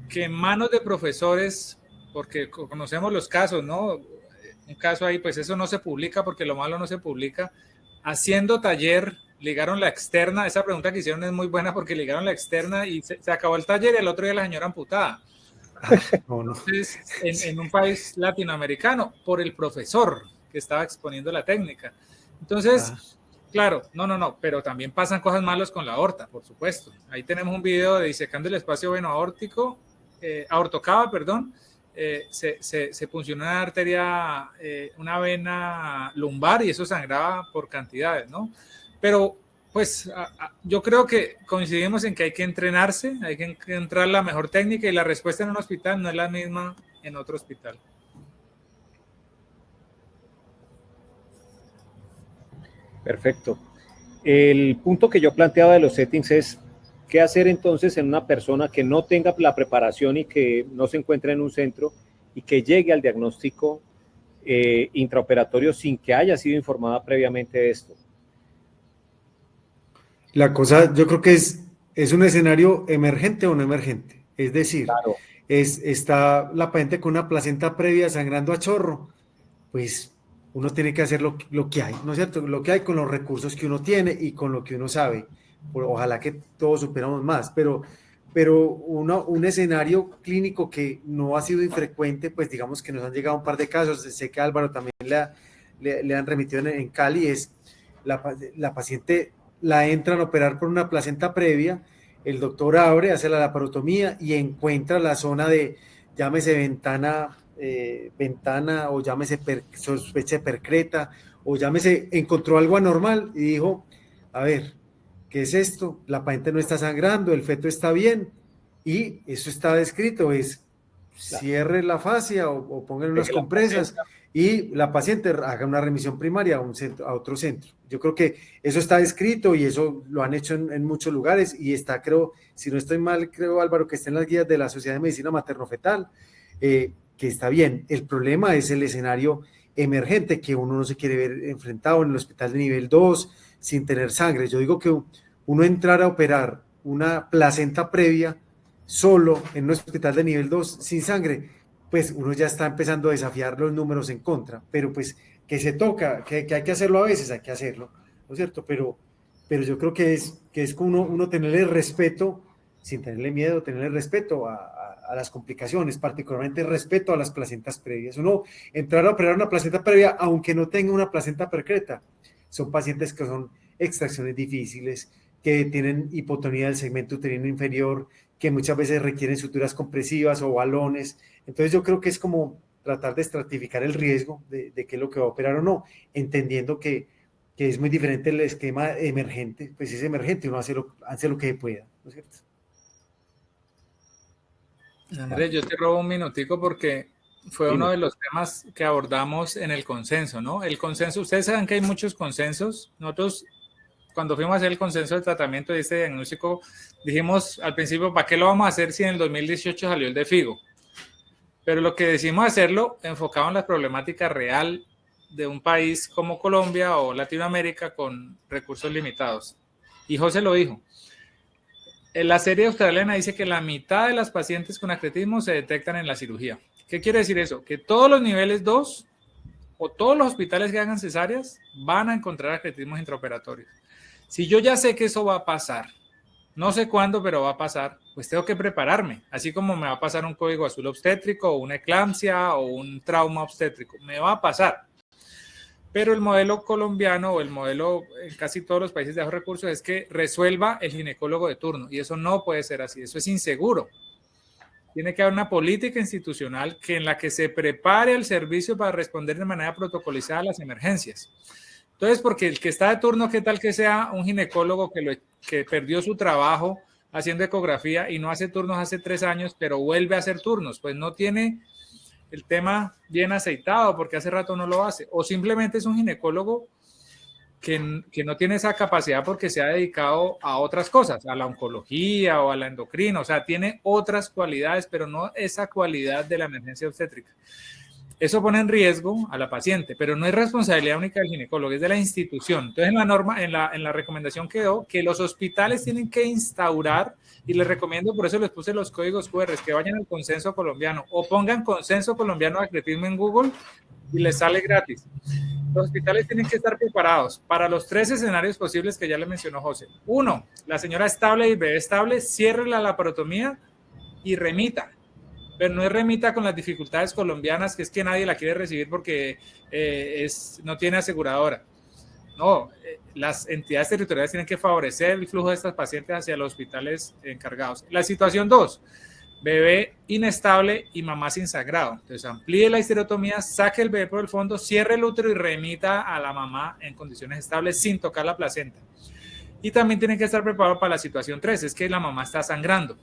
que en manos de profesores, porque conocemos los casos, ¿no? Un caso ahí, pues eso no se publica porque lo malo no se publica. Haciendo taller, ligaron la externa. Esa pregunta que hicieron es muy buena porque ligaron la externa y se acabó el taller y el otro día la señora amputada. Entonces, en un país latinoamericano, por el profesor que estaba exponiendo la técnica. Entonces, claro, no, pero también pasan cosas malas con la aorta, por supuesto. Ahí tenemos un video de disecando el espacio veno-aórtico, aortocava, perdón. Se puncionó una arteria, una vena lumbar y eso sangraba por cantidades, ¿no? Pero pues yo creo que coincidimos en que hay que entrenarse, hay que encontrar la mejor técnica y la respuesta en un hospital no es la misma en otro hospital. Perfecto. El punto que yo planteaba de los settings es qué hacer entonces en una persona que no tenga la preparación y que no se encuentre en un centro y que llegue al diagnóstico intraoperatorio sin que haya sido informada previamente de esto. La cosa, yo creo que es un escenario emergente o no emergente. Es decir, claro, está la paciente con una placenta previa sangrando a chorro, pues uno tiene que hacer lo que hay, ¿no es cierto? Lo que hay con los recursos que uno tiene y con lo que uno sabe. Ojalá que todos superamos más, pero un escenario clínico que no ha sido infrecuente, pues digamos que nos han llegado un par de casos, sé que Álvaro también le han remitido en Cali, es la paciente la entran a operar por una placenta previa, el doctor abre, hace la laparotomía y encuentra la zona de, llámese ventana o llámese sospecha de percreta, o llámese, encontró algo anormal y dijo, a ver, ¿qué es esto? La paciente no está sangrando, el feto está bien, y eso está descrito, es cierre la fascia o pongan unas compresas y la paciente haga una remisión primaria a otro centro. Yo creo que eso está descrito y eso lo han hecho en muchos lugares y está, creo, si no estoy mal, creo, Álvaro, que está en las guías de la Sociedad de Medicina Materno-Fetal, que está bien. El problema es el escenario emergente que uno no se quiere ver enfrentado en el hospital de nivel 2 sin tener sangre. Yo digo que uno entrar a operar una placenta previa solo en un hospital de nivel 2 sin sangre, pues uno ya está empezando a desafiar los números en contra, pero pues que se toca, que hay que hacerlo a veces, hay que hacerlo, ¿no es cierto? Pero yo creo que es como uno tenerle respeto, sin tenerle miedo, tenerle respeto a las complicaciones, particularmente respeto a las placentas previas. Uno entrar a operar una placenta previa, aunque no tenga una placenta percreta, son pacientes que son extracciones difíciles, que tienen hipotonía del segmento uterino inferior, que muchas veces requieren suturas compresivas o balones. Entonces yo creo que es como tratar de estratificar el riesgo de qué es lo que va a operar o no, entendiendo que es muy diferente el esquema emergente, pues es emergente, uno hace lo que pueda, ¿no es cierto? Andrés, yo te robo un minutico porque fue uno de los temas que abordamos en el consenso, ¿no? El consenso, ustedes saben que hay muchos consensos. Nosotros, cuando fuimos a hacer el consenso de tratamiento de este diagnóstico, dijimos al principio, ¿para qué lo vamos a hacer si en el 2018 salió el de FIGO? Pero lo que decidimos hacerlo enfocado en la problemática real de un país como Colombia o Latinoamérica con recursos limitados. Y José lo dijo. La serie australiana dice que la mitad de las pacientes con acretismo se detectan en la cirugía. ¿Qué quiere decir eso? Que todos los niveles 2 o todos los hospitales que hagan cesáreas van a encontrar acretismos intraoperatorios. Si yo ya sé que eso va a pasar, no sé cuándo, pero va a pasar, pues tengo que prepararme, así como me va a pasar un código azul obstétrico o una eclampsia o un trauma obstétrico, me va a pasar. Pero el modelo colombiano o el modelo en casi todos los países de bajos recursos es que resuelva el ginecólogo de turno y eso no puede ser así, eso es inseguro. Tiene que haber una política institucional en la que se prepare el servicio para responder de manera protocolizada a las emergencias. Entonces, porque el que está de turno, ¿qué tal que sea un ginecólogo que perdió su trabajo haciendo ecografía y no hace turnos hace 3 años, pero vuelve a hacer turnos? Pues no tiene el tema bien aceitado porque hace rato no lo hace. O simplemente es un ginecólogo que no tiene esa capacidad porque se ha dedicado a otras cosas, a la oncología o a la endocrina, o sea, tiene otras cualidades, pero no esa cualidad de la emergencia obstétrica. Eso pone en riesgo a la paciente, pero no es responsabilidad única del ginecólogo, es de la institución. Entonces, en la norma, en la recomendación quedó que los hospitales tienen que instaurar, y les recomiendo, por eso les puse los códigos QR, que vayan al Consenso Colombiano o pongan Consenso Colombiano de Acretismo en Google y les sale gratis. Los hospitales tienen que estar preparados para los 3 escenarios posibles que ya le mencionó José. 1, la señora estable y el bebé estable, cierre la laparotomía y remita. Pero no es remita con las dificultades colombianas, que es que nadie la quiere recibir porque no tiene aseguradora. No, las entidades territoriales tienen que favorecer el flujo de estas pacientes hacia los hospitales encargados. La situación 2, bebé inestable y mamá sin sangrado. Entonces amplíe la histerectomía, saque el bebé por el fondo, cierre el útero y remita a la mamá en condiciones estables sin tocar la placenta. Y también tienen que estar preparados para la situación 3, es que la mamá está sangrando.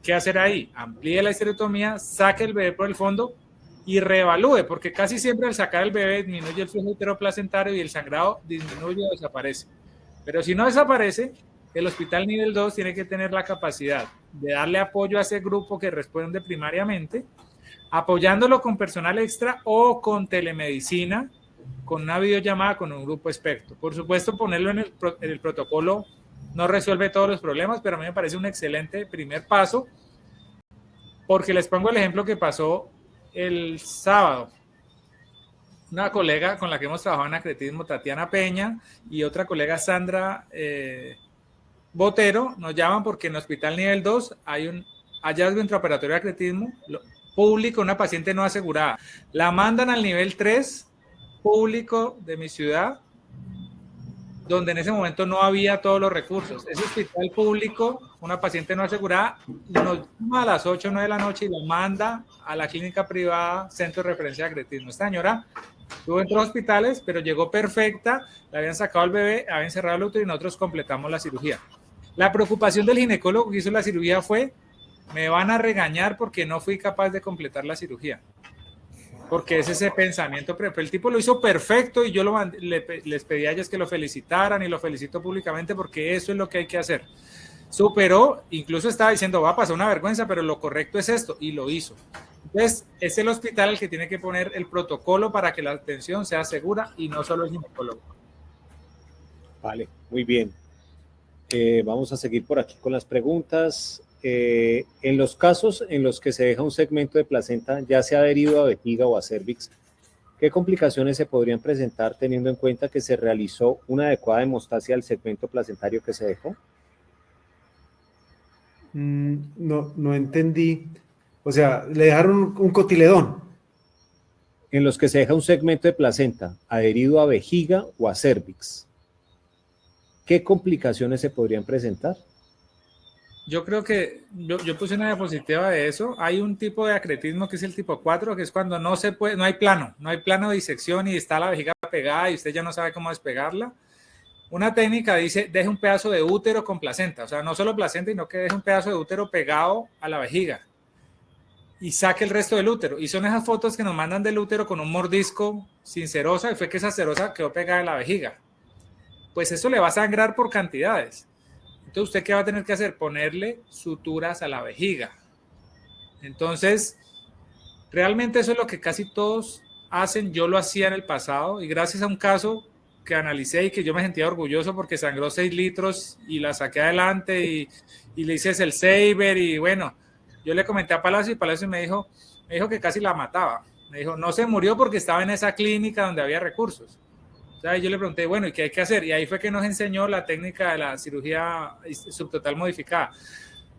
¿Qué hacer ahí? Amplíe la histerectomía, saque el bebé por el fondo y reevalúe, porque casi siempre al sacar el bebé disminuye el flujo uteroplacentario y el sangrado disminuye o desaparece. Pero si no desaparece, el hospital nivel 2 tiene que tener la capacidad de darle apoyo a ese grupo que responde primariamente, apoyándolo con personal extra o con telemedicina, con una videollamada con un grupo experto. Por supuesto, ponerlo en el protocolo no resuelve todos los problemas, pero a mí me parece un excelente primer paso, porque les pongo el ejemplo que pasó el sábado. Una colega con la que hemos trabajado en acretismo, Tatiana Peña, y otra colega, Sandra Botero, nos llaman porque en el hospital nivel 2 hay un hallazgo intraoperatorio de acretismo público, una paciente no asegurada. La mandan al nivel 3 público de mi ciudad, donde en ese momento no había todos los recursos. Ese hospital público, una paciente no asegurada, nos llama a las 8 o 9 de la noche y la manda a la clínica privada, Centro de Referencia de Acretismo. Esta señora estuvo en 3 hospitales, pero llegó perfecta, le habían sacado al bebé, habían cerrado el útero y nosotros completamos la cirugía. La preocupación del ginecólogo que hizo la cirugía fue, me van a regañar porque no fui capaz de completar la cirugía. Porque es ese pensamiento, pero el tipo lo hizo perfecto y yo les pedí a ellos que lo felicitaran y lo felicito públicamente porque eso es lo que hay que hacer. Superó, incluso estaba diciendo, va a pasar una vergüenza, pero lo correcto es esto, y lo hizo. Entonces, es el hospital el que tiene que poner el protocolo para que la atención sea segura y no solo el ginecólogo. Vale, muy bien. Vamos a seguir por aquí con las preguntas. En los casos en los que se deja un segmento de placenta, ya sea adherido a vejiga o a cérvix, ¿qué complicaciones se podrían presentar teniendo en cuenta que se realizó una adecuada hemostasia del segmento placentario que se dejó? No entendí. O sea, le dejaron un cotiledón. En los que se deja un segmento de placenta adherido a vejiga o a cérvix, ¿qué complicaciones se podrían presentar? Yo creo que yo puse una diapositiva de eso. Hay un tipo de acretismo que es el tipo 4, que es cuando no hay plano de disección y está la vejiga pegada y usted ya no sabe cómo despegarla. Una técnica dice, deje un pedazo de útero con placenta, o sea, no solo placenta, sino que deje un pedazo de útero pegado a la vejiga y saque el resto del útero. Y son esas fotos que nos mandan del útero con un mordisco sin serosa, y fue que esa serosa quedó pegada a la vejiga. Pues eso le va a sangrar por cantidades. Entonces, ¿usted qué va a tener que hacer? Ponerle suturas a la vejiga. Entonces, realmente eso es lo que casi todos hacen. Yo lo hacía en el pasado y gracias a un caso que analicé y que yo me sentía orgulloso porque sangró 6 litros y la saqué adelante y le hice el saber y bueno, yo le comenté a Palacio y Palacio me dijo que casi la mataba. Me dijo, no se murió porque estaba en esa clínica donde había recursos. O sea, yo le pregunté, bueno, ¿y qué hay que hacer? Y ahí fue que nos enseñó la técnica de la cirugía subtotal modificada.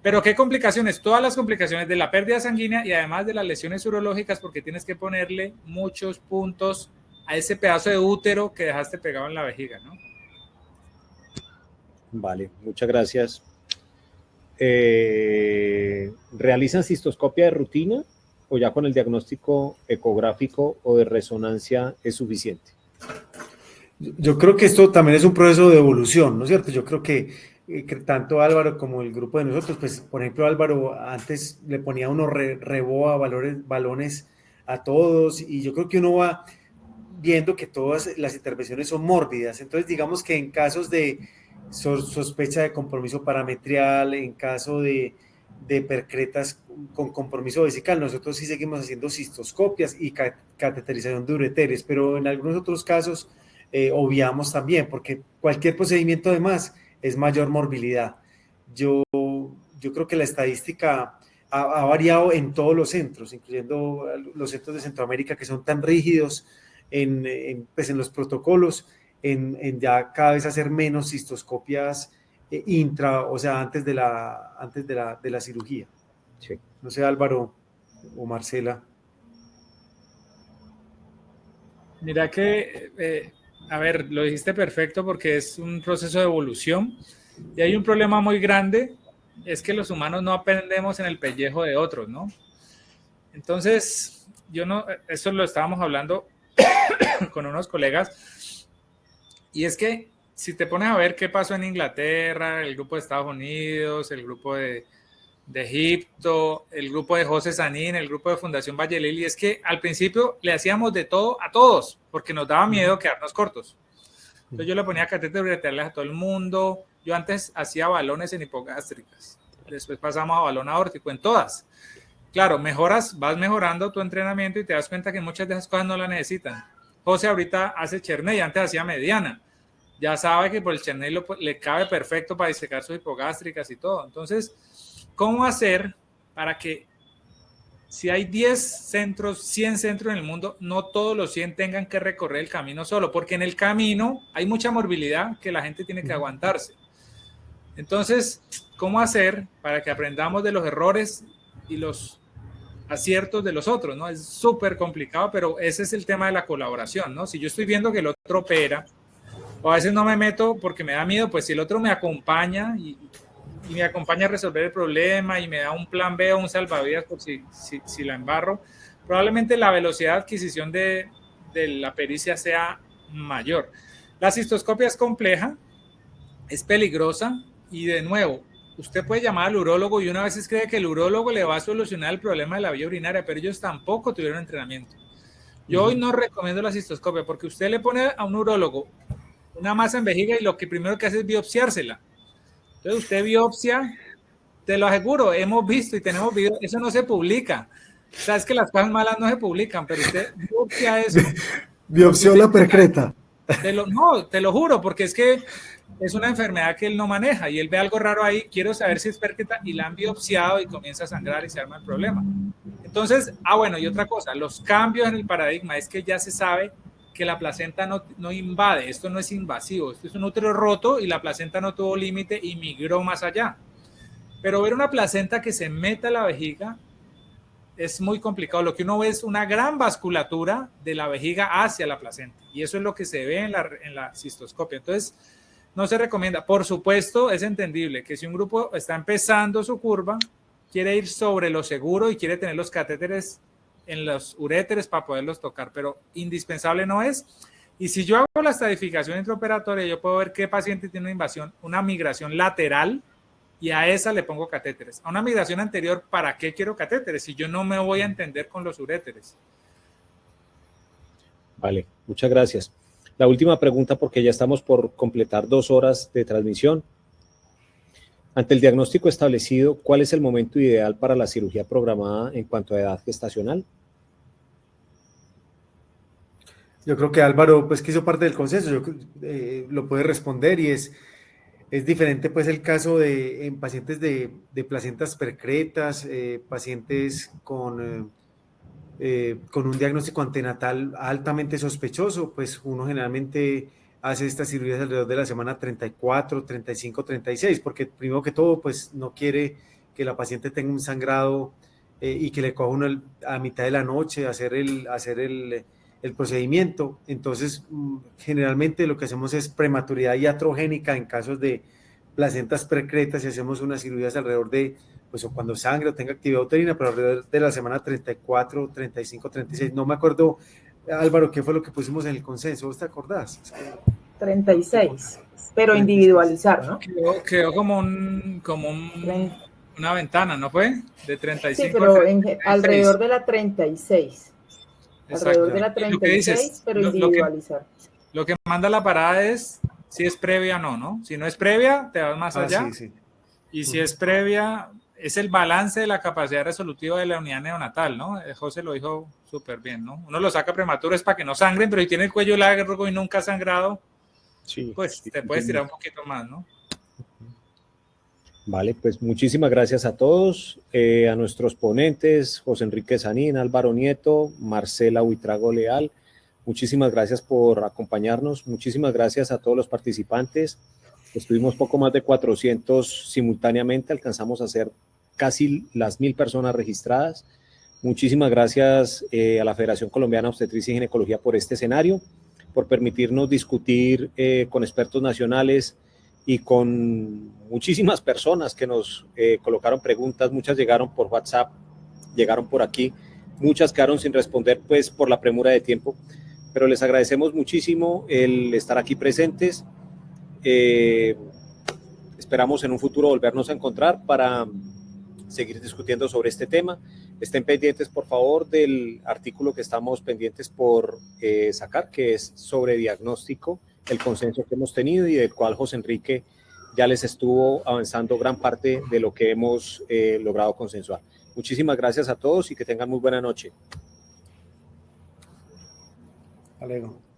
Pero ¿qué complicaciones? Todas las complicaciones de la pérdida sanguínea y además de las lesiones urológicas, porque tienes que ponerle muchos puntos a ese pedazo de útero que dejaste pegado en la vejiga, ¿no? Vale, muchas gracias. ¿Realizan cistoscopia de rutina o ya con el diagnóstico ecográfico o de resonancia es suficiente? Yo creo que esto también es un proceso de evolución, ¿no es cierto? Yo creo que tanto Álvaro como el grupo de nosotros, pues por ejemplo Álvaro antes le ponía unos reboa, balones a todos y yo creo que uno va viendo que todas las intervenciones son mórbidas. Entonces digamos que en casos de sospecha de compromiso parametrial, en caso de percretas con compromiso vesical, nosotros sí seguimos haciendo cistoscopias y cateterización de ureteres, pero en algunos otros casos obviamos también, porque cualquier procedimiento además es mayor morbilidad. Yo creo que la estadística ha variado en todos los centros, incluyendo los centros de Centroamérica que son tan rígidos pues en los protocolos, en ya cada vez hacer menos cistoscopias o sea, antes de la cirugía. Sí. No sé, Álvaro o Marcela. Mira que, a ver, lo dijiste perfecto porque es un proceso de evolución y hay un problema muy grande, es que los humanos no aprendemos en el pellejo de otros, ¿no? Entonces, eso lo estábamos hablando con unos colegas, y es que si te pones a ver qué pasó en Inglaterra, el grupo de Estados Unidos, el grupo de Egipto, el grupo de José Sanín, el grupo de Fundación Valle Lili, es que al principio le hacíamos de todo a todos, porque nos daba miedo quedarnos cortos. Entonces yo le ponía catéteres ureterales a todo el mundo, yo antes hacía balones en hipogástricas, después pasamos a balón aórtico, en todas. Claro, vas mejorando tu entrenamiento y te das cuenta que muchas de esas cosas no las necesitan. José ahorita hace Cherney, antes hacía mediana. Ya sabe que por el Cherney le cabe perfecto para disecar sus hipogástricas y todo. Entonces, ¿cómo hacer para que si hay 10 centros, 100 centros en el mundo, no todos los 100 tengan que recorrer el camino solo? Porque en el camino hay mucha morbilidad que la gente tiene que aguantarse. Entonces, ¿cómo hacer para que aprendamos de los errores y los aciertos de los otros, ¿no? Es súper complicado, pero ese es el tema de la colaboración, ¿no? Si yo estoy viendo que el otro opera, o a veces no me meto porque me da miedo, pues si el otro me acompaña y me acompaña a resolver el problema y me da un plan B o un salvavidas por si la embarro, probablemente la velocidad de adquisición de la pericia sea mayor. La cistoscopia es compleja, es peligrosa y de nuevo, usted puede llamar al urólogo y una vez cree que el urólogo le va a solucionar el problema de la vía urinaria, pero ellos tampoco tuvieron entrenamiento. Yo hoy no recomiendo la cistoscopia porque usted le pone a un urólogo una masa en vejiga y lo que primero que hace es biopsiársela. Entonces usted biopsia, te lo aseguro, hemos visto y tenemos videos, eso no se publica. Sabes que las cosas malas no se publican, pero usted biopsia eso. Biopsió la percreta. Te lo juro, porque es que es una enfermedad que él no maneja y él ve algo raro ahí, quiero saber si es percreta y la han biopsiado y comienza a sangrar y se arma el problema. Entonces, bueno, y otra cosa, los cambios en el paradigma es que ya se sabe que la placenta no invade, esto no es invasivo, esto es un útero roto y la placenta no tuvo límite y migró más allá. Pero ver una placenta que se meta a la vejiga es muy complicado. Lo que uno ve es una gran vasculatura de la vejiga hacia la placenta y eso es lo que se ve en la cistoscopia. Entonces, no se recomienda. Por supuesto, es entendible que si un grupo está empezando su curva, quiere ir sobre lo seguro y quiere tener los catéteres en los uréteres para poderlos tocar, pero indispensable no es. Y si yo hago la estratificación intraoperatoria, yo puedo ver qué paciente tiene una invasión, una migración lateral, y a esa le pongo catéteres. A una migración anterior, ¿para qué quiero catéteres? Si yo no me voy a entender con los uréteres. Vale, muchas gracias. La última pregunta, porque ya estamos por completar 2 horas de transmisión. Ante el diagnóstico establecido, ¿cuál es el momento ideal para la cirugía programada en cuanto a edad gestacional? Yo creo que Álvaro, pues que hizo parte del consenso, lo puede responder y es diferente pues el caso en pacientes de placentas percretas, pacientes con un diagnóstico antenatal altamente sospechoso, pues uno generalmente hace estas cirugías alrededor de la semana 34, 35, 36, porque primero que todo, pues no quiere que la paciente tenga un sangrado y que le coja uno a mitad de la noche hacer el procedimiento. Entonces, generalmente lo que hacemos es prematuridad iatrogénica en casos de placentas percretas y hacemos unas cirugías alrededor de, pues o cuando sangre o tenga actividad uterina, pero alrededor de la semana 34, 35, 36, no me acuerdo Álvaro, ¿qué fue lo que pusimos en el consenso? ¿Vos te acordás? Es que... 36, pero individualizar, ¿no? Quedó como una ventana, ¿no fue? De 35 sí, pero a 36. alrededor de la 36. Exacto. Alrededor de la Lo que 36, dices, pero individualizar. Lo que manda la parada es si es previa o no, ¿no? Si no es previa, te vas más allá. Sí, sí. Y si es previa, es el balance de la capacidad resolutiva de la unidad neonatal, ¿no? José lo dijo súper bien, ¿no? Uno lo saca prematuro es para que no sangren, pero si tiene el cuello largo y nunca ha sangrado, Sí, pues te puedes tirar un poquito más, ¿no? Vale, pues muchísimas gracias a todos, a nuestros ponentes, José Enrique Sanín, Álvaro Nieto, Marcela Buitrago Leal. Muchísimas gracias por acompañarnos, muchísimas gracias a todos los participantes. Estuvimos poco más de 400 simultáneamente, alcanzamos a hacer casi las 1000 personas registradas. Muchísimas gracias a la Federación Colombiana de Obstetricia y Ginecología por este escenario, por permitirnos discutir con expertos nacionales y con muchísimas personas que nos colocaron preguntas. Muchas llegaron por WhatsApp, llegaron por aquí, muchas quedaron sin responder pues por la premura de tiempo, pero les agradecemos muchísimo el estar aquí presentes. Esperamos en un futuro volvernos a encontrar para seguir discutiendo sobre este tema. Estén pendientes, por favor, del artículo que estamos pendientes por sacar, que es sobre diagnóstico, el consenso que hemos tenido y del cual José Enrique ya les estuvo avanzando gran parte de lo que hemos logrado consensuar. Muchísimas gracias a todos y que tengan muy buena noche. Hasta luego.